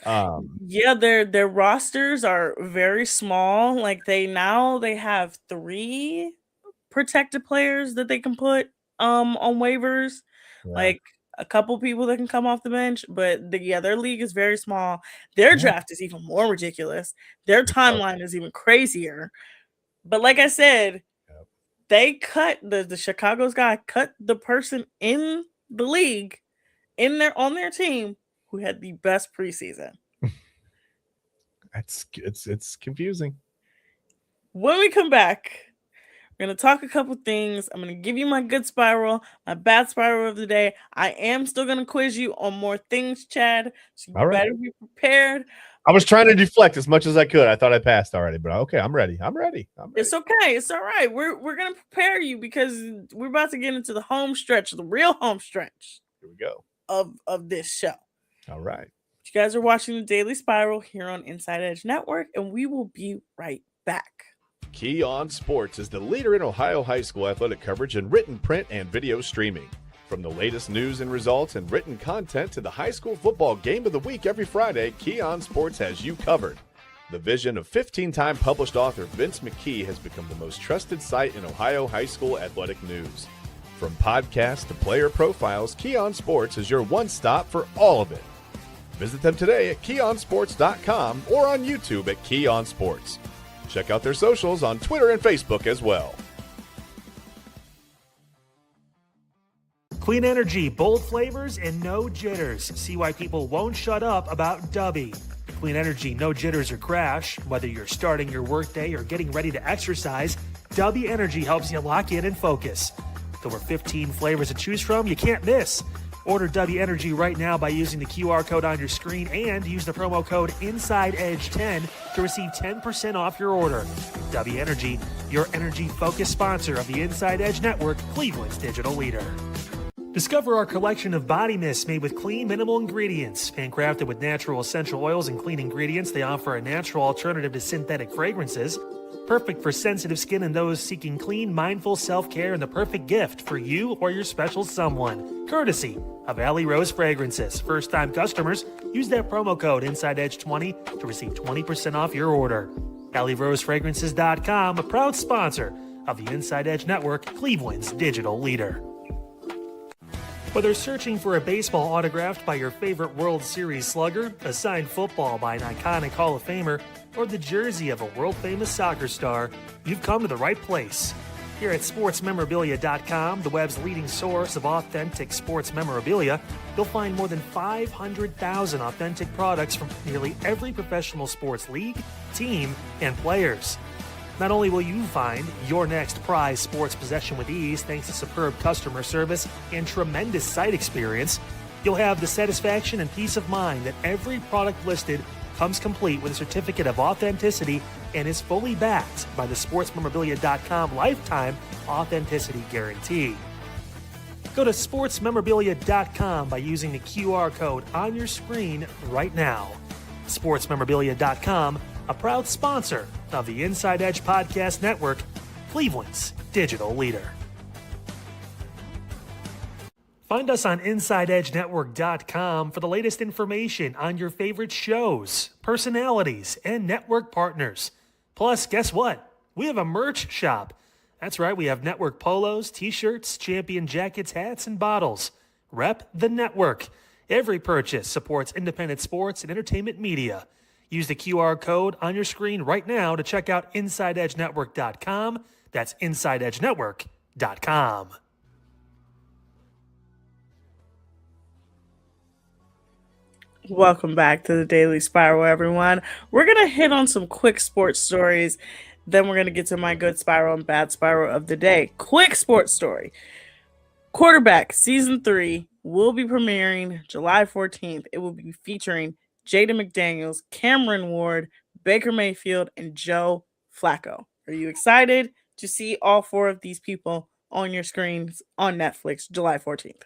G: Yeah, their rosters are very small. Like they have 3 protected players that they can put on waivers.
B: Yeah.
G: Like a couple people that can come off the bench, but their league is very small. Their draft is even more ridiculous. Their timeline is even crazier. But like I said, they cut the Chicago's guy cut the person in the league on their team who had the best preseason.
B: It's confusing.
G: When we come back, we're going to talk a couple things. I'm going to give you my good spiral, my bad spiral of the day. I am still going to quiz you on more things, Chad. So you better be prepared.
B: I was trying to deflect as much as I could. I thought I passed already, but okay, I'm ready.
G: It's okay. It's all right. We're going to prepare you because we're about to get into the home stretch, the real home stretch.
B: Here we go.
G: Of this show.
B: All right.
G: You guys are watching the Daily Spiral here on Inside Edge Network, and we will be right back.
B: Key On Sports is the leader in Ohio high school athletic coverage in written, print, and video streaming. From the latest news and results and written content to the high school football game of the week every Friday, Key On Sports has you covered. The vision of 15-time published author Vince McKee has become the most trusted site in Ohio high school athletic news. From podcasts to player profiles, Key On Sports is your one-stop for all of it. Visit them today at keyonsports.com or on YouTube at Key On Sports. Check out their socials on Twitter and Facebook as well.
A: Clean energy, bold flavors, and no jitters. See why people won't shut up about Dubby. Clean energy, no jitters or crash. Whether you're starting your workday or getting ready to exercise, Dubby Energy helps you lock in and focus. With over 15 flavors to choose from, you can't miss. Order Dubby Energy right now by using the QR code on your screen and use the promo code InsideEdge10 to receive 10% off your order. Dubby Energy, your energy-focused sponsor of the Inside Edge Network, Cleveland's digital leader. Discover our collection of body mists made with clean, minimal ingredients. Handcrafted with natural essential oils and clean ingredients, they offer a natural alternative to synthetic fragrances. Perfect for sensitive skin and those seeking clean, mindful self-care, and the perfect gift for you or your special someone. Courtesy of Alley Rose Fragrances. First-time customers, use that promo code InsideEdge20 to receive 20% off your order. AlleyRoseFragrances.com, a proud sponsor of the Inside Edge Network, Cleveland's digital leader. Whether searching for a baseball autographed by your favorite World Series slugger, a signed football by an iconic Hall of Famer, or the jersey of a world-famous soccer star, you've come to the right place. Here at sportsmemorabilia.com, the web's leading source of authentic sports memorabilia, you'll find more than 500,000 authentic products from nearly every professional sports league, team, and players. Not only will you find your next prized sports possession with ease thanks to superb customer service and tremendous site experience, you'll have the satisfaction and peace of mind that every product listed comes complete with a certificate of authenticity and is fully backed by the sportsmemorabilia.com lifetime authenticity guarantee. Go to sportsmemorabilia.com by using the QR code on your screen right now. Sportsmemorabilia.com, a proud sponsor of the Inside Edge Podcast Network, Cleveland's digital leader. Find us on InsideEdgeNetwork.com for the latest information on your favorite shows, personalities, and network partners. Plus, guess what? We have a merch shop. That's right, we have network polos, t-shirts, champion jackets, hats, and bottles. Rep the network. Every purchase supports independent sports and entertainment media. Use the QR code on your screen right now to check out InsideEdgeNetwork.com. That's InsideEdgeNetwork.com.
G: Welcome back to the Daily Spiral, everyone. We're going to hit on some quick sports stories. Then we're going to get to my good spiral and bad spiral of the day. Quick sports story. Quarterback Season 3 will be premiering July 14th. It will be featuring Jada McDaniels, Cameron Ward, Baker Mayfield, and Joe Flacco. Are you excited to see all four of these people on your screens on Netflix July 14th?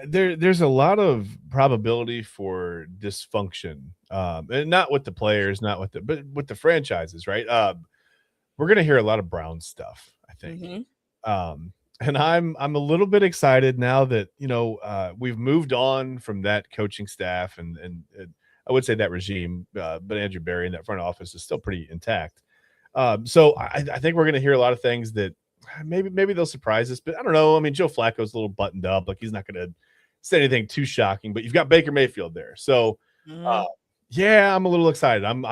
B: There's a lot of probability for dysfunction, and not with the players, but with the franchises, right? We're gonna hear a lot of Brown stuff, I think. Mm-hmm. And I'm a little bit excited now that we've moved on from that coaching staff and I would say that regime, but Andrew Berry in that front office is still pretty intact. So I think we're gonna hear a lot of things that maybe they'll surprise us, but I don't know. I mean, Joe Flacco's a little buttoned up, like he's not going to say anything too shocking. But you've got Baker Mayfield there, so yeah, I'm a little excited. I'm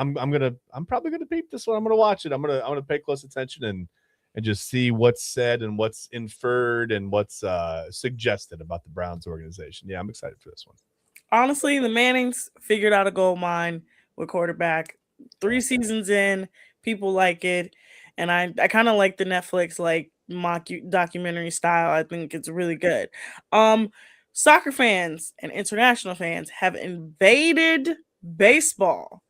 B: probably gonna peep this one. I'm gonna watch it. I'm gonna pay close attention and just see what's said and what's inferred and what's suggested about the Browns organization. Yeah, I'm excited for this one.
G: Honestly, the Mannings figured out a gold mine with quarterback. 3 seasons in, people like it, and I kind of like the Netflix like documentary style. I think it's really good. Soccer fans and international fans have invaded baseball.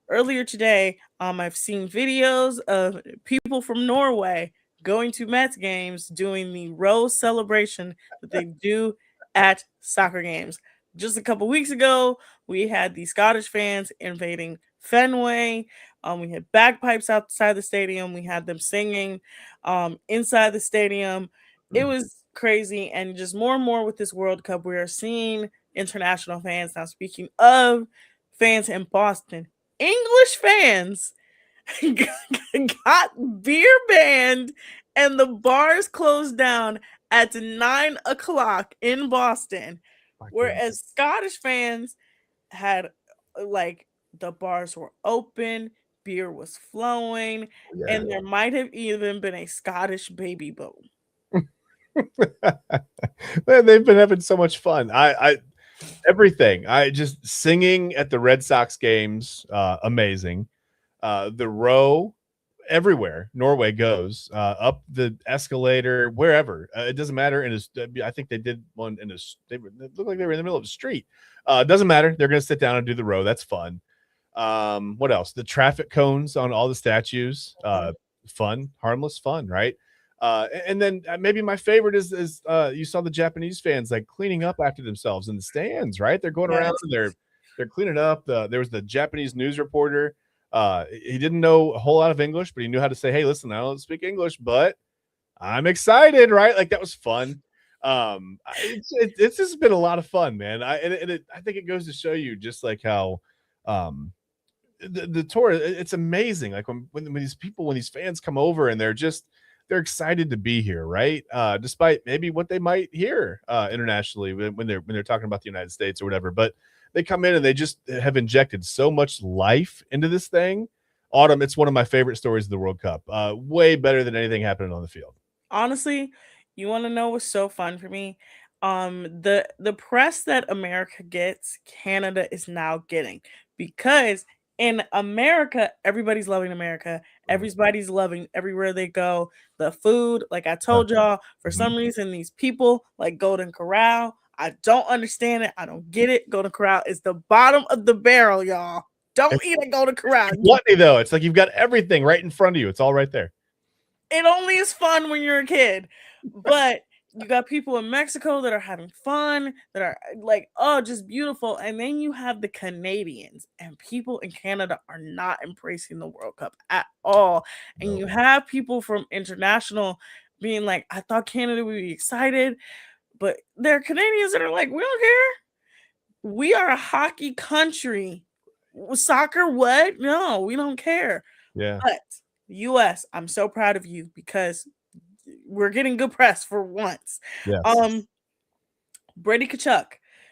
G: Earlier today, I've seen videos of people from Norway going to Mets games doing the rose celebration that they do at soccer games. Just a couple weeks ago, we had the Scottish fans invading Fenway. We had bagpipes outside the stadium. We had them singing inside the stadium. It was crazy. And just more and more with this World Cup, we are seeing international fans. Now, speaking of fans in Boston, English fans got beer banned and the bars closed down at 9 o'clock in Boston. Whereas Scottish fans had like the bars were open, beer was flowing, and there might have even been a Scottish baby boom.
B: Man, they've been having so much fun. I everything. I just singing at the Red Sox games, amazing. The row everywhere Norway goes, up the escalator, wherever, it doesn't matter. And I think they did one in they looked like they were in the middle of the street. It doesn't matter. They're going to sit down and do the row. That's fun. What else? The traffic cones on all the statues, fun, harmless fun, right? And then maybe my favorite is you saw the Japanese fans like cleaning up after themselves in the stands, right? They're going around and they're cleaning up. There was the Japanese news reporter. He didn't know a whole lot of English, but he knew how to say, "Hey, listen, I don't speak English, but I'm excited," right? Like that was fun. It's just been a lot of fun, man. I think it goes to show you just like how the tour. It's amazing. Like when these fans come over and they're excited to be here, right? Despite maybe what they might hear internationally when they're talking about the United States or whatever, but they come in and they just have injected so much life into this thing. Autumn, it's one of my favorite stories of the World Cup. Way better than anything happening on the field.
G: Honestly, you want to know what's so fun for me? The press that America gets, Canada is now getting, because in America, everybody's loving America. Everybody's loving everywhere they go. The food, like I told y'all, for some reason, these people like Golden Corral. I don't understand it. I don't get it. Golden Corral is the bottom of the barrel, y'all. Don't eat at Golden Corral.
B: Gluttony, though. It's like you've got everything right in front of you. It's all right there.
G: It only is fun when you're a kid, but you got people in Mexico that are having fun, that are like, oh, just beautiful. And then you have the Canadians, and people in Canada are not embracing the World Cup at all. And you have people from international being like, I thought Canada would be excited, but there are Canadians that are like, we don't care. We are a hockey country. Soccer, what? No, we don't care.
B: Yeah.
G: But US, I'm so proud of you because we're getting good press for once.
B: Yes.
G: Brady Tkachuk.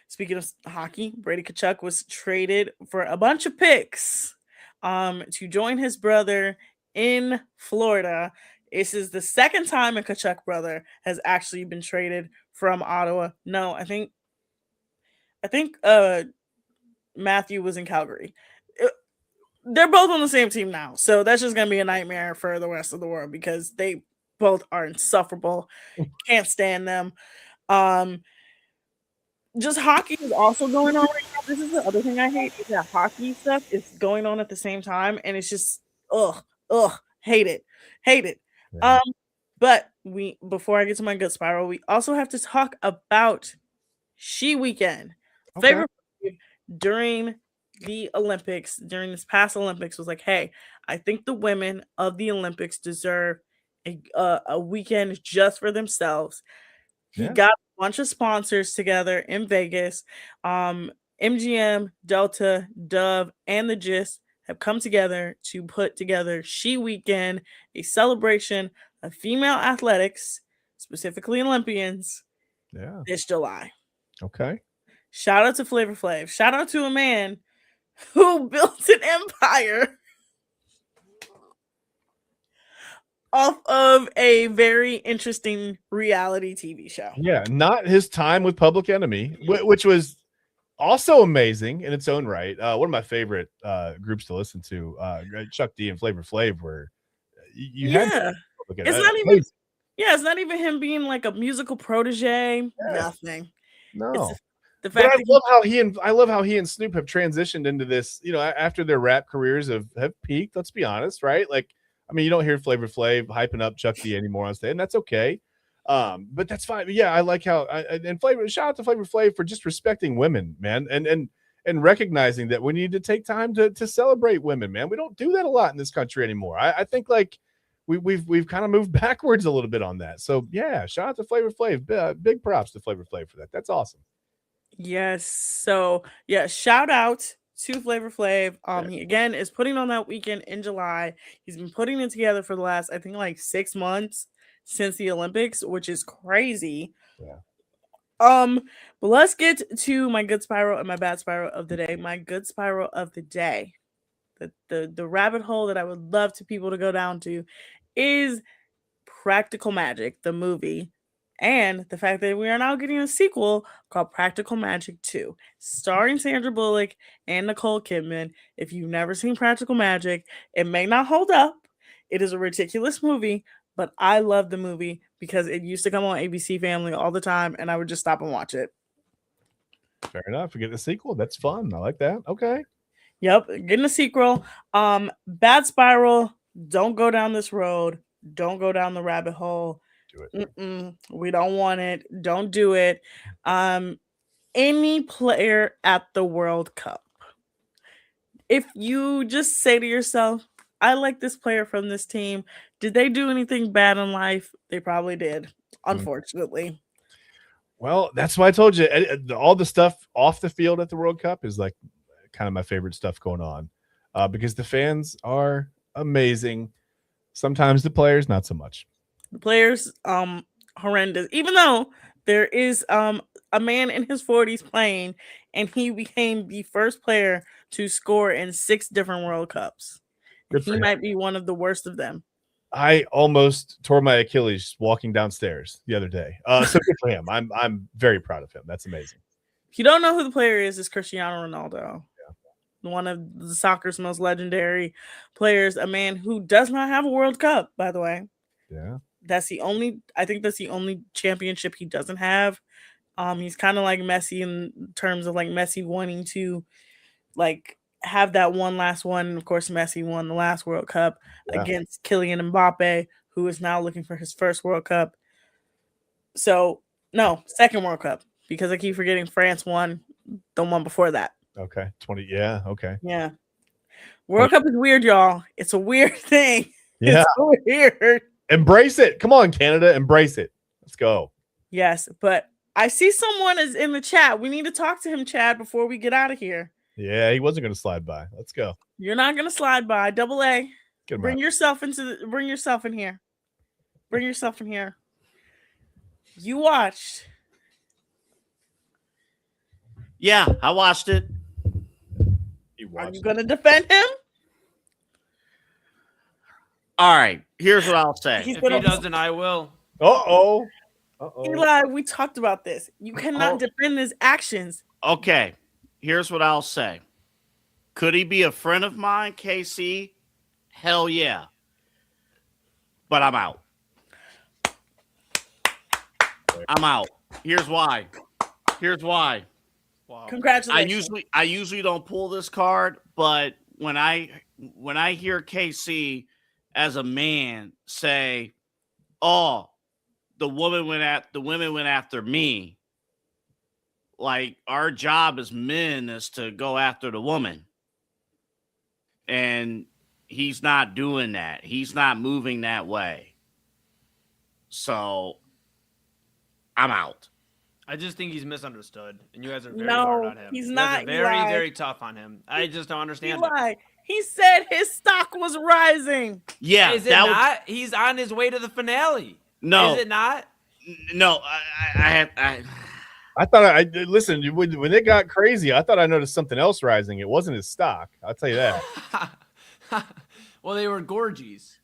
G: Speaking of hockey, Brady Tkachuk was traded for a bunch of picks to join his brother in Florida. This is the second time a Tkachuk brother has actually been traded from Ottawa. No, I think Matthew was in Calgary. They're both on the same team now, so that's just gonna be a nightmare for the rest of the world because they both are insufferable. Can't stand them. Just hockey is also going on right now. This is the other thing I hate is that hockey stuff is going on at the same time, and it's just hate it. Yeah. But before I get to my gut spiral, we also have to talk about She Weekend. Okay. Favorite during the Olympics, during this past Olympics, was like, hey, I think the women of the Olympics deserve a weekend just for themselves. He got a bunch of sponsors together in Vegas. MGM, Delta, Dove, and The Gist have come together to put together She Weekend, a celebration of female athletics, specifically Olympians, this July.
B: Okay.
G: Shout out to Flavor Flav. Shout out to a man who built an empire off of a very interesting reality TV show.
B: Yeah, not his time with Public Enemy, which was also amazing in its own right. One of my favorite groups to listen to, Chuck D and Flavor Flav, where you had
G: Yeah.
B: Public
G: It's
B: Enemy.
G: not even it's not even him being like a musical protege. Nothing.
B: No.
G: It's the
B: But
G: fact
B: I
G: that
B: love how he and Snoop have transitioned into this, after their rap careers have peaked, let's be honest, right? Like, I mean, you don't hear Flavor Flav hyping up Chuck D anymore on stage, and that's okay. But that's fine. But yeah, I like how shout out to Flavor Flav for just respecting women, man, and recognizing that we need to take time to celebrate women, man. We don't do that a lot in this country anymore. I think like we've kind of moved backwards a little bit on that. So yeah, shout out to Flavor Flav. Big props to Flavor Flav for that. That's awesome.
G: yes. So yeah, shout out to Flavor Flav. He again is putting on that weekend in July. He's been putting it together for the last, I think, like 6 months since the Olympics, which is crazy.
B: Yeah.
G: But let's get to my good spiral and my bad spiral of the day. My good spiral of the day, the rabbit hole that I would love to people to go down to, is Practical Magic, the movie, and the fact that we are now getting a sequel called Practical Magic 2, starring Sandra Bullock and Nicole Kidman. If you've never seen Practical Magic, it may not hold up. It is a ridiculous movie, but I love the movie because it used to come on ABC Family all the time, and I would just stop and watch it.
B: Fair enough. We get the sequel. That's fun. I like that. Okay.
G: Yep, getting a sequel. Bad spiral. Don't go down this road. Don't go down the rabbit hole.
B: Do it.
G: We don't want it. Don't do it. Any player at the World Cup, if you just say to yourself, I like this player from this team, did they do anything bad in life? They probably did, unfortunately.
B: Well, that's why I told you all the stuff off the field at the World Cup is like kind of my favorite stuff going on, because the fans are amazing. Sometimes the players, not so much.
G: The players, horrendous. Even though there is a man in his 40s playing, and he became the first player to score in 6 different World Cups. He might be one of the worst of them.
B: I almost tore my Achilles walking downstairs the other day. So good for him. I'm very proud of him. That's amazing.
G: If you don't know who the player is, it's Cristiano Ronaldo. One of the soccer's most legendary players, a man who does not have a World Cup, by the way.
B: Yeah.
G: I think that's the only championship he doesn't have. He's kind of like Messi in terms of like Messi wanting to like have that one last one. Of course, Messi won the last World Cup against Kylian Mbappe, who is now looking for his first World Cup. So, no, second World Cup, because I keep forgetting France won the one before that.
B: Okay. 20. Yeah. Okay.
G: Yeah. World Cup is weird, y'all. It's a weird thing.
B: Yeah.
G: It's weird.
B: Embrace it. Come on, Canada. Embrace it. Let's go.
G: Yes, but I see someone is in the chat. We need to talk to him, Chad, before we get out of here.
B: Yeah, he wasn't going to slide by. Let's go.
G: You're not going to slide by. Double A. Bring yourself in here. Bring yourself in here. You watched.
D: Yeah, I watched it.
G: Are you going to defend him?
D: All right, here's what I'll say.
C: If he doesn't, I will.
B: Uh-oh.
G: Eli, we talked about this. You cannot defend his actions.
D: Okay, here's what I'll say. Could he be a friend of mine, KC? Hell yeah. But I'm out. I'm out. Here's why.
C: Wow.
G: Congratulations.
D: I usually don't pull this card, but when I hear KC as a man say, "Oh, the women went after me," like our job as men is to go after the woman, and he's not doing that. He's not moving that way. So I'm out.
C: I just think he's misunderstood, and you guys are very hard on him.
G: He's
C: you
G: not.
C: Guys are very,
G: Eli.
C: very tough on him. I just don't understand
G: Eli,
C: it.
G: he said his stock was rising.
D: Yeah,
C: is it not? He's on his way to the finale.
D: No,
C: is it not?
D: No,
B: I thought listen, when it got crazy, I thought I noticed something else rising. It wasn't his stock. I'll tell you that.
C: Well, they were gorgies.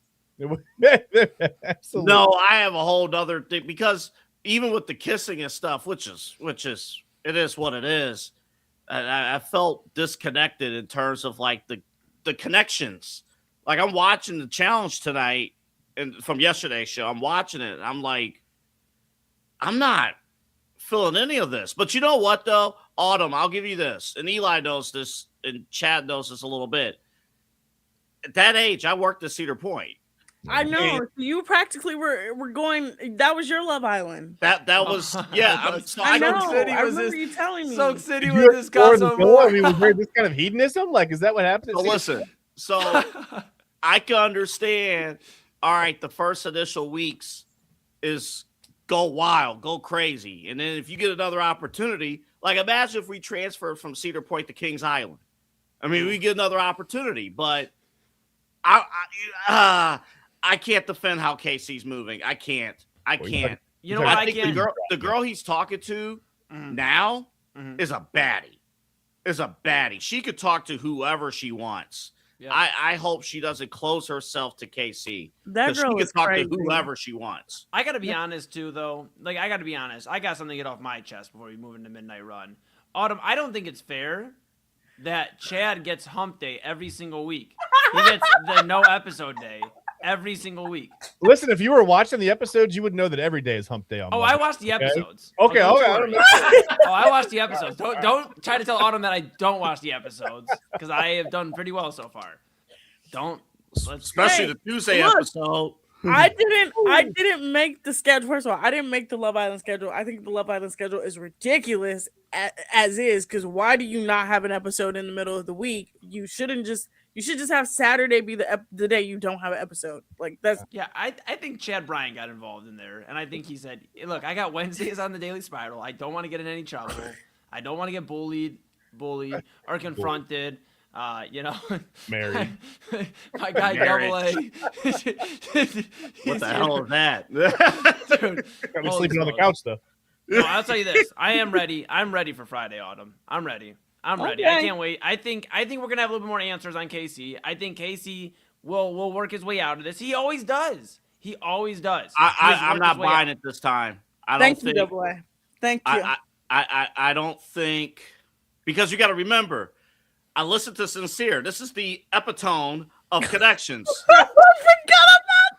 B: Absolutely.
D: No, I have a whole other thing because even with the kissing and stuff, which is it is what it is. I felt disconnected in terms of like the connections. Like I'm watching the challenge tonight and from yesterday's show. I'm watching it. I'm like, I'm not feeling any of this. But you know what though? Autumn, I'll give you this. And Eli knows this and Chad knows this a little bit. At that age, I worked at Cedar Point.
G: I know you practically were going. That was your Love Island.
D: That was yeah.
G: I know.
C: City
G: I
C: was
G: remember
C: this-
G: you telling me.
C: Soak City
B: Did
C: with
B: you
C: this
B: explore
C: got
B: the
C: some
B: door?
C: more.
B: I mean, was there this kind of hedonism? Like, is that what happened?
D: So listen, so I can understand. All right, the first initial weeks is go wild, go crazy, and then if you get another opportunity, like imagine if we transfer from Cedar Point to Kings Island. I mean, we get another opportunity, but I can't defend how KC's moving. I can't.
C: You know what?
D: I think the girl he's talking to now is a baddie. She could talk to whoever she wants. Yeah. I hope she doesn't close herself to KC.
G: That girl
D: she
G: is
D: can talk
G: crazy.
D: to whoever she wants.
C: I got to be honest, too, though. Like, I got to be honest. I got something to get off my chest before we move into Midnight Run. Autumn, I don't think it's fair that Chad gets hump day every single week. He gets the no episode day every single week.
B: Listen, if you were watching the episodes, you would know that every day is hump day on Monday.
C: I watched the episodes.
B: Okay.
C: Oh,
B: I don't know.
C: I watched the episodes. Don't try to tell Autumn that I don't watch the episodes because I have done pretty well so far.
D: Especially the Tuesday episode.
G: I didn't make the schedule. First of all, I didn't make the Love Island schedule. I think the Love Island schedule is ridiculous as is. Because why do you not have an episode in the middle of the week? You should just have Saturday be the day you don't have an episode. Like that's
C: I think Chad Bryan got involved in there, and I think he said, "Look, I got Wednesdays on the Daily Spiral. I don't want to get in any trouble. I don't want to get bullied or confronted."
B: Married.
C: My guy Double A.
D: What the hell is that?
B: Dude, I'm sleeping on the couch though.
C: No, I'll tell you this. I am ready. I'm ready for Friday, Autumn. I'm ready.
G: Okay.
C: I can't wait. I think we're gonna have a little bit more answers on KC. I think KC will work his way out of this. He always does.
D: I'm not buying it this time.
G: Thank you, Double A. Thank you.
D: I don't think because you got to remember. I listened to Sincere. This is the epitome of connections.
G: I forgot about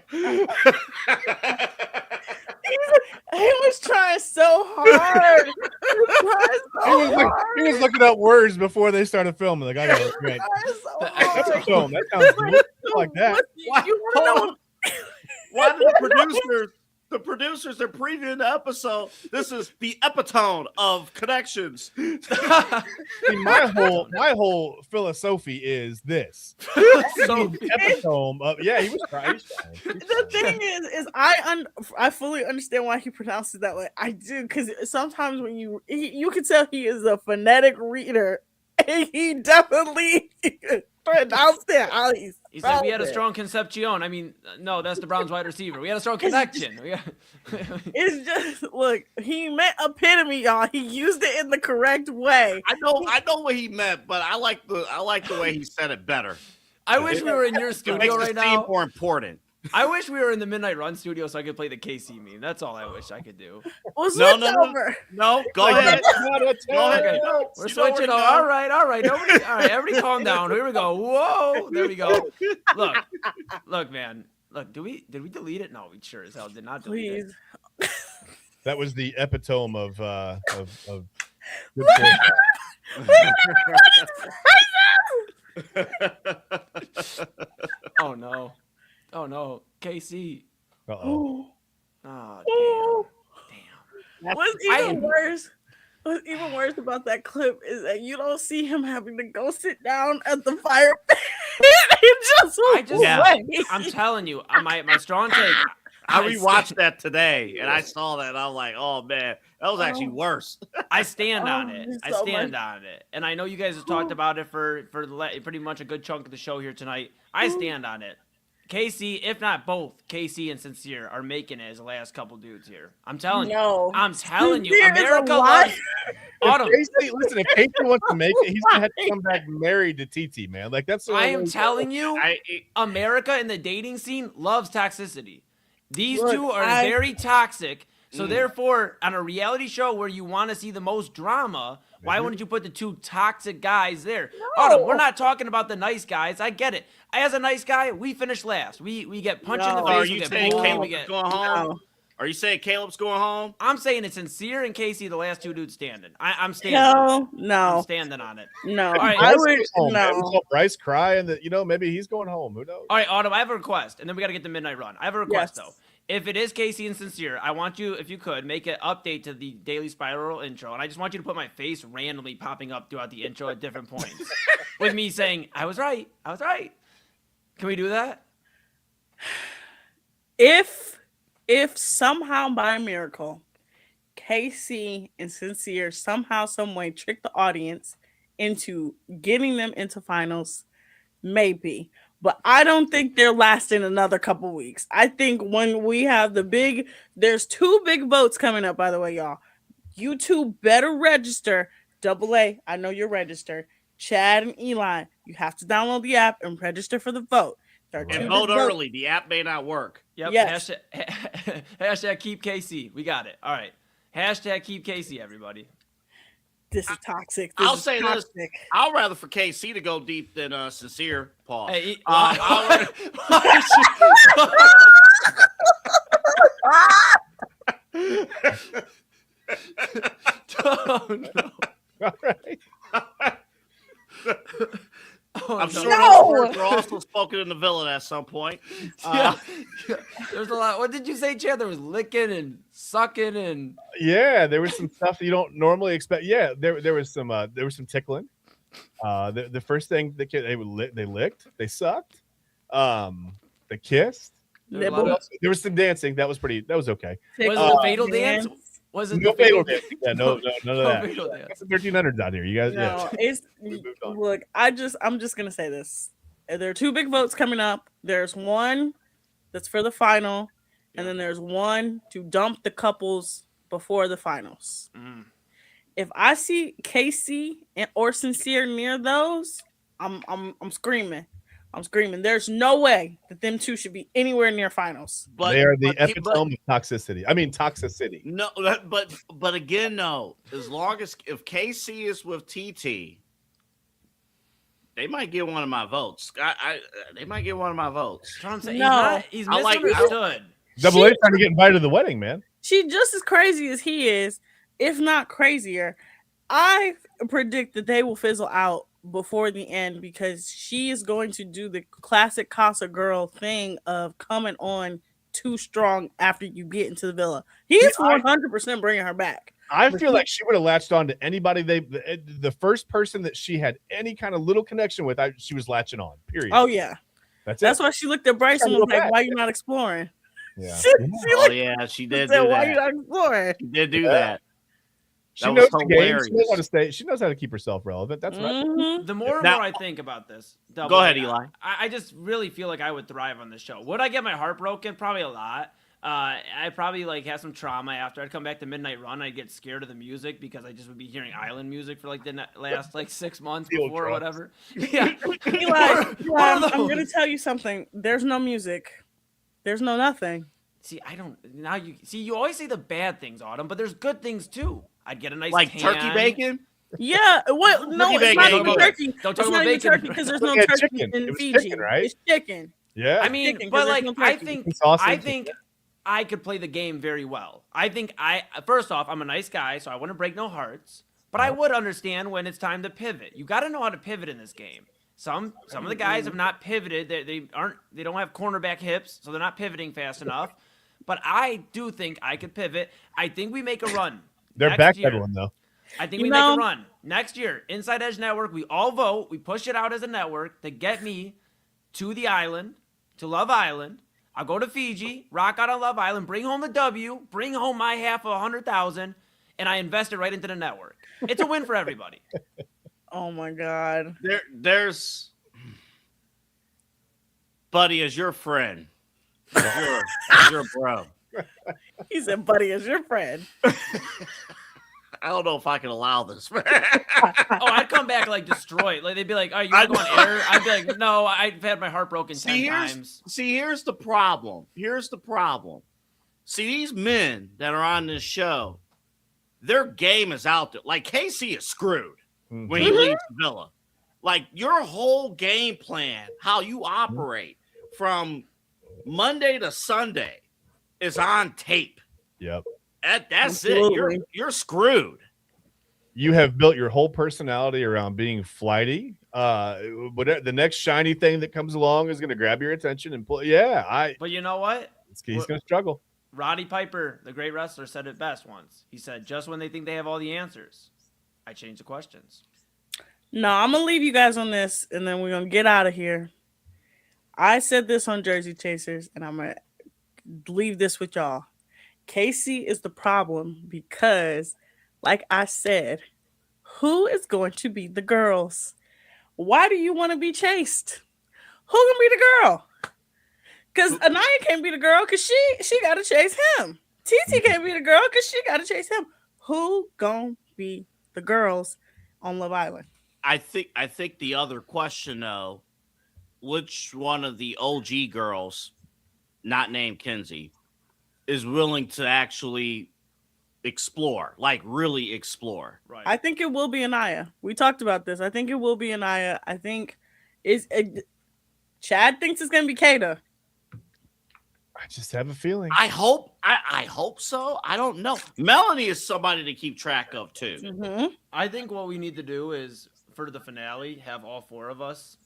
G: that. He was trying so hard.
B: He was looking up words before they started filming. Like, I got it right. Epitome. That sounds like that.
D: Why did the producers, they're previewing the episode. This is the epitome of connections.
B: See, my whole philosophy is this. The epitome of he was trying.
G: The thing is I fully understand why he pronounced it that way. I do, because sometimes when you can tell he is a phonetic reader, and he definitely pronounced it how he
C: said we had a strong conception. I mean, no, that's the Browns wide receiver. We had a strong connection.
G: It's just, look, he meant epitome, y'all. He used it in the correct way.
D: I know what he meant, but I like the way he said it better.
C: I wish we were in your studio right now.
D: More important.
C: I wish we were in the Midnight Run studio so I could play the KC meme. That's all I wish I could do.
G: We'll switch over.
D: No, go ahead.
C: Okay. We're switching over. All right. Everybody calm down. Here we go. Whoa. There we go. Look, man. Look, did we delete it? No, we sure as hell did not delete it.
B: That was the epitome of good
C: Oh no, KC.
B: Uh-oh.
C: Oh, damn.
G: What's even worse about that clip is that you don't see him having to go sit down at the fire pit.
C: I'm telling you, my strong take.
D: I rewatched that today and I saw that and I was like, oh man, that was actually worse.
C: I stand on it. I stand on it. And I know you guys have talked about it for pretty much a good chunk of the show here tonight. I stand on it. KC, if not both, KC and Sincere are making it as the last couple dudes here. I'm telling you.
G: No.
C: I'm telling you.
G: Sincere
C: America loves Autumn.
B: Listen, if Casey wants to make it, he's gonna have to come back married to TT, man. Like that's.
C: I am telling you, America in the dating scene loves toxicity. These two are very toxic. So therefore, on a reality show where you want to see the most drama, why wouldn't you put the two toxic guys there?
G: No.
C: Autumn, we're not talking about the nice guys. I get it. As a nice guy, we finish last. We get punched in the face.
D: Are
C: we
D: you
C: get
D: saying
C: booed,
D: Caleb's
C: we get-
D: going home? Are you saying Caleb's going home?
C: I'm saying it's Sincere and Casey, the last two dudes standing. I'm standing.
G: No.
C: I'm standing on it.
G: No.
C: All right.
G: I
B: Bryce
G: would
B: goes home, man. We
G: no.
B: saw Bryce cry, and that maybe he's going home. Who knows?
C: All right, Autumn, I have a request, and then we got to get the midnight run. I have a request,
G: Yes.
C: though. If it is Casey and Sincere, I want you, if you could, make an update to the Daily Spiral intro, and I just want you to put my face randomly popping up throughout the intro at different points, with me saying, I was right. Can we do that?
G: If somehow by miracle, Casey and Sincere somehow, some way trick the audience into getting them into finals, maybe. But I don't think they're lasting another couple weeks. I think when we have there's 2 big votes coming up, by the way, y'all. You two better register. AA, I know you're registered. Chad and Eli, you have to download the app and register for the vote. There are
D: And
G: 2
D: vote
G: big votes.
D: early. The app may not work.
C: Yep.
G: Yes.
C: Hashtag keep KC. We got it. All right. Hashtag keep KC, everybody.
G: This is toxic.
D: I'll say this. I'd rather for KC to go deep than Sincere. Pause.
C: Hey, oh, no.
B: All right.
D: I'm sure
F: No!
D: those words were also spoken in the villa at some point.
C: Yeah. There's a lot. What did you say, Chad? There was licking and sucking and
B: Yeah, there was some stuff that you don't normally expect. Yeah, there was some tickling. The first thing they licked, they sucked, they kissed. There was some dancing. That was okay.
C: Was it the fatal dance? Was it
B: No
C: the
B: fatal dance? Yeah, none of that.
C: fatal dance.
B: That's the 1300s out here. You guys,
G: No,
B: yeah.
G: look. I'm just gonna say this. There are 2 big votes coming up. There's one that's for the final, and then there's one to dump the couples before the finals. If I see Casey or Sincere near those, I'm screaming. I'm screaming. There's no way that them two should be anywhere near finals.
D: But
B: They are the epitome of toxicity. I mean, toxicity.
D: No, but again, no. As long as if KC is with TT, they might get one of my votes. They might get one of my votes.
C: That's what I'm saying.
G: No.
C: He's
D: I like-
C: misunderstood.
B: Double A trying to get invited to the wedding, man.
G: She just as crazy as he is, if not crazier. I predict that they will fizzle out before the end because she is going to do the classic Casa girl thing of coming on too strong after you get into the villa. He's 100% bringing her back.
B: I feel like she would have latched on to anybody. The first person that she had any kind of little connection with, she was latching on. Period.
G: Oh yeah,
B: that's
G: why she looked at Bryce and
B: Gotta
G: was
B: go
G: like,
B: back.
G: "Why you not exploring?"
B: Yeah.
G: She looked
D: Yeah, she
G: and
D: did
G: said,
D: do
G: "Why you
D: that.
G: not exploring?"
D: She did do that.
B: She
D: That
B: knows
D: was
B: the game. She
D: hilarious.
B: knows how to stay. She knows how to keep herself relevant. That's right.
G: Mhm.
C: The more and
D: Now-
C: more I think about this,
D: Go ahead, Eli.
C: I just really feel like I would thrive on this show. Would I get my heart broken? Probably a lot. I probably have some trauma after I'd come back to Midnight Run. I'd get scared of the music because I just would be hearing island music for the last 6 months
B: Steel
C: before or
B: drums.
C: whatever. Yeah,
G: Eli,
C: One of
G: I'm
C: those.
G: gonna tell you something. There's no music. There's no nothing.
C: See, I don't. Now you always say the bad things, Autumn, but there's good things too. I'd get a nice
D: Like
C: tan.
D: turkey bacon.
G: Yeah, what? No,
D: Turkey
G: it's not
D: bacon.
G: even turkey.
C: Don't talk
G: It's
C: about
G: not even
C: bacon.
G: turkey because there's no
B: Yeah,
G: turkey
B: chicken. It
G: in
B: was
G: Fiji.
B: chicken, right?
G: It's chicken.
B: Yeah.
C: I mean,
G: chicken, 'cause
C: but
G: there's no
C: I
G: turkey.
C: think
B: Chicken sausage.
C: I think I could play the game very well. I think first off, I'm a nice guy, so I wouldn't break no hearts. But I would understand when it's time to pivot. You got to know how to pivot in this game. Some of the guys have not pivoted. They don't have cornerback hips, so they're not pivoting fast enough. But I do think I could pivot. I think we make a run.
B: They're
C: next year.
B: backpedaling though.
C: I think
G: You
C: we
G: know-
C: make a run next year. Inside Edge Network, we all vote. We push it out as a network to get me to the island, to Love Island. I'll go to Fiji, rock out on Love Island, bring home the W, bring home my half of 100,000, and I invest it right into the network. It's a win for everybody.
G: Oh my god.
D: There's Buddy as your friend. As your bro.
G: He said, "Buddy, is your friend."
D: I don't know if I can allow this.
C: Oh, I'd come back like destroyed. Like they'd be like, "Oh, you want to go on air?" I'd be like, "No, I've had my heart broken 10 times."
D: Here's the problem. See, these men that are on this show, their game is out there. Like KC is screwed when he leaves Villa. Like your whole game plan, how you operate from Monday to Sunday is on tape.
B: Yep.
D: That's it. You're screwed.
B: You have built your whole personality around being flighty. Whatever the next shiny thing that comes along is going to grab your attention and pull. Yeah,
C: But you know what?
B: He's going to struggle.
C: Roddy Piper, the great wrestler, said it best once. He said, "Just when they think they have all the answers, I change the questions."
G: No, I'm gonna leave you guys on this, and then we're gonna get out of here. I said this on Jersey Chasers, and I'm gonna leave this with y'all. Casey is the problem because, like I said, who is going to be the girls? Why do you want to be chased? Who gonna be the girl? Because Anaya can't be the girl because she gotta chase him. TT can't be the girl because she gotta chase him. Who gonna be the girls on Love Island?
D: I think the other question though, which one of the OG girls, not named Kenzie, is willing to actually explore, like really explore?
C: Right.
G: I think it will be Anaya. We talked about this. I think it will be Anaya. I think Chad thinks it's gonna be Kata.
B: I just have a feeling.
D: I hope so. I don't know. Melanie is somebody to keep track of too.
G: Mm-hmm.
C: I think what we need to do is for the finale, have all four of us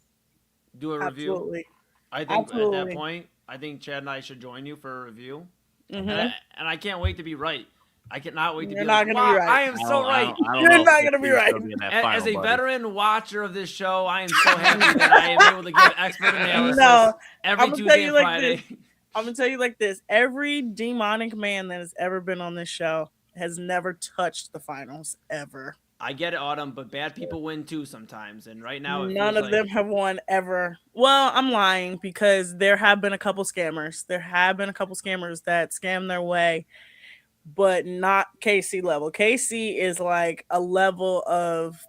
C: do a review.
G: Absolutely.
C: I think
G: Absolutely.
C: at that point, I think Chad and I should join you for a review.
G: Mm-hmm.
C: And I can't wait to be right. I cannot wait to
G: You're
C: be
G: not
C: like,
G: gonna be
C: wow,
G: right.
C: I am so right.
G: You're not gonna be right.
C: As a veteran watcher of this show, I am so happy that I am able to give expert analysis every Tuesday and Friday.
G: I'm gonna tell you like this: every demonic man that has ever been on this show has never touched the finals ever.
C: I get it, Autumn, but bad people win too sometimes, and right now
G: none of them have won ever. Well, I'm lying because there have been a couple scammers. There have been a couple scammers that scam their way, but not KC level. KC is like a level of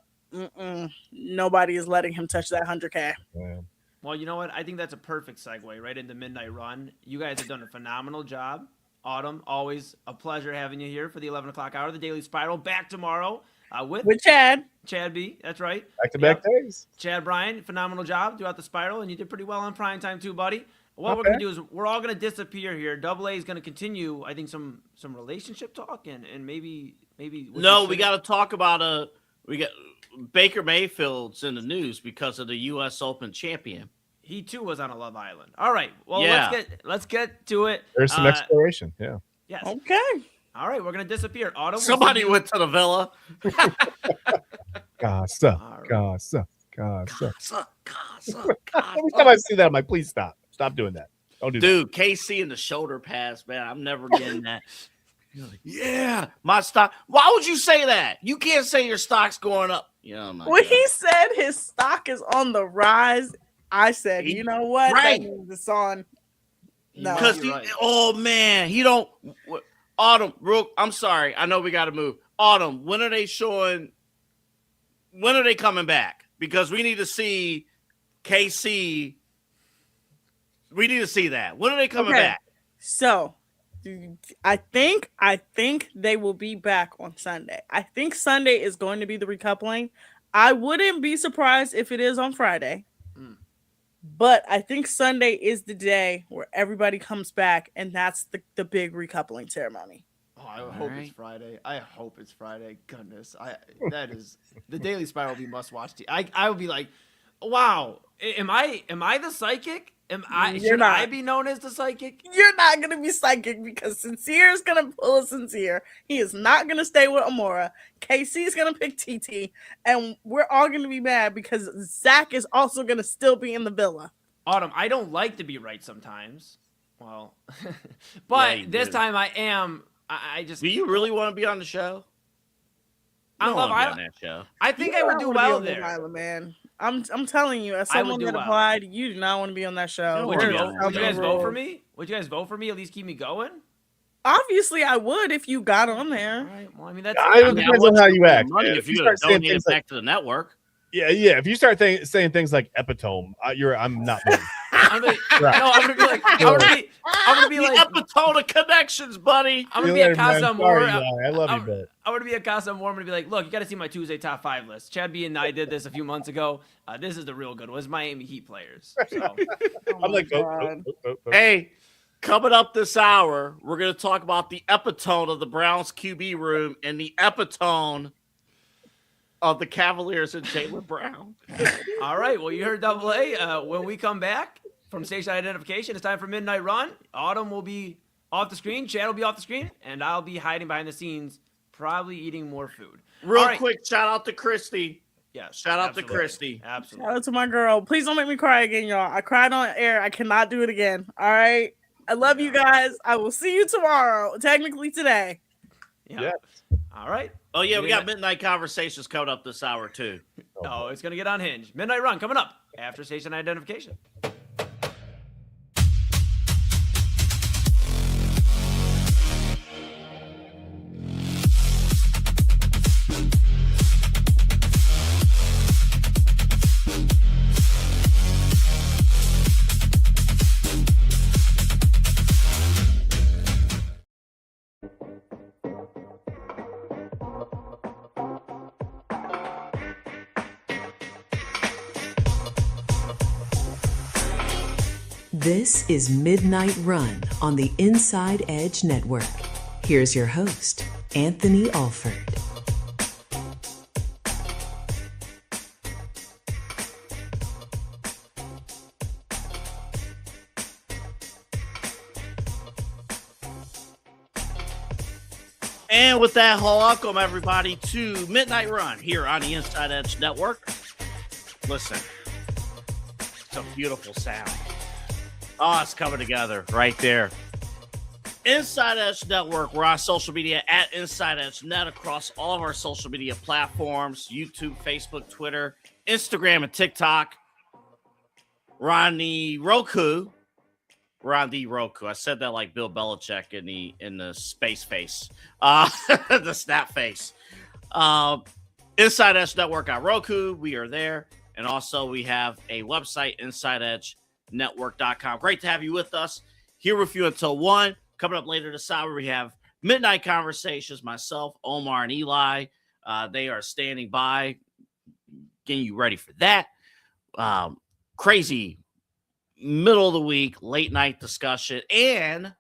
G: nobody is letting him touch that 100K.
B: Yeah.
C: Well, you know what? I think that's a perfect segue right into Midnight Run. You guys have done a phenomenal job. Autumn, always a pleasure having you here for the 11 o'clock hour. The Daily Spiral back tomorrow with
G: Chad.
C: Chad B. That's right.
B: Back-to-back days.
C: Chad Bryan, phenomenal job throughout the Spiral, and you did pretty well on Primetime too, buddy. What we're going to do is we're all going to disappear here. Double A is going to continue, I think, some relationship talk and maybe.
D: No, we got to talk about we got Baker Mayfield's in the news because of the U.S. Open champion.
C: He too was on a Love Island. All right. Well,
D: yeah.
C: let's get to it.
B: There's some exploration. Yeah.
C: Yes.
G: Okay.
C: All right. We're gonna disappear. Autumn.
D: Somebody went to the villa.
B: Gossip.
D: Every
B: time I see that, I'm like, please stop. Stop doing that. Don't do that.
D: Dude, KC in the shoulder pass, man. I'm never getting that. Yeah, my stock. Why would you say that? You can't say your stock's going up.
G: When he said his stock is on the rise, I said, you know what?
D: Right.
G: That means it's on. No.
D: Because oh man, he don't. Autumn, Rook. I'm sorry. I know we got to move. Autumn, when are they showing? When are they coming back? Because we need to see KC. We need to see that. When are they coming back?
G: So, I think they will be back on Sunday. I think Sunday is going to be the recoupling. I wouldn't be surprised if it is on Friday. But I think Sunday is the day where everybody comes back, and that's the big recoupling ceremony.
C: Oh, I hope it's Friday. I hope it's Friday. Goodness, that is the Daily Spiral will be must watch. I would be like, wow, am I the psychic? Should I be known as the psychic?
G: You're not gonna be psychic because Sincere is gonna pull a Sincere. He is not gonna stay with Amora. KC is gonna pick TT, and we're all gonna be mad because Zach is also gonna still be in the villa.
C: Autumn, I don't like to be right sometimes. Well, but this time I am. I just.
D: Do you really want to be on the show?
C: I love
D: that show.
C: I think I would do well there,
G: Island, man. I'm telling you, as someone that applied, you do not want to be on that show.
C: Would you guys vote for me? Would you guys vote for me? At least keep me going.
G: Obviously, I would if you got on
C: All
G: there.
C: right. Well, I mean, that's.
B: It depends on how you act.
D: Money
B: Man.
D: if you're going to donate it back to the network.
B: Yeah. If you start saying things like epitome, I'm not.
C: I'm gonna be like,
D: the epitome of connections, buddy.
C: I'm gonna be a Casa Amor.
B: I love you, but
C: I'm gonna be a Casa Amor. I'm gonna be like, look, you got to see my Tuesday top 5 list. Chad B and I did this a few months ago. This is the real good one. It's Miami Heat players. So.
B: I'm like,
D: Hey, coming up this hour, we're gonna talk about the epitome of the Browns QB room and the epitome of the Cavaliers and Jaylen Brown.
C: All right. Well, you heard Double A. When we come back from station identification, it's time for Midnight Run. Autumn will be off the screen. Chad will be off the screen. And I'll be hiding behind the scenes, probably eating more food.
D: Real quick, shout out to Christy.
C: Yeah.
D: Shout out to Christy.
C: Absolutely.
G: Shout out to my girl. Please don't make me cry again, y'all. I cried on air. I cannot do it again. All right. I love you guys. I will see you tomorrow. Technically today.
C: Yeah. All right.
D: Oh, yeah, we got Midnight Conversations coming up this hour, too.
C: Oh, it's going to get unhinged. Midnight Run coming up after station identification.
H: This is Midnight Run on the InsideEdge Network. Here's your host, Anthony Alford.
D: And with that, welcome everybody to Midnight Run here on the InsideEdge Network. Listen, it's a beautiful sound. Oh, it's coming together right there. InsideEdge Network. We're on social media at InsideEdgeNet across all of our social media platforms: YouTube, Facebook, Twitter, Instagram, and TikTok. We're on the Roku. I said that like Bill Belichick in the space face, the snap face. InsideEdge Network on Roku. We are there, and also we have a website, InsideEdgeNetwork.com. Great to have you with us. Here with you until 1. Coming up later this hour, we have Midnight Conversations. Myself, Omar, and Eli. They are standing by, getting you ready for that. Crazy middle of the week, late night discussion, and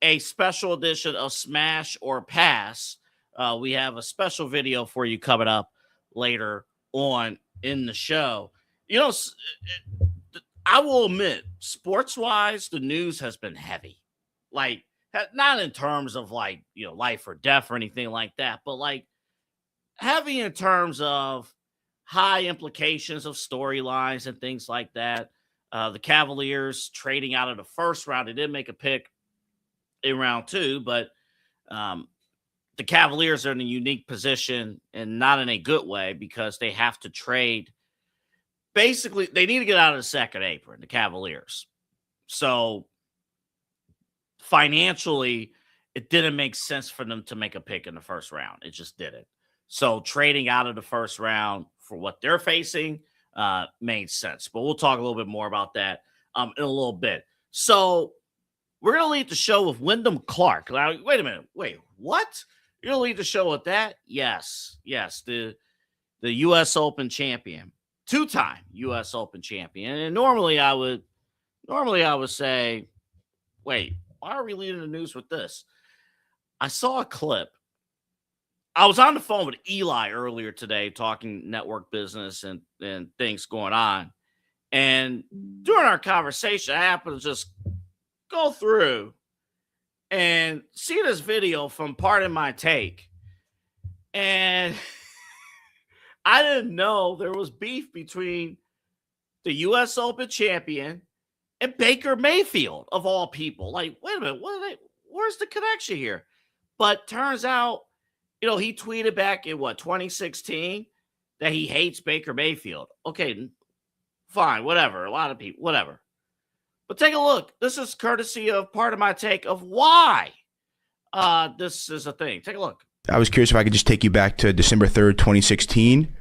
D: a special edition of Smash or Pass. We have a special video for you coming up later on in the show. You know, I will admit, sports-wise, the news has been heavy. Like, not in terms of, like, you know, life or death or anything like that, but, like, heavy in terms of high implications of storylines and things like that. The Cavaliers trading out of the first round. They did make a pick in round 2, but the Cavaliers are in a unique position, and not in a good way, because they have to trade. Basically, they need to get out of the second apron, the Cavaliers. So financially, it didn't make sense for them to make a pick in the first round. It just didn't. So trading out of the first round for what they're facing made sense. But we'll talk a little bit more about that in a little bit. So we're going to lead the show with Wyndham Clark. Now, wait a minute. Wait, what? You're going to lead the show with that? Yes. The U.S. Open champion. 2-time U.S. Open champion. And normally I would say, wait, why are we leading the news with this? I saw a clip. I was on the phone with Eli earlier today talking network business and things going on. And during our conversation, I happened to just go through and see this video from Pardon My Take. And I didn't know there was beef between the U.S. Open champion and Baker Mayfield, of all people. Like, wait a minute, where's the connection here? But turns out, you know, he tweeted back in 2016 that he hates Baker Mayfield. Okay, fine, whatever. A lot of people, whatever. But take a look. This is courtesy of Pardon My Take of why this is a thing. Take a look.
I: I was curious if I could just take you back to December 3rd, 2016.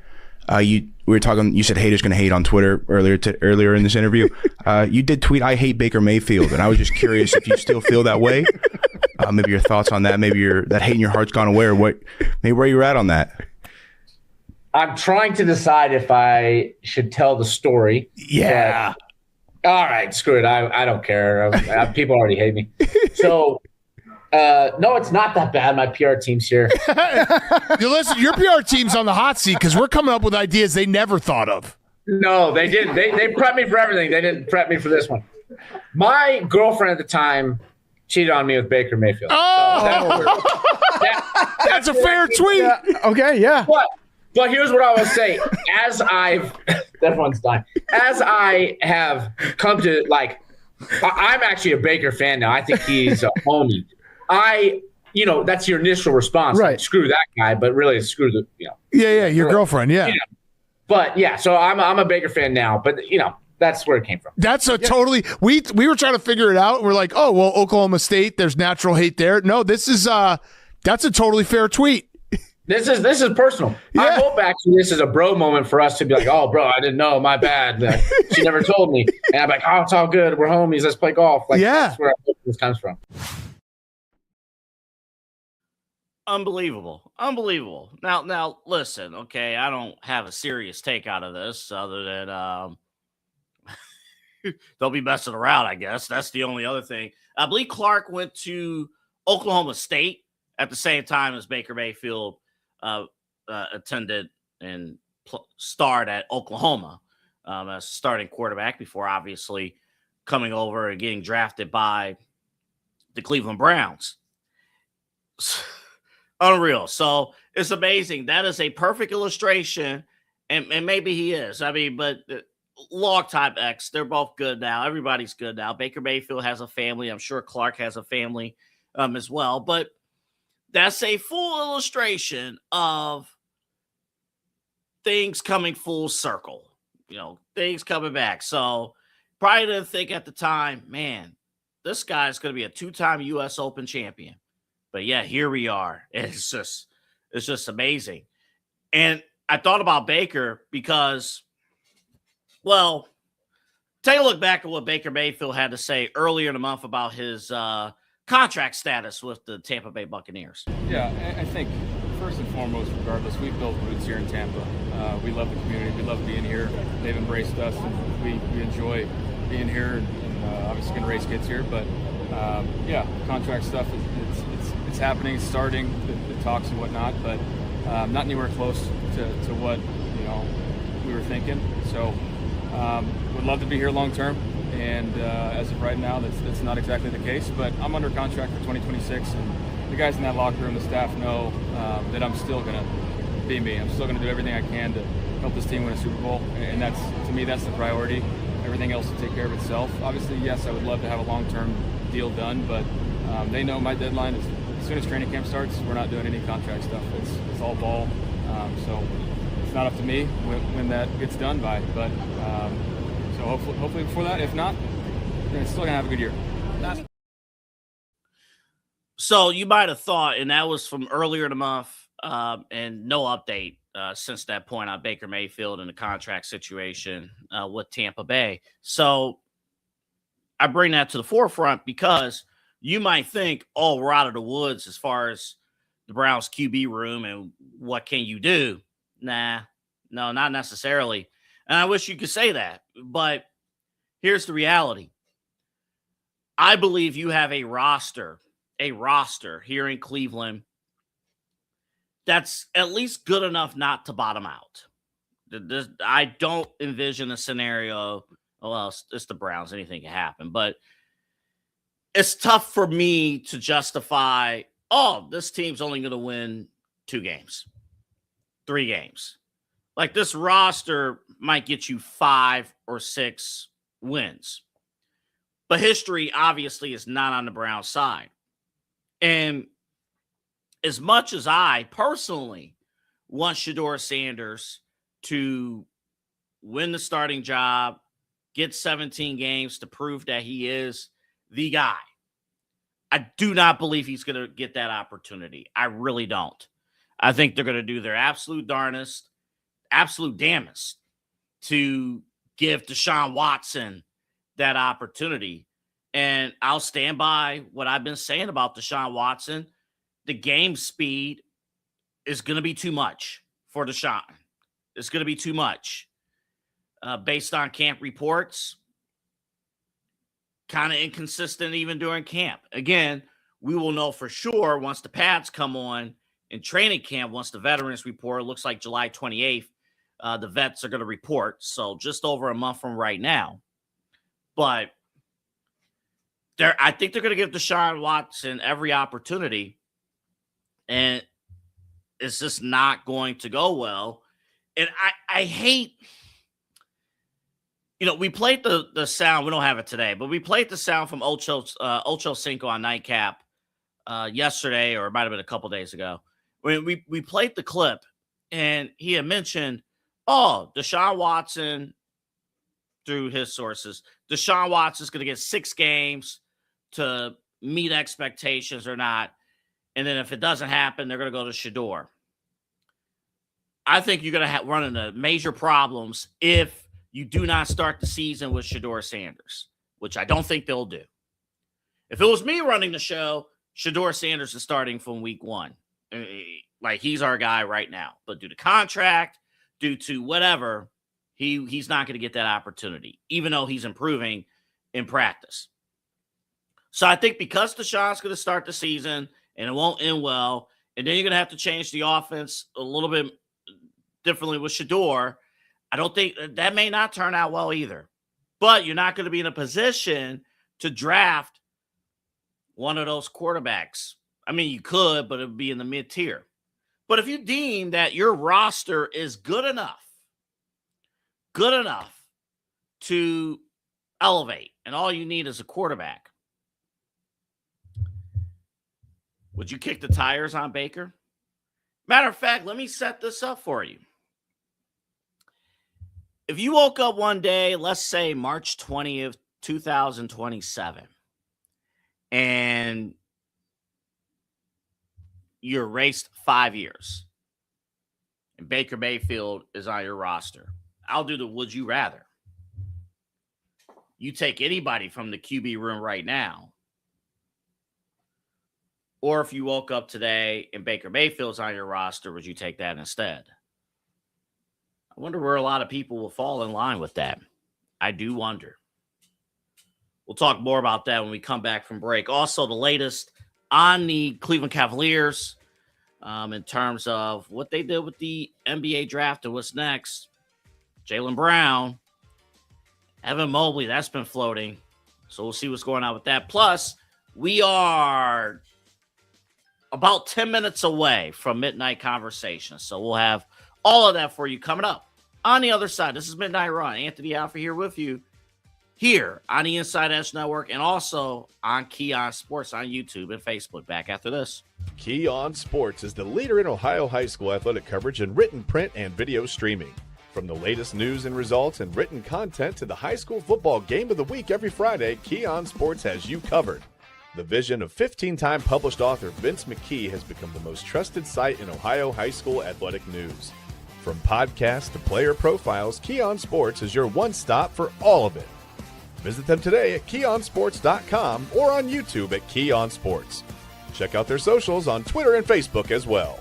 I: We were talking. You said haters going to hate on Twitter earlier in this interview. You did tweet, "I hate Baker Mayfield," and I was just curious if you still feel that way. Maybe your thoughts on that. Maybe that hate in your heart's gone away, or what? Maybe where you're at on that.
J: I'm trying to decide if I should tell the story.
I: Yeah.
J: All right, screw it. I don't care. People already hate me. So, no, it's not that bad. My PR team's here.
K: Listen, your PR team's on the hot seat because we're coming up with ideas they never thought of.
J: No, they didn't. They prepped me for everything. They didn't prep me for this one. My girlfriend at the time cheated on me with Baker Mayfield.
K: Oh,
J: so
K: that's a fair tweet.
I: Yeah. Okay, yeah.
J: But here's what I will say. Everyone's dying. As I have come to, I'm actually a Baker fan now. I think he's a homie. That's your initial response.
K: Right.
J: Like, screw that guy, but really screw the,
K: Yeah, your girlfriend, yeah.
J: But, yeah, so I'm a Baker fan now. But, that's where it came from.
K: That's totally – we were trying to figure it out. We're like, oh, well, Oklahoma State, there's natural hate there. No, this is that's a totally fair tweet.
J: This is personal. Yeah. I hope actually this is a bro moment for us to be like, oh, bro, I didn't know. My bad. She never told me. And I'm like, oh, it's all good. We're homies. Let's play golf. That's where I hope this comes from.
D: Unbelievable. Now, listen, okay, I don't have a serious take out of this other than they'll be messing around, I guess. That's the only other thing. I believe Clark went to Oklahoma State at the same time as Baker Mayfield attended and starred at Oklahoma as starting quarterback before obviously coming over and getting drafted by the Cleveland Browns. Unreal. So it's amazing. That is a perfect illustration, and maybe he is. I mean, but log type X, they're both good now. Everybody's good now. Baker Mayfield has a family. I'm sure Clark has a family as well. But that's a full illustration of things coming full circle, things coming back. So probably didn't think at the time, man, this guy's going to be a 2-time U.S. Open champion. But yeah, here we are. It's just amazing. And I thought about Baker because, well, take a look back at what Baker Mayfield had to say earlier in the month about his contract status with the Tampa Bay Buccaneers.
L: Yeah, I think first and foremost, regardless, we've built roots here in Tampa. We love the community. We love being here. They've embraced us. And we enjoy being here and obviously going to raise kids here. But, contract stuff, it's happening. It's starting, the talks and whatnot, but not anywhere close to what, we were thinking. So would love to be here long term. And as of right now, that's not exactly the case. But I'm under contract for 2026, and the guys in that locker room, the staff know that I'm still going to be me. I'm still going to do everything I can to help this team win a Super Bowl, and that's, to me, that's the priority. Everything else will take care of itself. Obviously, yes, I would love to have a long-term deal done, but they know my deadline is as soon as training camp starts. We're not doing any contract stuff. It's all ball. So it's not up to me when that gets done by. But so hopefully before that. If not, then it's still gonna have a good year.
D: So you might have thought, and that was from earlier in the month, and no update since that point on Baker Mayfield and the contract situation with Tampa Bay. So I bring that to the forefront because you might think, oh, we're out of the woods as far as the Browns QB room and what can you do? Nah, no, not necessarily. And I wish you could say that, but here's the reality. I believe you have a roster here in Cleveland that's at least good enough not to bottom out. I don't envision a scenario, well, it's the Browns, anything can happen, but it's tough for me to justify, oh, this team's only going to win 2 games, 3 games. Like, this roster might get you 5 or 6 wins. But history obviously is not on the Browns side. And as much as I personally want Shedeur Sanders to win the starting job, get 17 games to prove that he is the guy, I do not believe he's going to get that opportunity. I really don't. I think they're going to do their absolute damnedest to give Deshaun Watson that opportunity. And I'll stand by what I've been saying about Deshaun Watson. The game speed is going to be too much for Deshaun. It's going to be too much. Based on camp reports, kind of inconsistent even during camp. Again, we will know for sure once the pads come on in training camp, once the veterans report. It looks like July 28th, the vets are going to report. So just over a month from right now. But I think they're going to give Deshaun Watson every opportunity. And it's just not going to go well. And I hate... we played the sound. We don't have it today, but we played the sound from Ocho Cinco on Nightcap yesterday, or it might have been a couple days ago. When we played the clip, and he had mentioned, Deshaun Watson, through his sources, Deshaun Watson's going to get 6 games to meet expectations or not. And then if it doesn't happen, they're going to go to Shedeur. I think you're going to run into major problems if you do not start the season with Shedeur Sanders, which I don't think they'll do. If it was me running the show, Shedeur Sanders is starting from week 1. Like, he's our guy right now. But due to contract, due to whatever, he's not going to get that opportunity, even though he's improving in practice. So I think because Deshaun's going to start the season and it won't end well, and then you're going to have to change the offense a little bit differently with Shedeur, I don't think that may not turn out well either. But you're not going to be in a position to draft one of those quarterbacks. I mean, you could, but it would be in the mid-tier. But if you deem that your roster is good enough to elevate, and all you need is a quarterback, would you kick the tires on Baker? Matter of fact, let me set this up for you. If you woke up one day, let's say March 20th, 2027, and you're raced 5 years, and Baker Mayfield is on your roster, I'll do the would you rather. You take anybody from the QB room right now, or if you woke up today and Baker Mayfield's on your roster, would you take that instead? I wonder where a lot of people will fall in line with that. I do wonder. We'll talk more about that when we come back from break. Also, the latest on the Cleveland Cavaliers in terms of what they did with the NBA draft and what's next. Jaylen Brown, Evan Mobley, that's been floating. So we'll see what's going on with that. Plus, we are about 10 minutes away from Midnight Conversation. So we'll have all of that for you coming up on the other side. This is Midnight Run. Anthony Alpha here with you here on the InsideEdge Network and also on Keon Sports on YouTube and Facebook. Back after this.
B: Keon Sports is the leader in Ohio high school athletic coverage in written, print, and video streaming. From the latest news and results and written content to the high school football game of the week every Friday, Keon Sports has you covered. The vision of 15-time published author Vince McKee has become the most trusted site in Ohio high school athletic news. From podcasts to player profiles, Keon Sports is your one stop for all of it. Visit them today at keonsports.com or on YouTube at Keon Sports. Check out their socials on Twitter and Facebook as well.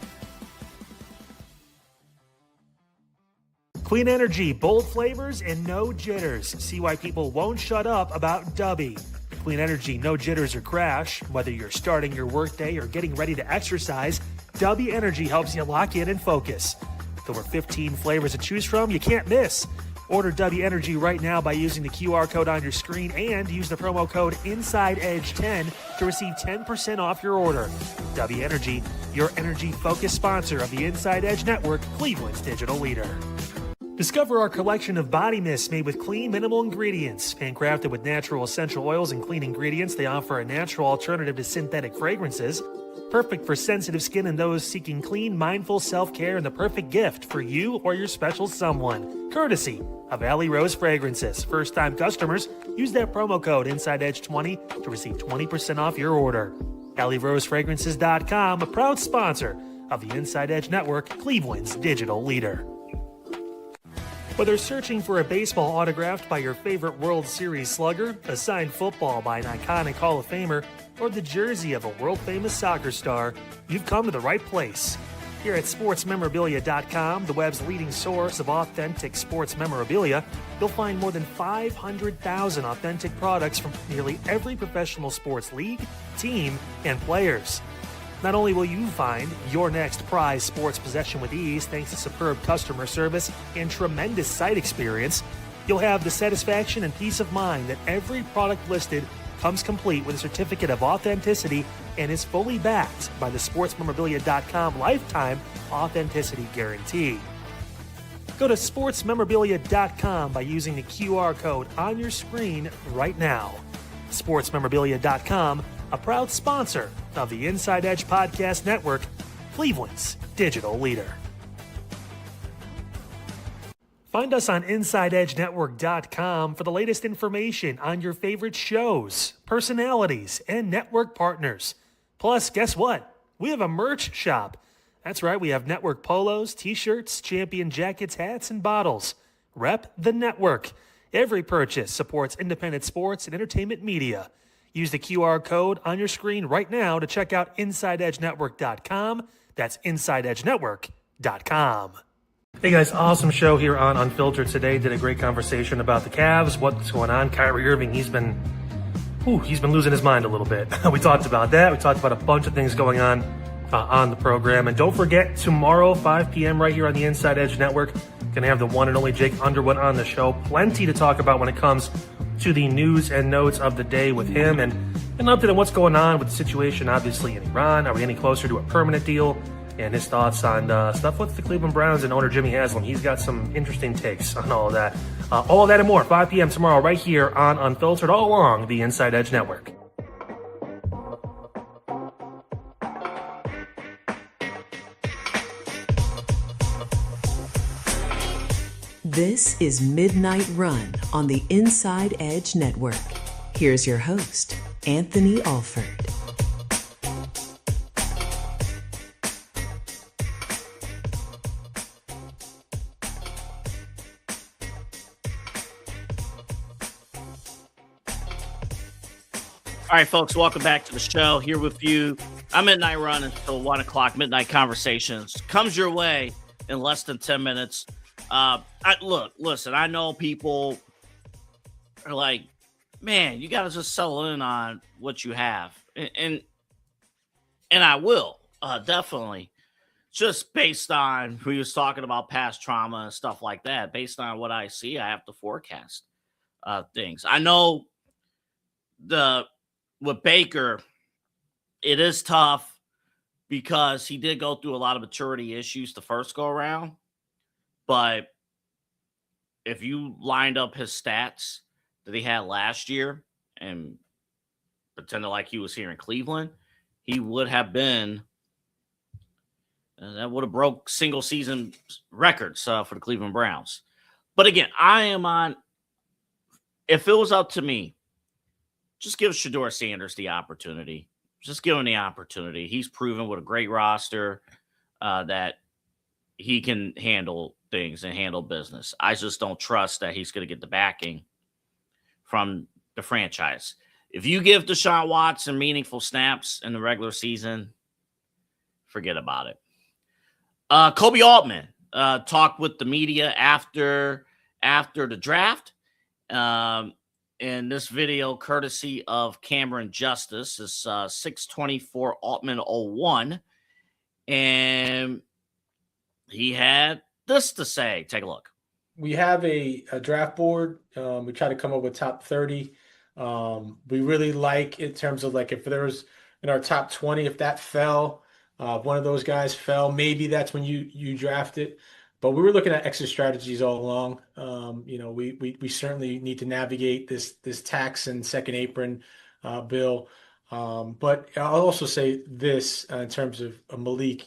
A: Clean energy, bold flavors, and no jitters. See why people won't shut up about Dubby. Clean energy, no jitters or crash. Whether you're starting your workday or getting ready to exercise, Dubby Energy helps you lock in and focus. With over 15 flavors to choose from, you can't miss. Order Dubby Energy right now by using the QR code on your screen and use the promo code InsideEdge10 to receive 10% off your order. Dubby Energy, your energy-focused sponsor of the Inside Edge Network, Cleveland's digital leader. Discover our collection of body mists made with clean, minimal ingredients. Handcrafted with natural essential oils and clean ingredients, they offer a natural alternative to synthetic fragrances. Perfect for sensitive skin and those seeking clean, mindful self-care, and the perfect gift for you or your special someone. Courtesy of Alley Rose Fragrances. First-time customers, use that promo code InsideEdge20 to receive 20% off your order. AlleyRoseFragrances.com, a proud sponsor of the Inside Edge Network, Cleveland's digital leader. Whether searching for a baseball autographed by your favorite World Series slugger, a signed football by an iconic Hall of Famer, or the jersey of a world-famous soccer star, you've come to the right place. Here at SportsMemorabilia.com, the web's leading source of authentic sports memorabilia, you'll find more than 500,000 authentic products from nearly every professional sports league, team, and players. Not only will you find your next prized sports possession with ease thanks to superb customer service and tremendous site experience, you'll have the satisfaction and peace of mind that every product listed comes complete with a certificate of authenticity and is fully backed by the SportsMemorabilia.com lifetime authenticity guarantee. Go to SportsMemorabilia.com by using the QR code on your screen right now. SportsMemorabilia.com, a proud sponsor of the Inside Edge Podcast Network, Cleveland's digital leader. Find us on InsideEdgeNetwork.com for the latest information on your favorite shows, personalities, and network partners. Plus, guess what? We have a merch shop. That's right, we have network polos, t-shirts, champion jackets, hats, and bottles. Rep the network. Every purchase supports independent sports and entertainment media. Use the QR code on your screen right now to check out InsideEdgeNetwork.com. That's InsideEdgeNetwork.com. Hey guys, awesome show here on Unfiltered today. Did a great conversation about the Cavs, what's going on. Kyrie Irving, he's been losing his mind a little bit. We talked about that. We talked about a bunch of things going on the program. And don't forget, tomorrow, 5 p.m. right here on the Inside Edge Network, going to have the one and only Jake Underwood on the show. Plenty to talk about when it comes to the news and notes of the day with him, and an update on what's going on with the situation, obviously, in Iran. Are we any closer to a permanent deal? And his thoughts on stuff with the Cleveland Browns and owner Jimmy Haslam. He's got some interesting takes on all of that. All of that and more, 5 p.m. tomorrow right here on Unfiltered, all along the Inside Edge Network.
H: This is Midnight Run on the Inside Edge Network. Here's your host, Anthony Alford.
D: All right, folks, welcome back to the show. Here with you. I'm Midnight Run until 1 o'clock. Midnight Conversations comes your way in less than 10 minutes. Listen, I know people are like, man, you got to just settle in on what you have. And I will, definitely. Just based on, we was talking about past trauma and stuff like that. Based on what I see, I have to forecast things. I know with Baker, it is tough because he did go through a lot of maturity issues the first go around. But if you lined up his stats that he had last year and pretended like he was here in Cleveland, he would have been, that would have broke single season records for the Cleveland Browns. But again, if it was up to me, just give Shedeur Sanders the opportunity. Just give him the opportunity. He's proven with a great roster that he can handle things and handle business. I just don't trust that he's going to get the backing from the franchise. If you give Deshaun Watson meaningful snaps in the regular season, forget about it. Kobe Altman talked with the media after the draft. In this video, courtesy of Cameron Justice, is 624 Altman 01. And he had this to say. Take a look.
M: We have a draft board. We try to come up with top 30. We really like in terms of like if there was in our top 20, if that fell, one of those guys fell, maybe that's when you draft it. But we were looking at exit strategies all along. We certainly need to navigate this tax and second apron bill. But I'll also say this in terms of Malik,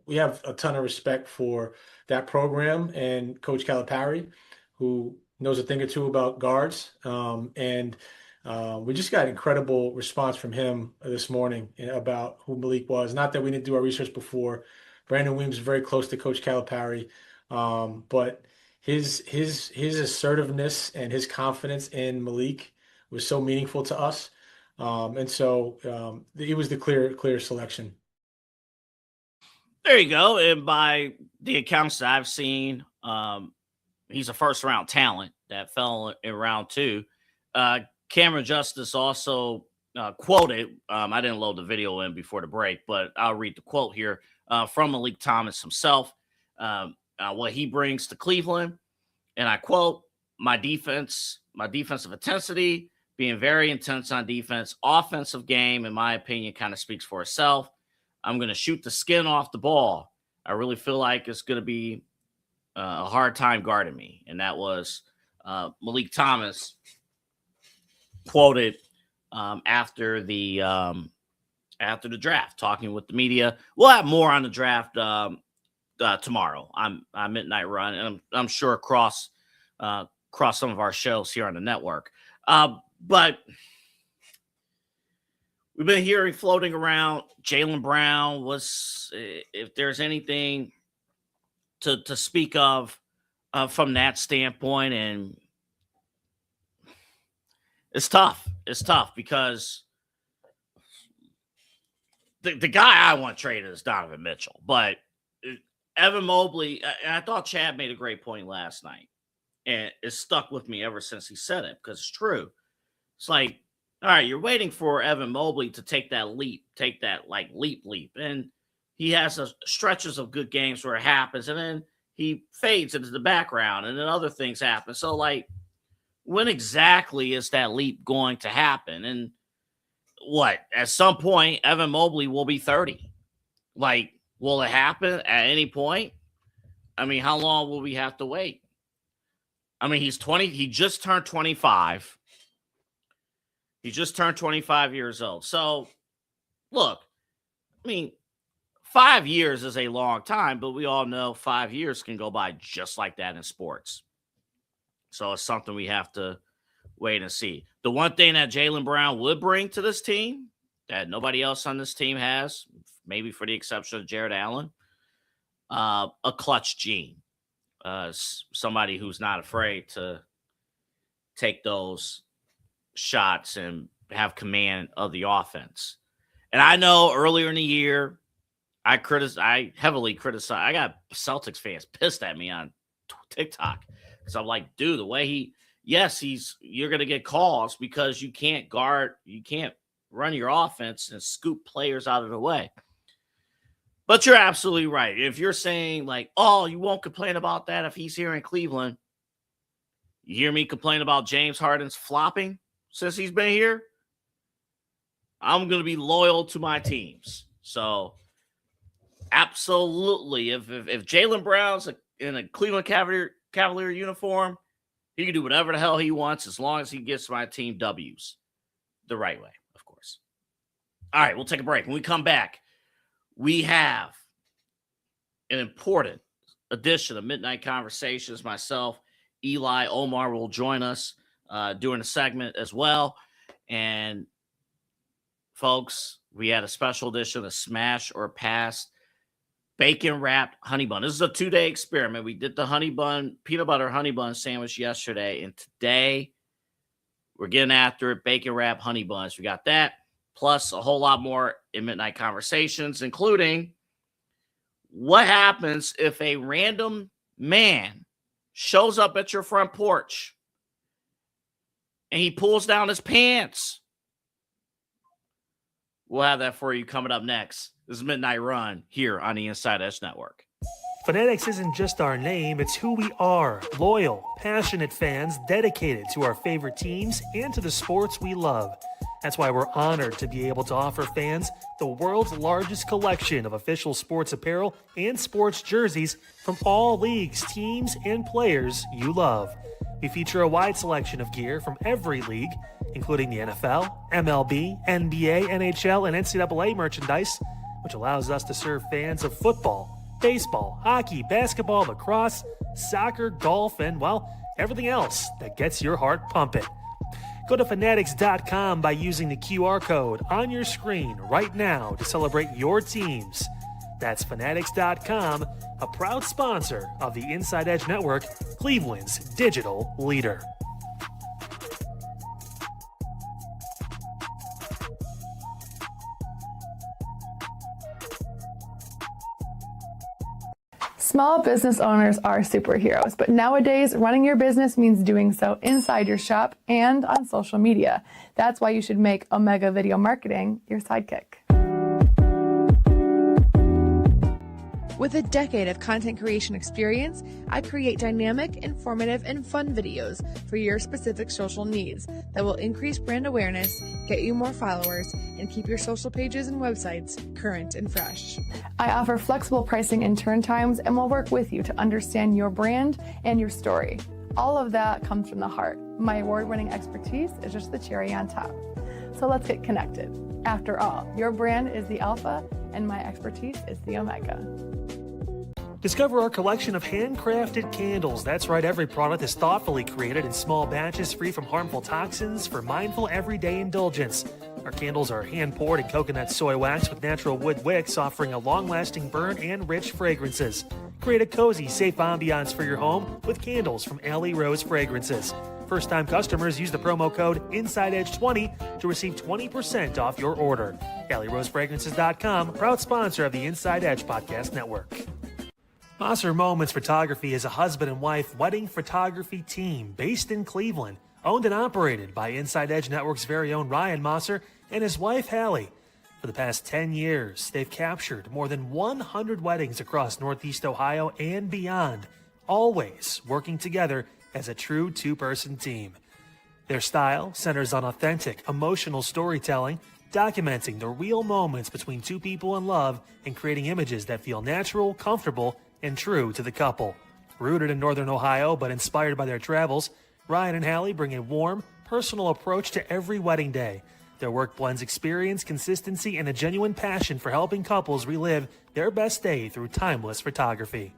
M: we have a ton of respect for that program and Coach Calipari, who knows a thing or two about guards. And we just got incredible response from him this morning about who Malik was. Not that we didn't do our research before. Brandon Weems is very close to Coach Calipari, but his assertiveness and his confidence in Malik was so meaningful to us. And so he was the clear selection.
D: There you go. And by the accounts that I've seen, he's a first round talent that fell in round 2. Cameron Justice also quoted, I didn't load the video in before the break, but I'll read the quote here from Malik Thomas himself, what he brings to Cleveland. And I quote, my defensive intensity, being very intense on defense, offensive game, in my opinion, kind of speaks for itself. I'm going to shoot the skin off the ball. I really feel like it's going to be a hard time guarding me. And that was Malik Thomas quoted after the draft, talking with the media. We'll have more on the draft tomorrow on Midnight Run, and I'm sure across some of our shows here on the network. But we've been hearing floating around Jaylen Brown was, if there's anything to speak of from that standpoint, and it's tough. It's tough because the guy I want traded is Donovan Mitchell, but Evan Mobley, and I thought Chad made a great point last night, and it stuck with me ever since he said it, because it's true. It's like, all right, you're waiting for Evan Mobley to take that leap, leap. And he has stretches of good games where it happens, and then he fades into the background, and then other things happen. So, like, when exactly is that leap going to happen? And what? At some point, Evan Mobley will be 30. Like, will it happen at any point? I mean, how long will we have to wait? I mean, he's 20. He just turned 25. He just turned 25 years old. So, look, I mean, 5 years is a long time, but we all know 5 years can go by just like that in sports. So it's something we have to wait and see. The one thing that Jaylen Brown would bring to this team that nobody else on this team has, maybe for the exception of Jared Allen, a clutch gene. Somebody who's not afraid to take those shots and have command of the offense. And I know earlier in the year, I heavily criticized. I got Celtics fans pissed at me on TikTok because I'm like, dude, the way you're going to get calls because you can't run your offense and scoop players out of the way. But you're absolutely right. If you're saying like, oh, you won't complain about that if he's here in Cleveland. You hear me complain about James Harden's flopping since he's been here? I'm going to be loyal to my teams. So absolutely. If Jaylen Brown's in a Cleveland Cavalier uniform, he can do whatever the hell he wants as long as he gets my team W's the right way, of course. All right, we'll take a break. When we come back, we have an important edition of Midnight Conversations. Myself, Eli, Omar will join us during the segment as well. And folks, we had a special edition of Smash or Pass bacon wrapped honey bun. This is a 2-day experiment. We did the peanut butter honey bun sandwich yesterday, and today we're getting after it. Bacon wrapped honey buns. We got that, plus a whole lot more in Midnight Conversations, including what happens if a random man shows up at your front porch and he pulls down his pants. We'll have that for you coming up next. This is Midnight Run here on the InsideEdge Network.
A: Phonetics isn't just our name, it's who we are. Loyal, passionate fans dedicated to our favorite teams and to the sports we love. That's why we're honored to be able to offer fans the world's largest collection of official sports apparel and sports jerseys from all leagues, teams, and players you love. We feature a wide selection of gear from every league, including the NFL, MLB, NBA, NHL, and NCAA merchandise, which allows us to serve fans of football, baseball, hockey, basketball, lacrosse, soccer, golf, and, well, everything else that gets your heart pumping. Go to fanatics.com by using the QR code on your screen right now to celebrate your teams. That's fanatics.com, a proud sponsor of the Inside Edge Network, Cleveland's digital leader.
E: Small business owners are superheroes, but nowadays running your business means doing so inside your shop and on social media. That's why you should make Omega Video Marketing your sidekick.
F: With a decade of content creation experience, I create dynamic, informative, and fun videos for your specific social needs that will increase brand awareness, get you more followers, and keep your social pages and websites current and fresh.
E: I offer flexible pricing and turn times and will work with you to understand your brand and your story. All of that comes from the heart. My award-winning expertise is just the cherry on top. So let's get connected. After all, your brand is the alpha and my expertise is the omega.
A: Discover our collection of handcrafted candles. That's right, every product is thoughtfully created in small batches free from harmful toxins for mindful everyday indulgence. Our candles are hand-poured in coconut soy wax with natural wood wicks, offering a long-lasting burn and rich fragrances. Create a cozy, safe ambiance for your home with candles from Alley Rose Fragrances. First-time customers use the promo code InsideEdge20 to receive 20% off your order. AlleyRoseFragrances.com, proud sponsor of the Inside Edge Podcast Network. Mosser Moments Photography is a husband and wife wedding photography team based in Cleveland, owned and operated by Inside Edge Network's very own Ryan Mosser and his wife Hallie. For the past 10 years, they've captured more than 100 weddings across Northeast Ohio and beyond, always working together as a true two-person team. Their style centers on authentic, emotional storytelling, documenting the real moments between two people in love and creating images that feel natural, comfortable, and true to the couple. Rooted in Northern Ohio but inspired by their travels, Ryan and Hallie bring a warm, personal approach to every wedding day. Their work blends experience, consistency, and a genuine passion for helping couples relive their best day through timeless photography.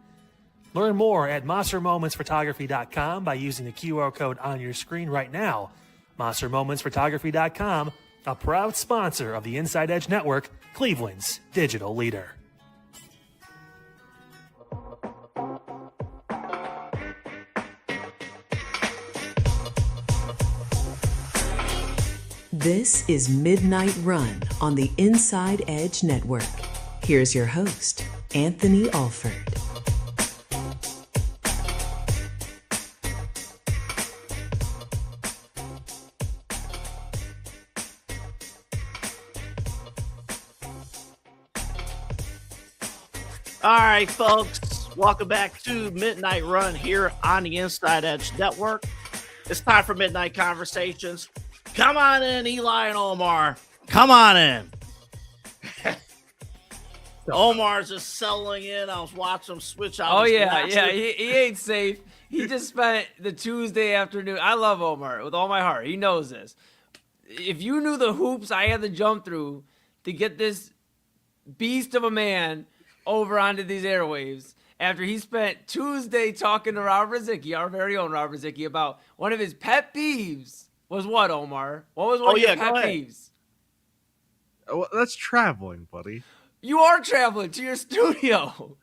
A: Learn more at MosserMomentsPhotography.com by using the QR code on your screen right now. MosserMomentsPhotography.com, a proud sponsor of the Inside Edge Network, Cleveland's digital leader.
H: This is Midnight Run on the Inside Edge Network. Here's your host, Anthony Alford.
D: All right, folks, welcome back to Midnight Run here on the Inside Edge Network. It's time for Midnight Conversations. Come on in, Eli and Omar. Come on in. Omar's just settling in. I was watching him switch out.
C: Oh, yeah. He ain't safe. He just spent the Tuesday afternoon. I love Omar with all my heart. He knows this. If you knew the hoops I had to jump through to get this beast of a man over onto these airwaves after he spent Tuesday talking to Rob Rosicki, our very own Rob Rosicki, about one of his pet peeves. Was what, Omar? What was one of your pet peeves?
N: Well, that's traveling, buddy.
C: You are traveling to your studio.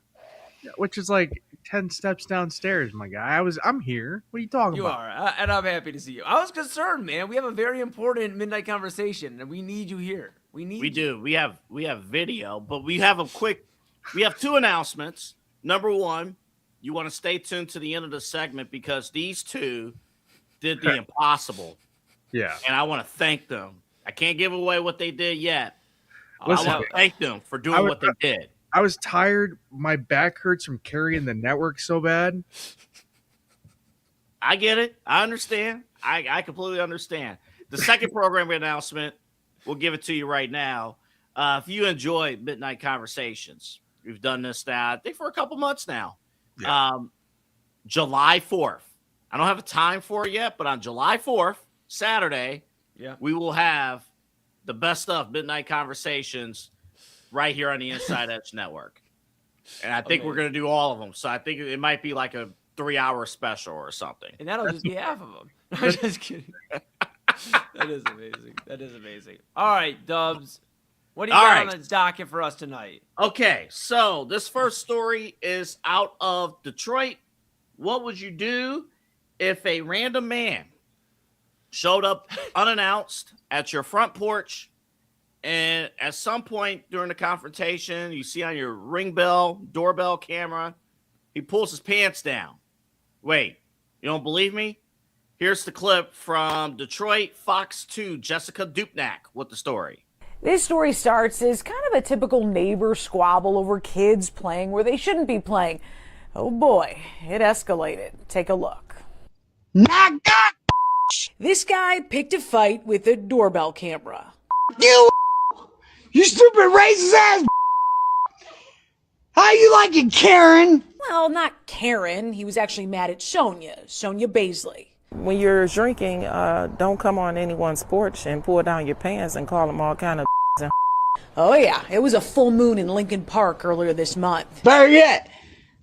N: Which is like 10 steps downstairs, my guy. I'm here. What are you talking about?
C: You are, and I'm happy to see you. I was concerned, man. We have a very important midnight conversation, and we need you here. We
D: do. We have video, but we have two announcements. Number one, you want to stay tuned to the end of the segment because these two did the impossible.
N: Yeah.
D: And I want to thank them. I can't give away what they did yet. Listen, I want to thank them for doing what they did.
N: I was tired. My back hurts from carrying the network so bad.
D: I get it. I understand. I completely understand. The second program announcement, we'll give it to you right now. If you enjoy Midnight Conversations, we've done this now, I think, for a couple months now. Yeah. July 4th. I don't have a time for it yet, but on July 4th, Saturday, we will have the best of midnight conversations right here on the Inside Edge Network. And I think we're going to do all of them. So I think it might be like a 3-hour special or something.
C: And that'll just be half of them. I'm just kidding. That is amazing. That is amazing. All right, Dubs. What do you got on the docket for us tonight?
D: Okay, so this first story is out of Detroit. What would you do if a random man showed up unannounced at your front porch, and at some point during the confrontation, you see on your doorbell camera, he pulls his pants down? Wait, you don't believe me? Here's the clip from Detroit, Fox 2, Jessica Dupnack with the story.
O: This story starts as kind of a typical neighbor squabble over kids playing where they shouldn't be playing. Oh boy, it escalated. Take a look. This guy picked a fight with a doorbell camera.
P: You stupid racist ass. How you like it, Karen?
O: Well, not Karen. He was actually mad at Sonia Baisley.
Q: When you're drinking, don't come on anyone's porch and pull down your pants and call them all kind of and
O: Oh yeah, it was a full moon in Lincoln Park earlier this month.
P: Better yet,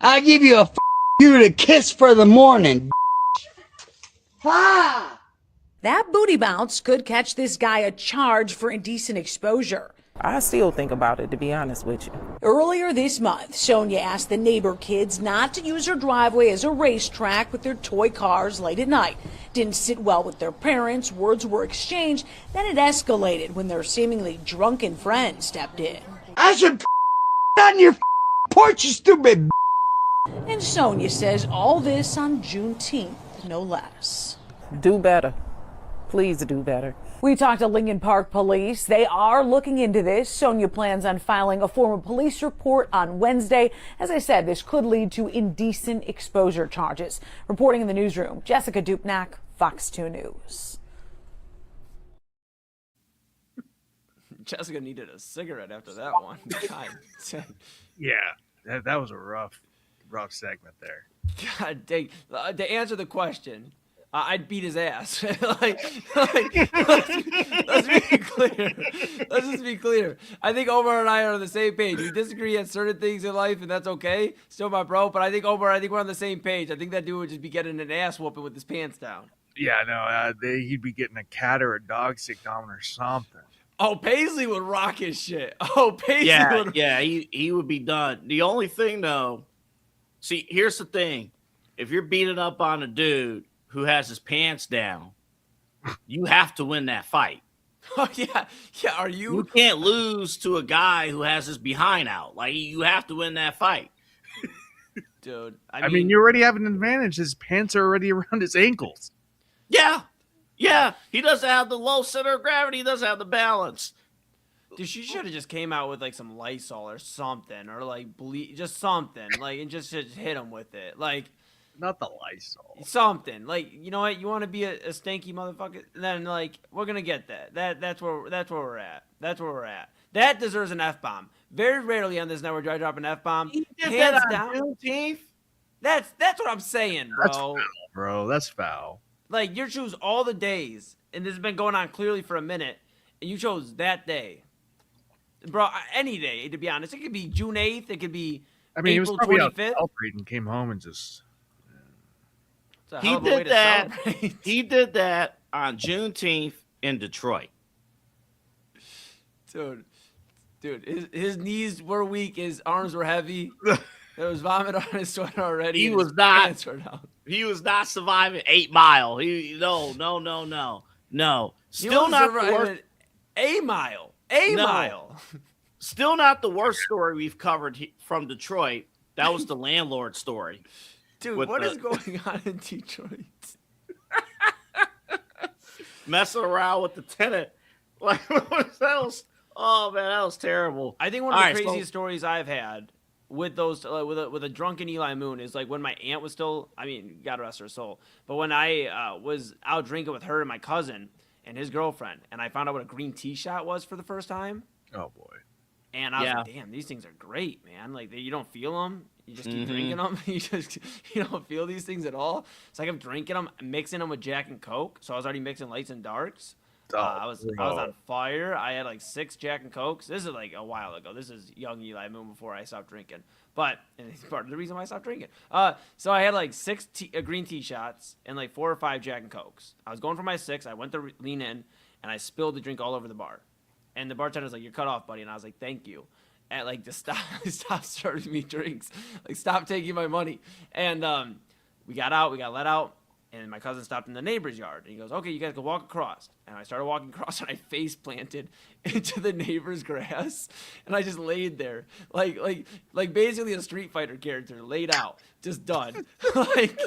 P: I'll give you a you to kiss for the morning.
O: Ah! That booty bounce could catch this guy a charge for indecent exposure.
Q: I still think about it, to be honest with you.
O: Earlier this month, Sonia asked the neighbor kids not to use her driveway as a racetrack with their toy cars late at night. Didn't sit well with their parents, words were exchanged, then it escalated when their seemingly drunken friend stepped in.
P: I should on your porch, you stupid.
O: And Sonia says all this on Juneteenth, no less.
Q: Do better. Please do better.
O: We talked to Lincoln Park Police. They are looking into this. Sonia plans on filing a formal police report on Wednesday. As I said, this could lead to indecent exposure charges. Reporting in the newsroom, Jessica Dupnack, Fox 2 News.
C: Jessica needed a cigarette after that one. God.
N: Yeah, that was a rough segment there.
C: God dang. To answer the question, I'd beat his ass. Let's be clear. Let's just be clear. I think Omar and I are on the same page. We disagree on certain things in life, and that's okay. Still my bro, but I think Omar, we're on the same page. I think that dude would just be getting an ass whooping with his pants down.
N: Yeah, no, he'd be getting a cat or a dog sick on or something.
C: Oh, Paisley would rock his shit. Oh, Paisley would.
D: Yeah, he would be done. The only thing, though, see, here's the thing. If you're beating up on a dude who has his pants down, you have to win that fight.
C: Oh, yeah. Are you?
D: You can't lose to a guy who has his behind out. Like, you have to win that fight.
C: Dude,
N: I mean, you already have an advantage. His pants are already around his ankles.
D: Yeah. He doesn't have the low center of gravity. He doesn't have the balance.
C: Dude, she should have just came out with like some Lysol or something, or like just something, like, and just hit him with it, like.
N: Not the Lysol.
C: Something like, you know what? You want to be a stanky motherfucker? Then like we're gonna get that. That's where we're at. That's where we're at. That deserves an F-bomb. Very rarely on this network do I drop an F-bomb. Hands down.
D: Juneteenth?
C: That's what I'm saying, bro.
N: That's foul, bro. That's foul.
C: Like, you choose all the days, and this has been going on clearly for a minute, and you chose that day, bro. Any day, to be honest. It could be June 8th. It could be April
N: he was probably
C: 25th.
N: out celebrating and came home and just.
D: He did that. He did that on Juneteenth in Detroit.
C: Dude, his knees were weak. His arms were heavy. There was vomit on his sweater already.
D: He was not surviving 8 Mile. No. Still not the worst.
C: A mile.
D: Still not the worst story we've covered from Detroit. That was the landlord story.
C: Dude, what is going on in Detroit?
D: Messing around with the tenant. Like, what else? Oh, man, that was terrible.
C: I think one of the craziest stories I've had with those, with a drunken Eli Moon is like when my aunt was still, I mean, God rest her soul, but when I was out drinking with her and my cousin and his girlfriend, and I found out what a green tea shot was for the first time.
N: Oh, boy.
C: And I was like, damn, these things are great, man. Like, you don't feel them. You just keep drinking them. You don't feel these things at all. It's like I'm drinking them, mixing them with Jack and Coke. So I was already mixing lights and darks. I was on fire. I had like 6 Jack and Cokes. This is like a while ago. This is young Eli Moon before I stopped drinking. But and it's part of the reason why I stopped drinking. So I had like 6 green tea shots and like 4 or 5 Jack and Cokes. I was going for my 6. I went to lean in and I spilled the drink all over the bar. And the bartender was like, "You're cut off, buddy." And I was like, "Thank you." And like, just stop serving me drinks. Like, stop taking my money. And we got let out. And my cousin stopped in the neighbor's yard. And he goes, "Okay, you guys can walk across." And I started walking across, and I face planted into the neighbor's grass. And I just laid there, like basically a Street Fighter character, laid out, just done. Like,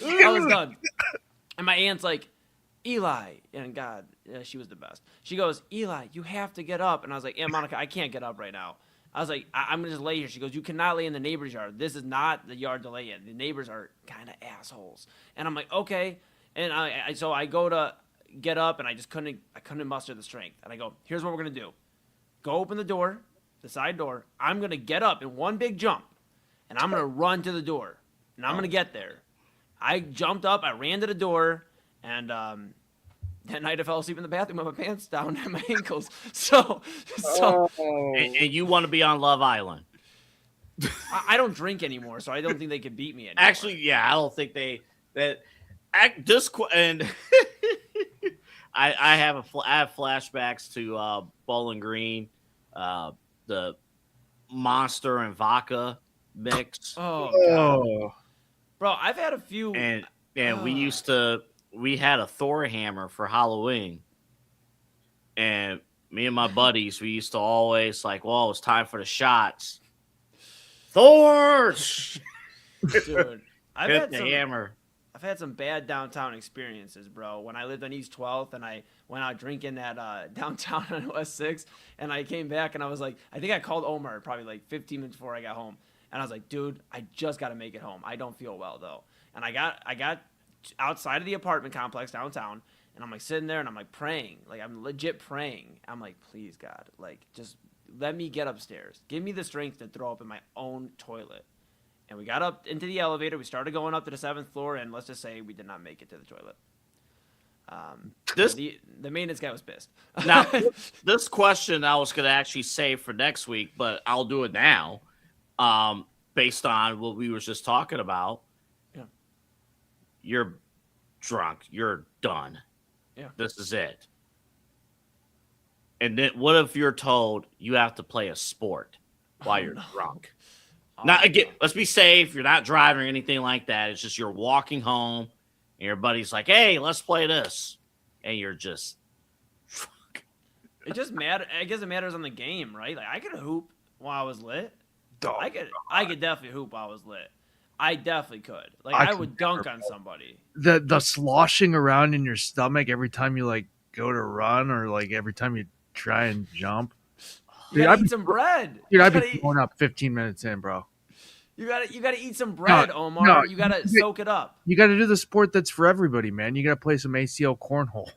C: I was done. And my aunt's like, "Eli," and God, yeah, she was the best. She goes, "Eli, you have to get up." And I was like, "Yeah, Monica, I can't get up right now." I was like, I'm going to just lay here. She goes, "You cannot lay in the neighbor's yard. This is not the yard to lay in. The neighbors are kind of assholes." And I'm like, "Okay." And so I go to get up, and I couldn't muster the strength. And I go, "Here's what we're going to do. Go open the door, the side door. I'm going to get up in one big jump, and I'm going to run to the door. And I'm going to get there." I jumped up. I ran to the door, and that night I fell asleep in the bathroom with my pants down at my ankles. So
D: and you want to be on Love Island.
C: I don't drink anymore, so I don't think they can beat me anymore.
D: Actually, yeah, I don't think and I have flashbacks to Bowling Green, the Monster and vodka mix.
C: Oh, God. Bro, I've had a few,
D: and we had a Thor hammer for Halloween, and me and my buddies, we used to always like, "Well, it's time for the shots." Thor,
C: dude, I've
D: hit
C: had
D: the
C: some
D: hammer.
C: I've had some bad downtown experiences, bro. When I lived on East 12th and I went out drinking at downtown on West 6th, and I came back and I was like, I think I called Omar probably like 15 minutes before I got home, and I was like, "Dude, I just got to make it home. I don't feel well though." And I got outside of the apartment complex downtown, and I'm like sitting there and I'm like praying, like I'm legit praying. I'm like, "Please God, like just let me get upstairs. Give me the strength to throw up in my own toilet." And we got up into the elevator. We started going up to the 7th floor, and let's just say we did not make it to the toilet. The maintenance guy was pissed.
D: Now, this question I was going to actually save for next week, but I'll do it now, based on what we were just talking about.
C: Yeah.
D: You're drunk. You're done.
C: Yeah.
D: This is it. And then what if you're told you have to play a sport while you're drunk? Now, again, let's be safe. You're not driving or anything like that. It's just you're walking home, and your buddy's like, "Hey, let's play this," and you're just drunk.
C: It just matters. I guess it matters on the game, right? Like I could hoop while I was lit. I could definitely hoop while I was lit. I definitely could. Like I would dunk on somebody.
N: The sloshing around in your stomach every time you like go to run, or like every time you try and jump.
C: You gotta eat some bread.
N: Dude, I'd be going up 15 minutes in, bro.
C: You gotta eat some bread, Omar.
N: No,
C: you gotta soak it up.
N: You gotta do the sport that's for everybody, man. You gotta play some ACL cornhole.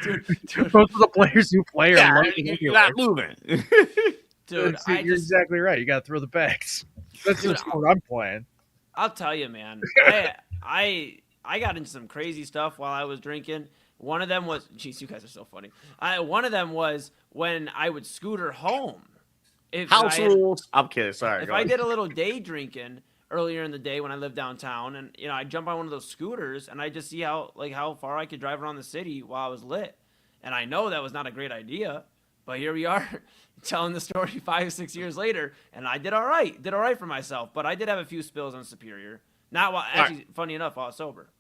C: Dude.
N: Most of the players who play are
D: you're not moving.
C: Dude,
N: you're exactly right. You gotta throw the bags. That's the sport I'm playing.
C: I'll tell you, man. I got into some crazy stuff while I was drinking. One of them was, jeez, you guys are so funny. One of them was when I would scooter home.
D: House rules. I'm kidding. Sorry.
C: If I did a little day drinking earlier in the day when I lived downtown, and I'd jump on one of those scooters and I just see how far I could drive around the city while I was lit. And I know that was not a great idea, but here we are telling the story 5 or 6 years later, and I did all right for myself. But I did have a few spills on Superior. Not while actually, funny enough, while I was sober.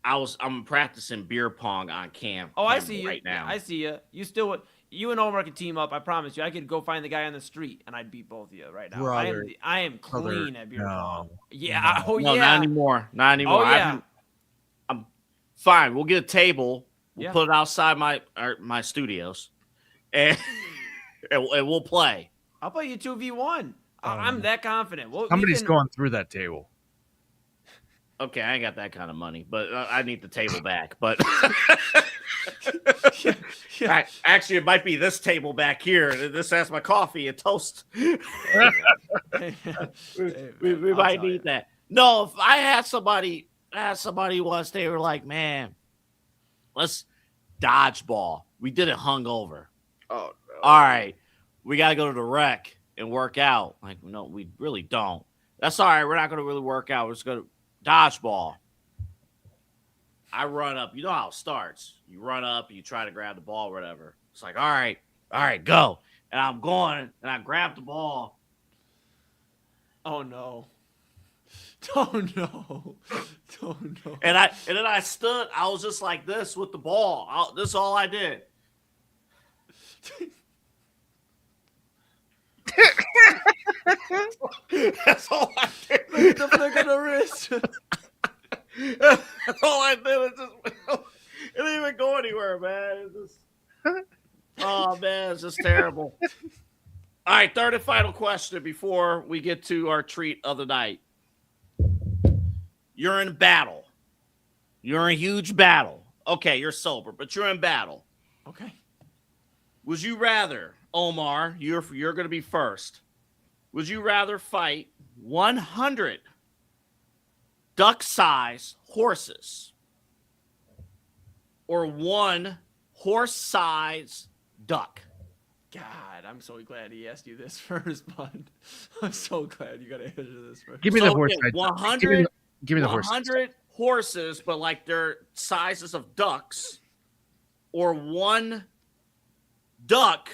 D: I'm practicing beer pong on camp.
C: Oh, I see you
D: right now.
C: I see you. You still would. You and Omar could team up. I promise you. I could go find the guy on the street, and I'd beat both of you right now.
N: Brother,
C: I am clean at beer pong. Yeah.
N: No.
C: Oh,
D: No,
C: yeah.
D: not anymore. Not anymore.
C: Oh, yeah.
D: I'm fine. We'll get a table. We'll
C: Yeah.
D: put it outside my studios, and we'll play.
C: I'll play you 2v1. I'm that confident.
N: Somebody's going through that table.
D: Okay, I ain't got that kind of money, but I need the table back. But actually, it might be this table back here. This has my coffee and toast. we might need that. No, if I had somebody once, they were like, "Man, Let's dodgeball. We did it hungover.
N: Oh no.
D: All right. We got to go to the rec and work out. Like, no, we really don't. That's all right. We're not going to really work out. We're just going to dodgeball. I run up. You know how it starts. You run up, you try to grab the ball or whatever. It's like, all right, go. And I'm going, and I grab the ball.
C: Oh, no. Oh, no. Oh, no.
D: And then I stood. I was just like this with the ball. This is all I did. That's all I did.
C: The flick of the wrist.
D: That's all I did. It didn't even go anywhere, man. Oh, man, it's just terrible. All right, third and final question before we get to our treat of the night. You're in battle. You're in a huge battle. Okay, you're sober, but you're in battle.
C: Okay.
D: Would you rather, Omar, you're going to be first. Would you rather fight 100 duck-sized horses or one horse-sized duck?
C: God, I'm so glad he asked you this first, bud. I'm so glad you got to answer this first.
N: Give me the horse.
D: 100.
N: Give me the horse.
D: 100 horses, but like they're sizes of ducks, or one duck,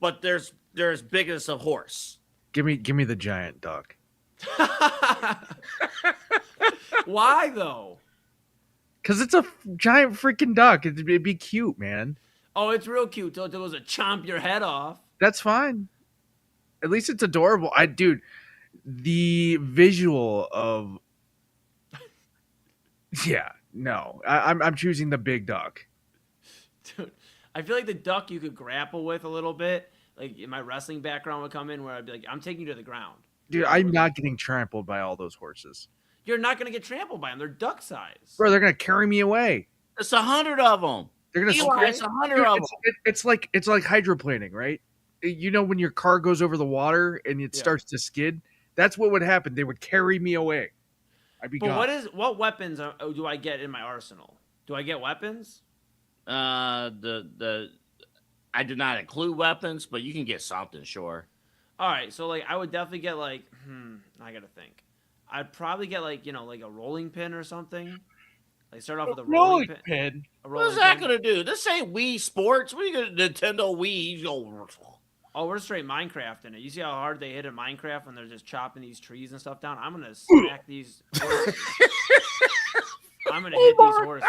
D: but there's as big as a horse.
N: Give me the giant duck.
C: Why though?
N: Because it's a giant freaking duck. It'd be cute, man.
C: Oh, it's real cute. Till it was a chomp your head off.
N: That's fine. At least it's adorable. Dude, the visual of. Yeah, no. I'm choosing the big duck.
C: Dude, I feel like the duck you could grapple with a little bit. Like my wrestling background would come in where I'd be like, I'm taking you to the ground.
N: Dude, I'm not getting trampled by all those horses.
C: You're not going to get trampled by them. They're duck size.
N: Bro, they're going to carry me away.
D: It's 100 of them.
N: They're going to
D: it's 100 of them.
N: It's like hydroplaning, right? You know when your car goes over the water and it starts to skid? That's what would happen. They would carry me away. I'd be gone.
C: What weapons do I get in my arsenal? Do I get weapons?
D: I did not include weapons, but you can get something, sure.
C: All right, so like I would definitely get like I gotta think. I'd probably get like like a rolling pin or something. Like start off with a rolling pin.
D: What is that gonna do? This ain't Wii Sports. We got Nintendo Wii.
C: Oh, we're straight Minecraft in it. You see how hard they hit in Minecraft when they're just chopping these trees and stuff down? I'm gonna smack these horses. I'm gonna hit these horses.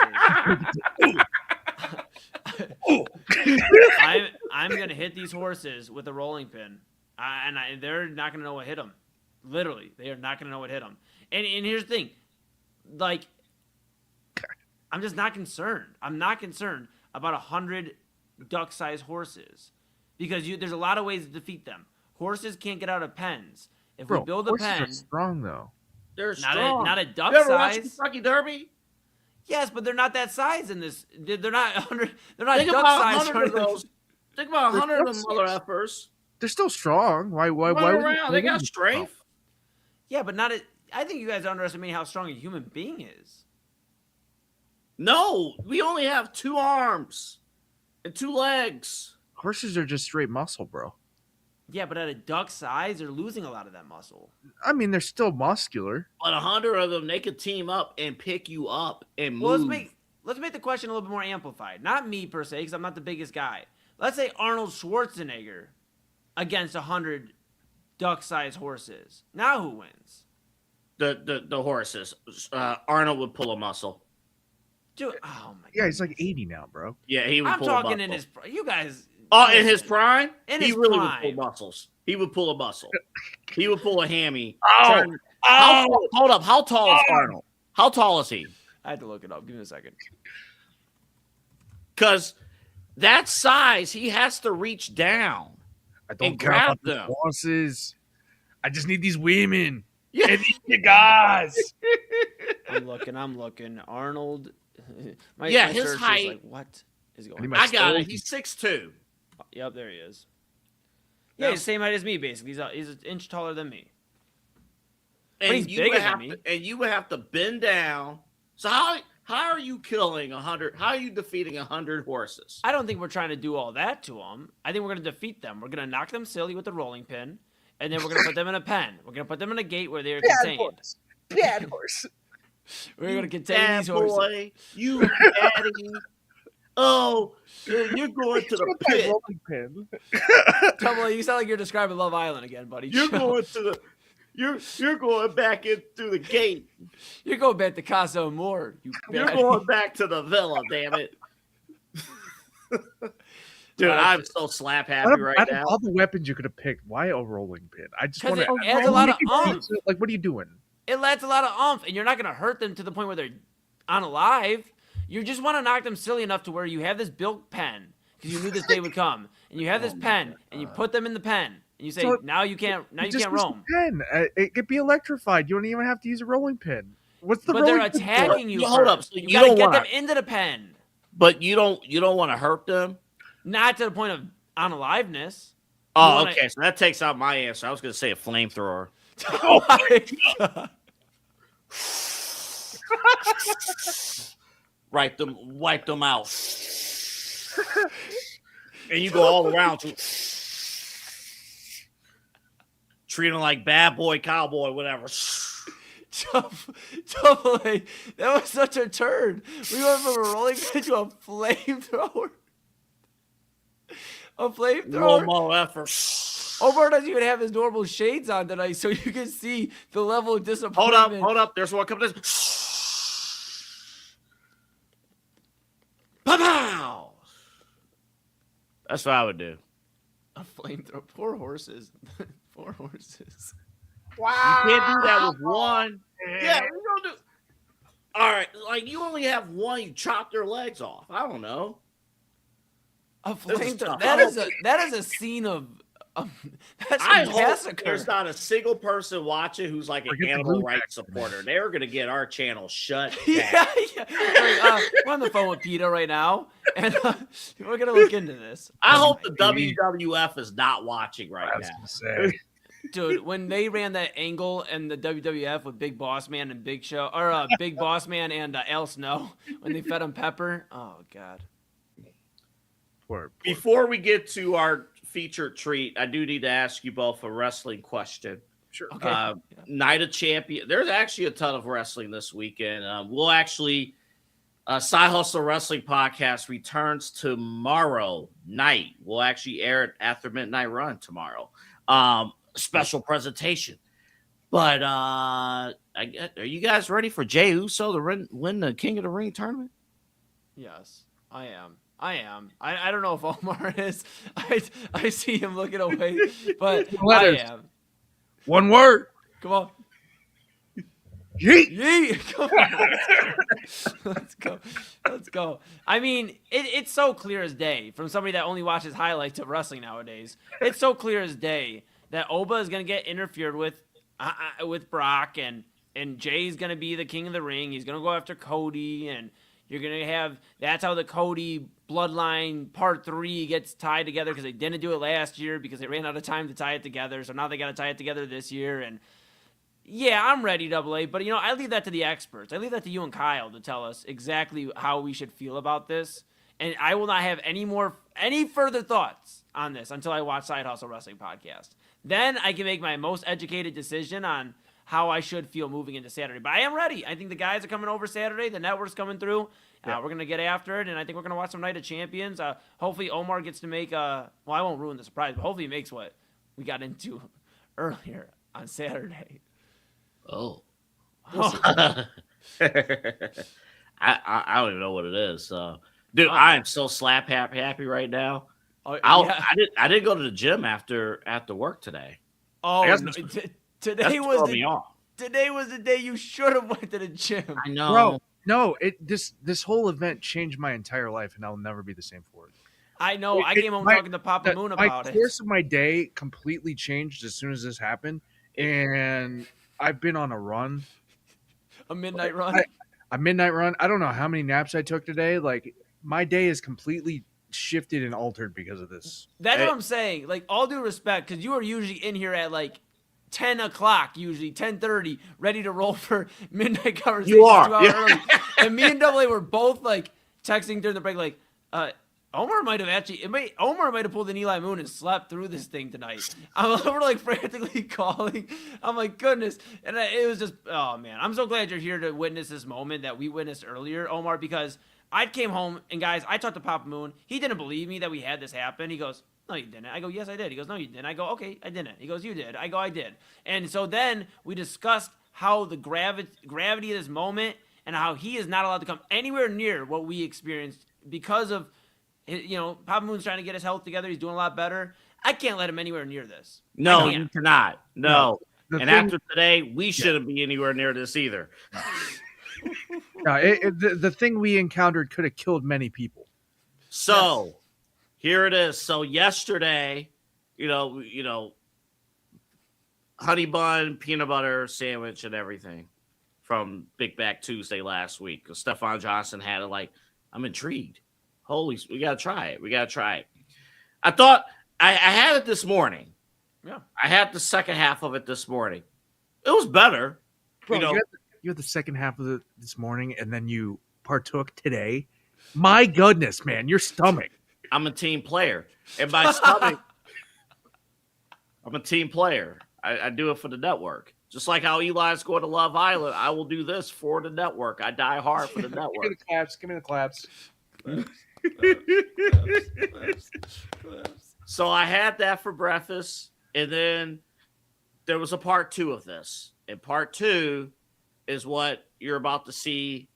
C: I'm gonna hit these horses with a rolling pin, and they're not gonna know what hit them. Literally, they are not gonna know what hit them. And here's the thing, like, I'm just not concerned. I'm not concerned about 100 duck-sized horses because there's a lot of ways to defeat them. Horses can't get out of pens. If we build a pen,
N: horses are strong though.
D: They're strong.
C: Not a duck
D: you ever
C: size.
D: watch Kentucky Derby?
C: Yes, but they're not that size in this. They're not 100. They're not
D: Think
C: duck
D: about
C: size.
D: 100 of those. Think about 100 of them mother effers.
N: They're still strong. Why
D: around? They got strength.
C: Yeah, but not. I think you guys are underestimating how strong a human being is.
D: No, we only have 2 arms and 2 legs.
N: Horses are just straight muscle, bro.
C: Yeah, but at a duck size, they're losing a lot of that muscle.
N: I mean, they're still muscular.
D: But 100 of them, they could team up and pick you up and move.
C: Well, let's make the question a little bit more amplified. Not me per se, because I'm not the biggest guy. Let's say Arnold Schwarzenegger against 100 duck-sized horses. Now who wins?
D: The horses. Arnold would pull a muscle.
C: Dude, oh my god.
N: Yeah, he's like 80 now, bro.
D: Yeah, he would
C: I'm
D: pull a muscle.
C: talking in his... You guys...
D: Oh, in his prime?
C: He
D: really would pull muscles. He would pull a muscle. He would pull a hammy. Hold up. How tall is Arnold? How tall is he?
C: I had to look it up. Give me a second.
D: Because that size, he has to reach down.
N: I don't care about the
D: them.
N: bosses. I just need these women.
D: Yeah.
N: And these guys.
C: I'm looking. Arnold. My
D: his
C: search is
D: height.
C: like, what is going on?
D: I got it. He's 6'2".
C: Yep, there he is. Yeah, he's the same height as me, basically. He's an inch taller than me.
D: And you would have to bend down. So How are you killing 100? How are you defeating 100 horses?
C: I don't think we're trying to do all that to them. I think we're going to defeat them. We're going to knock them silly with the rolling pin, and then we're going to put them in a pen. We're going to put them in a gate where they are contained.
G: Bad horse.
C: We're going to contain these horses.
D: Boy, you daddy. Oh, you're going to the pit.
N: Rolling pin.
C: Double A, you sound like you're describing Love Island again, buddy.
D: You're going to the. You're going back in through the gate.
C: You're going back to Casa Amor.
D: You're going back to the villa. Damn it, dude! I'm so slap happy right
N: out
D: now.
N: of all the weapons you could have picked, why a rolling pin? I just want
C: Because
N: to.
C: it adds a lot of oomph.
N: Like, what are you doing?
C: It adds a lot of oomph, and you're not going to hurt them to the point where they're unalive. You just want to knock them silly enough to where you have this built pen because you knew this day would come, and you have this pen, and you put them in the pen, and you say,
N: So
C: now you can't roam.
N: Pen. It could be electrified. You don't even have to use a rolling pin. What's the
C: But they're
N: rolling pin for?
C: attacking you.
D: Hold up.
C: First.
D: So
C: You
D: you
C: got to
D: don't
C: get
D: wanna-
C: them into the pen,
D: But you don't want to hurt them.
C: not to the point of unaliveness.
D: Oh, okay. So that takes out my answer. I was going to say a flamethrower.
C: Oh my God.
D: Wipe them out. And you go all around. Treat them like bad boy, cowboy, whatever.
C: Double A, that was such a turn. We went from a rolling pin to a flamethrower. A flamethrower.
D: No more effort.
C: Omar doesn't even have his normal shades on tonight, so you can see the level of disappointment.
D: Hold up. There's one coming in. Pow! That's what I would do.
C: A flamethrower. Poor horses. Poor horses.
D: Wow. You can't do that with one. Yeah, we don't do. All right, like you only have one. You chop their legs off. I don't know.
C: A
D: This is
C: flamethrower.
D: tough.
C: That is a scene of. That's
D: I
C: a
D: hope
C: massacre.
D: there's not a single person watching who's like an
N: Forget the
D: animal
N: blue
D: rights supporter. They're gonna get our channel shut down.
C: Yeah. We're on the phone with PETA right now, and we're gonna look into this.
D: I hope the WWF is not watching right now.
C: Dude, when they ran that angle in the WWF with Big Boss Man and Big Show, or Big Boss Man and Al Snow, when they fed him pepper, oh God.
D: Before we get to our featured treat, I do need to ask you both a wrestling question.
N: Sure.
C: Okay.
D: Night of Champions. There's actually a ton of wrestling this weekend. We'll actually, Side Hustle Wrestling Podcast returns tomorrow night. We'll actually air it after Midnight Run tomorrow. Special presentation. But are you guys ready for Jey Uso to win the King of the Ring tournament?
C: Yes, I am. I don't know if Omar is. I see him looking away, but
N: Letters.
C: I am.
N: One word.
C: Come on.
N: Yeet.
C: Yeet. Come on. Let's go. I mean, it's so clear as day from somebody that only watches highlights of wrestling nowadays. It's so clear as day that Oba is going to get interfered with Brock, and Jay's going to be the king of the ring. He's going to go after Cody, and you're going to have – that's how the Cody bloodline part 3 gets tied together, because they didn't do it last year because they ran out of time to tie it together. So now they got to tie it together this year. And, yeah, I'm ready, Double A. But, I leave that to the experts. I leave that to you and Kyle to tell us exactly how we should feel about this. And I will not have any further thoughts on this until I watch Side Hustle Wrestling Podcast. Then I can make my most educated decision on how I should feel moving into Saturday. But I am ready. I think the guys are coming over Saturday. The network's coming through. We're going to get after it, and I think we're going to watch some Night of Champions. Hopefully Omar gets to make I won't ruin the surprise, but hopefully he makes what we got into earlier on Saturday.
D: Oh. I don't even know what it is. Dude, I am so slap happy right now.
C: Oh,
D: I didn't go to the gym after work today.
C: Oh, no, today was the day you should have went to the gym.
D: I know.
N: Bro, no, this whole event changed my entire life, and I'll never be the same for it.
C: I know. I came home talking to Papa Moon about it.
N: The course of my day completely changed as soon as this happened, and I've been on a run.
C: A midnight run?
N: A midnight run. I don't know how many naps I took today. Like, my day is completely shifted and altered because of this.
C: That's what I'm saying. Like, all due respect, because you are usually in here at like 10 o'clock, usually 10:30, ready to roll for midnight conversations.
D: You are.
C: 2 hours early. And me and Double A were both like texting during the break, like, Omar might have pulled an Eli Moon and slept through this thing tonight. We're like frantically calling. I'm like, goodness. And it was just, oh man, I'm so glad you're here to witness this moment that we witnessed earlier, Omar, because I came home and guys, I talked to Papa Moon. He didn't believe me that we had this happen. He goes, no, you didn't. I go, yes, I did. He goes, no, you didn't. I go, okay, I didn't. He goes, you did. I go, I did. And so then we discussed how the gravity of this moment and how he is not allowed to come anywhere near what we experienced because of, you know, Papa Moon's trying to get his health together. He's doing a lot better. I can't let him anywhere near this.
D: No, you cannot. No.
N: The
D: and
N: thing-
D: after today, we shouldn't be anywhere near this either.
N: No, the thing we encountered could have killed many people.
D: So here it is. So yesterday, you know, honey bun, peanut butter sandwich, and everything from Big Back Tuesday last week. Because Stephon Johnson had it. Like, I'm intrigued. We gotta try it. We gotta try it. I thought I had it this morning.
C: Yeah,
D: I had the second half of it this morning. It was better.
N: Bro,
D: you know,
N: you had the second half of it this morning, and then you partook today. My goodness, man, your stomach.
D: I'm a team player, and my stomach. I'm a team player. I do it for the network. Just like how Eli's going to Love Island, I will do this for the network. I die hard for the network.
N: Give me the claps. Give me the claps.
D: So I had that for breakfast, and then there was a part 2 of this. And part 2 is what you're about to see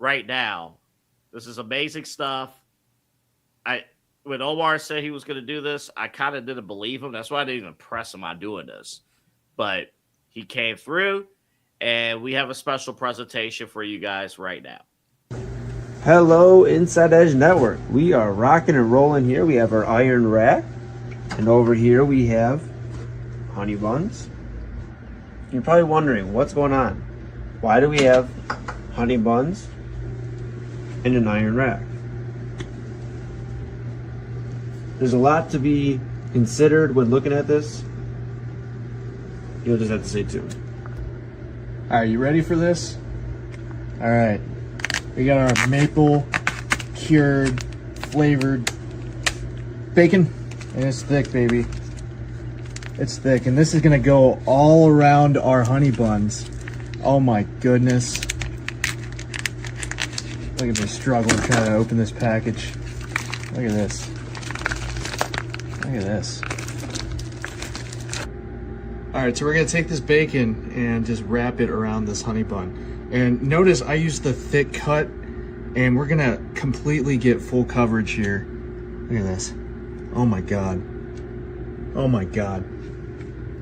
D: right now. This is amazing stuff. When Omar said he was going to do this, I kind of didn't believe him. That's why I didn't even press him on doing this. But he came through, and we have a special presentation for you guys right now.
R: Hello, Inside Edge Network. We are rocking and rolling here. We have our iron rack, and over here we have honey buns. You're probably wondering what's going on. Why do we have honey buns in an iron rack? There's a lot to be considered when looking at this. You'll just have to stay tuned.
S: All right, you ready for this? All right. We got our maple cured flavored bacon, and it's thick, baby. It's thick, and this is gonna go all around our honey buns. Oh my goodness. Look at me struggling trying to open this package. Look at this. Look at this. All right, so we're gonna take this bacon and just wrap it around this honey bun. And notice I used the thick cut, and we're gonna completely get full coverage here. Look at this. Oh my God. Oh my God.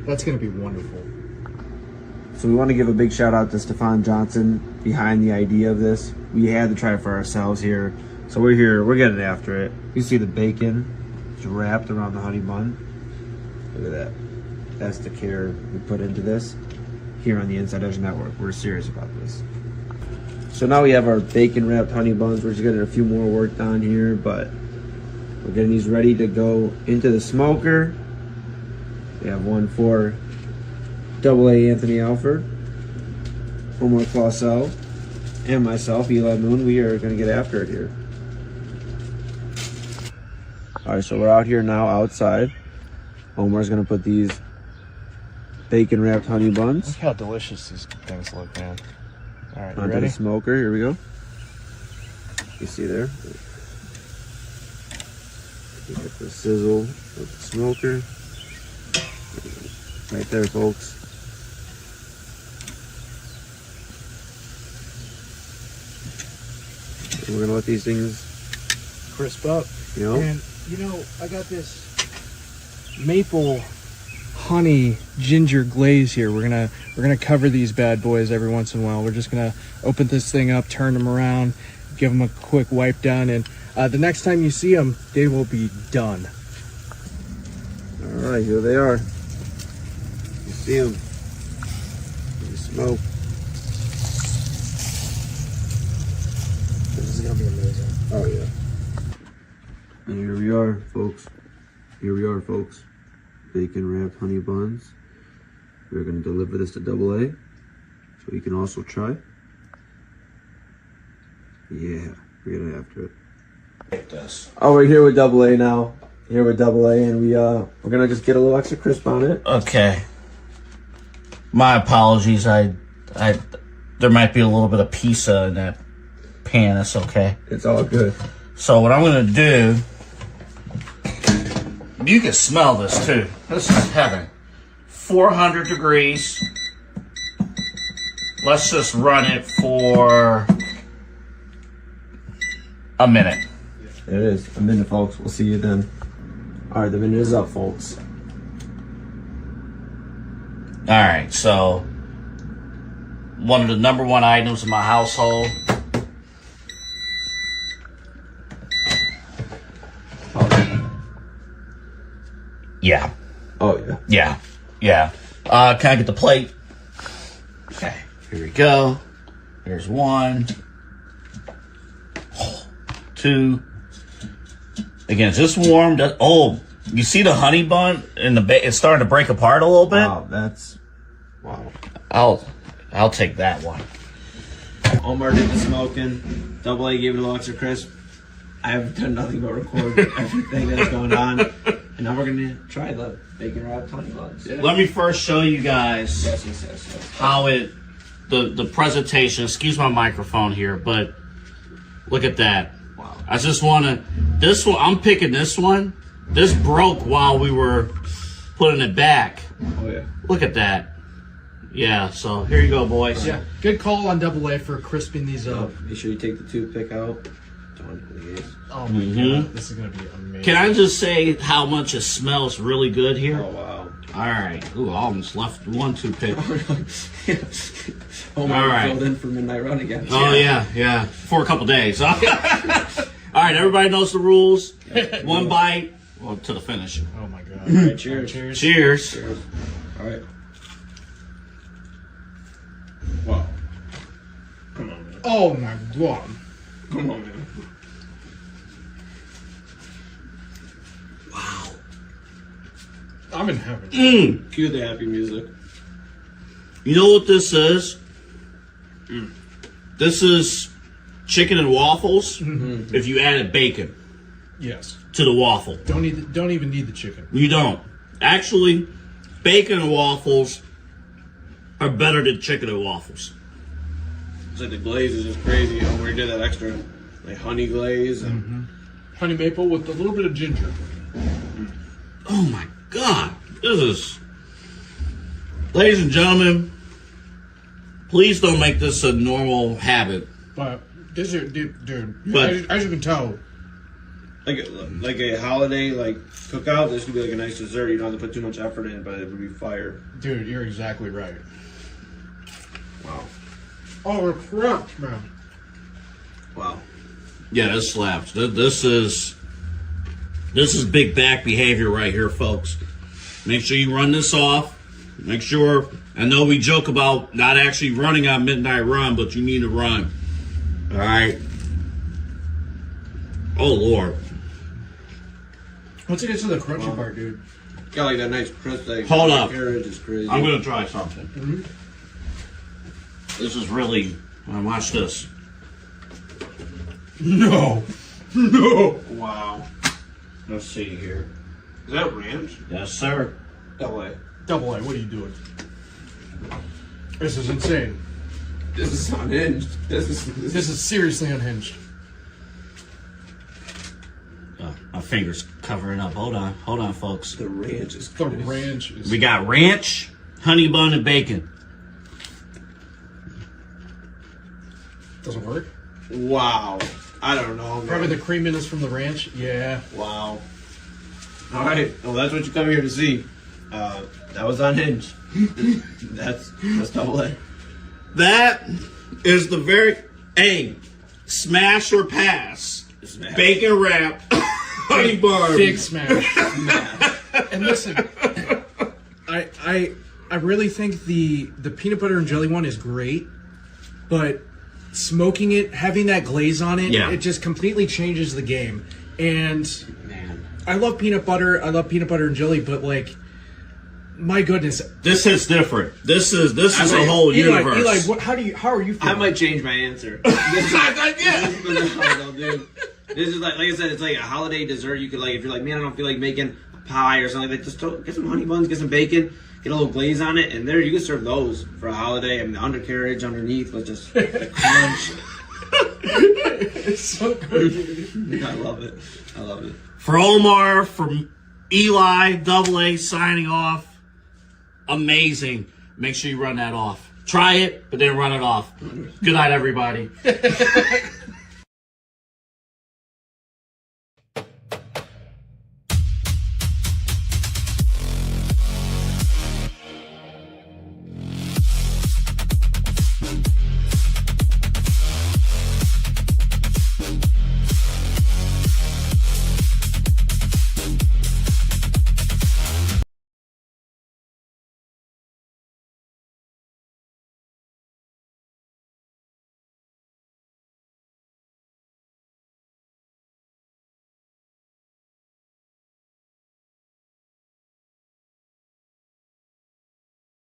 S: That's gonna be wonderful.
R: So we want to give a big shout out to Stephon Johnson behind the idea of this. We had to try it for ourselves here. So we're here, we're getting after it. You see the bacon is wrapped around the honey bun. Look at that. That's the care we put into this here on the Inside Edge Network. We're serious about this. So now we have our bacon wrapped honey buns. We're just getting a few more worked on here, but we're getting these ready to go into the smoker. We have one for AA Anthony Alford, Omar Clausel, and myself, Eli Moon. We are going to get after it here. All right, so we're out here now outside. Omar's going to put these bacon wrapped honey buns.
S: Look how delicious these things look, man. All right, you
R: onto
S: ready?
R: the smoker. Here we go. You see there? You get the sizzle of the smoker. Right there, folks. And we're gonna let these things
S: Crisp up.
R: You know?
S: And you know, I got this maple honey ginger glaze here. We're gonna cover these bad boys every once in a while. We're just gonna open this thing up, turn them around, give them a quick wipe down, and the next time you see them, they will be done.
R: All right, here they are. You see them. You smoke.
S: This is gonna be amazing.
R: Oh yeah. And here we are, folks. Here we are, folks. Bacon wrapped honey buns. We're going to deliver this to AA, so you can also try. Yeah, we're going after it.
D: Like this.
R: Oh, we're here with AA now. Here with AA, and we're going to just get a little extra crisp on it.
D: Okay. My apologies. There might be a little bit of pizza in that pan. That's okay.
R: It's all good.
D: So what I'm going to do, you can smell this too. This is heaven. 400 degrees. Let's just run it for a minute.
R: There it is. A minute, folks. We'll see you then. All right, the minute is up, folks.
D: All right, so one of the number one items in my household. Yeah.
R: Oh, yeah.
D: Yeah. Yeah. Can I get the plate? Okay, here we go. There's 1, 2. Again, it's just warm. Oh, you see the honey bun in the it's starting to break apart a little bit.
R: Wow, that's
D: I'll take that one.
R: Omar did the smoking. AA gave it a little extra crisp. I have done nothing but record everything that's going on, and now we're gonna try the bacon wrapped honey buns.
D: Yeah. Let me first show you guys how the presentation. Excuse my microphone here, but look at that. Wow. I just want to. This one, I'm picking this one. This broke while we were putting it back.
R: Oh yeah.
D: Look at that. Yeah. So here you go, boys.
S: Yeah. Good call on AA for crisping these up.
R: Make sure you take the toothpick out.
S: Oh my god, this is gonna be amazing.
D: Can I just say how much it smells really good here?
R: Oh wow.
D: All right. Ooh, I almost left one toothpick.
R: Omar
D: All right.
R: filled in for midnight run again.
D: Oh yeah. For a couple days. All right, everybody knows the rules. One bite, well, to the finish.
S: Oh my god.
R: All right, cheers.
S: Cheers.
D: Cheers.
R: All right.
S: Wow. Come on, man. Oh my god. Come on, man.
D: Wow.
S: I'm in heaven.
R: Cue the happy music.
D: You know what this is? This is chicken and waffles. If you added bacon
S: Yes.
D: to the waffle.
S: Don't even need the chicken.
D: You don't. Actually, bacon and waffles are better than chicken and waffles.
R: It's like the glaze is just crazy. Omar did that extra like honey glaze and
S: Honey maple with a little bit of ginger.
D: Oh my God. This is... Ladies and gentlemen, please don't make this a normal habit.
S: But this is, dude.
D: But-
S: as you can tell,
R: like a holiday like cookout. This could be like a nice dessert. You don't have to put too much effort in, but it would be fire.
S: dude, you're exactly right. Wow. Oh, it's crushed, man.
R: Wow.
D: Yeah, this slaps. This is big back behavior right here, folks. Make sure you run this off. Make sure, I know we joke about not actually running on midnight run, but you need to run. All right. Oh, Lord.
S: Once it gets to the crunchy part, dude.
R: Got like that nice crust. Like,
D: Hold up.
R: carrot is crazy.
D: I'm going to try something. This is really, watch this.
S: No.
R: Wow.
D: Let's see here.
R: Is that ranch?
D: Yes, sir.
R: Double A.
S: Double A, what are you doing? This is insane.
R: This is unhinged. This
S: is seriously unhinged.
D: My finger's covering up. Hold on, folks.
R: The ranch is
S: The ranch is...
D: We got ranch, honey bun, and bacon.
S: Doesn't work?
R: Wow. I don't know, man.
S: Probably the creaminess from the ranch? Yeah.
R: Wow. All right. Well, that's what you come here to see. That was unhinged. that's double A.
D: That is the very smash or pass.
R: Smash.
D: Bacon wrap, honey bun.
S: Big smash. And listen, I really think the peanut butter and jelly one is great, but smoking it, having that glaze on it, it just completely changes the game. And
D: man,
S: I love peanut butter and jelly, but like
N: My goodness,
D: this is different. This is a whole universe.
N: Eli, how are you feeling?
T: I might change my answer. This is like I said, it's like a holiday dessert. You could if you're like, man, I don't feel like making pie or something like that. Just get some honey buns, get some bacon, get a little glaze on it, and there you can serve those for a holiday. I mean, the undercarriage underneath was just crunch.
N: It's so good.
T: I love it.
D: For Omar, from Eli, Double A signing off. Amazing. Make sure you run that off. Try it, but then run it off. Good night, everybody.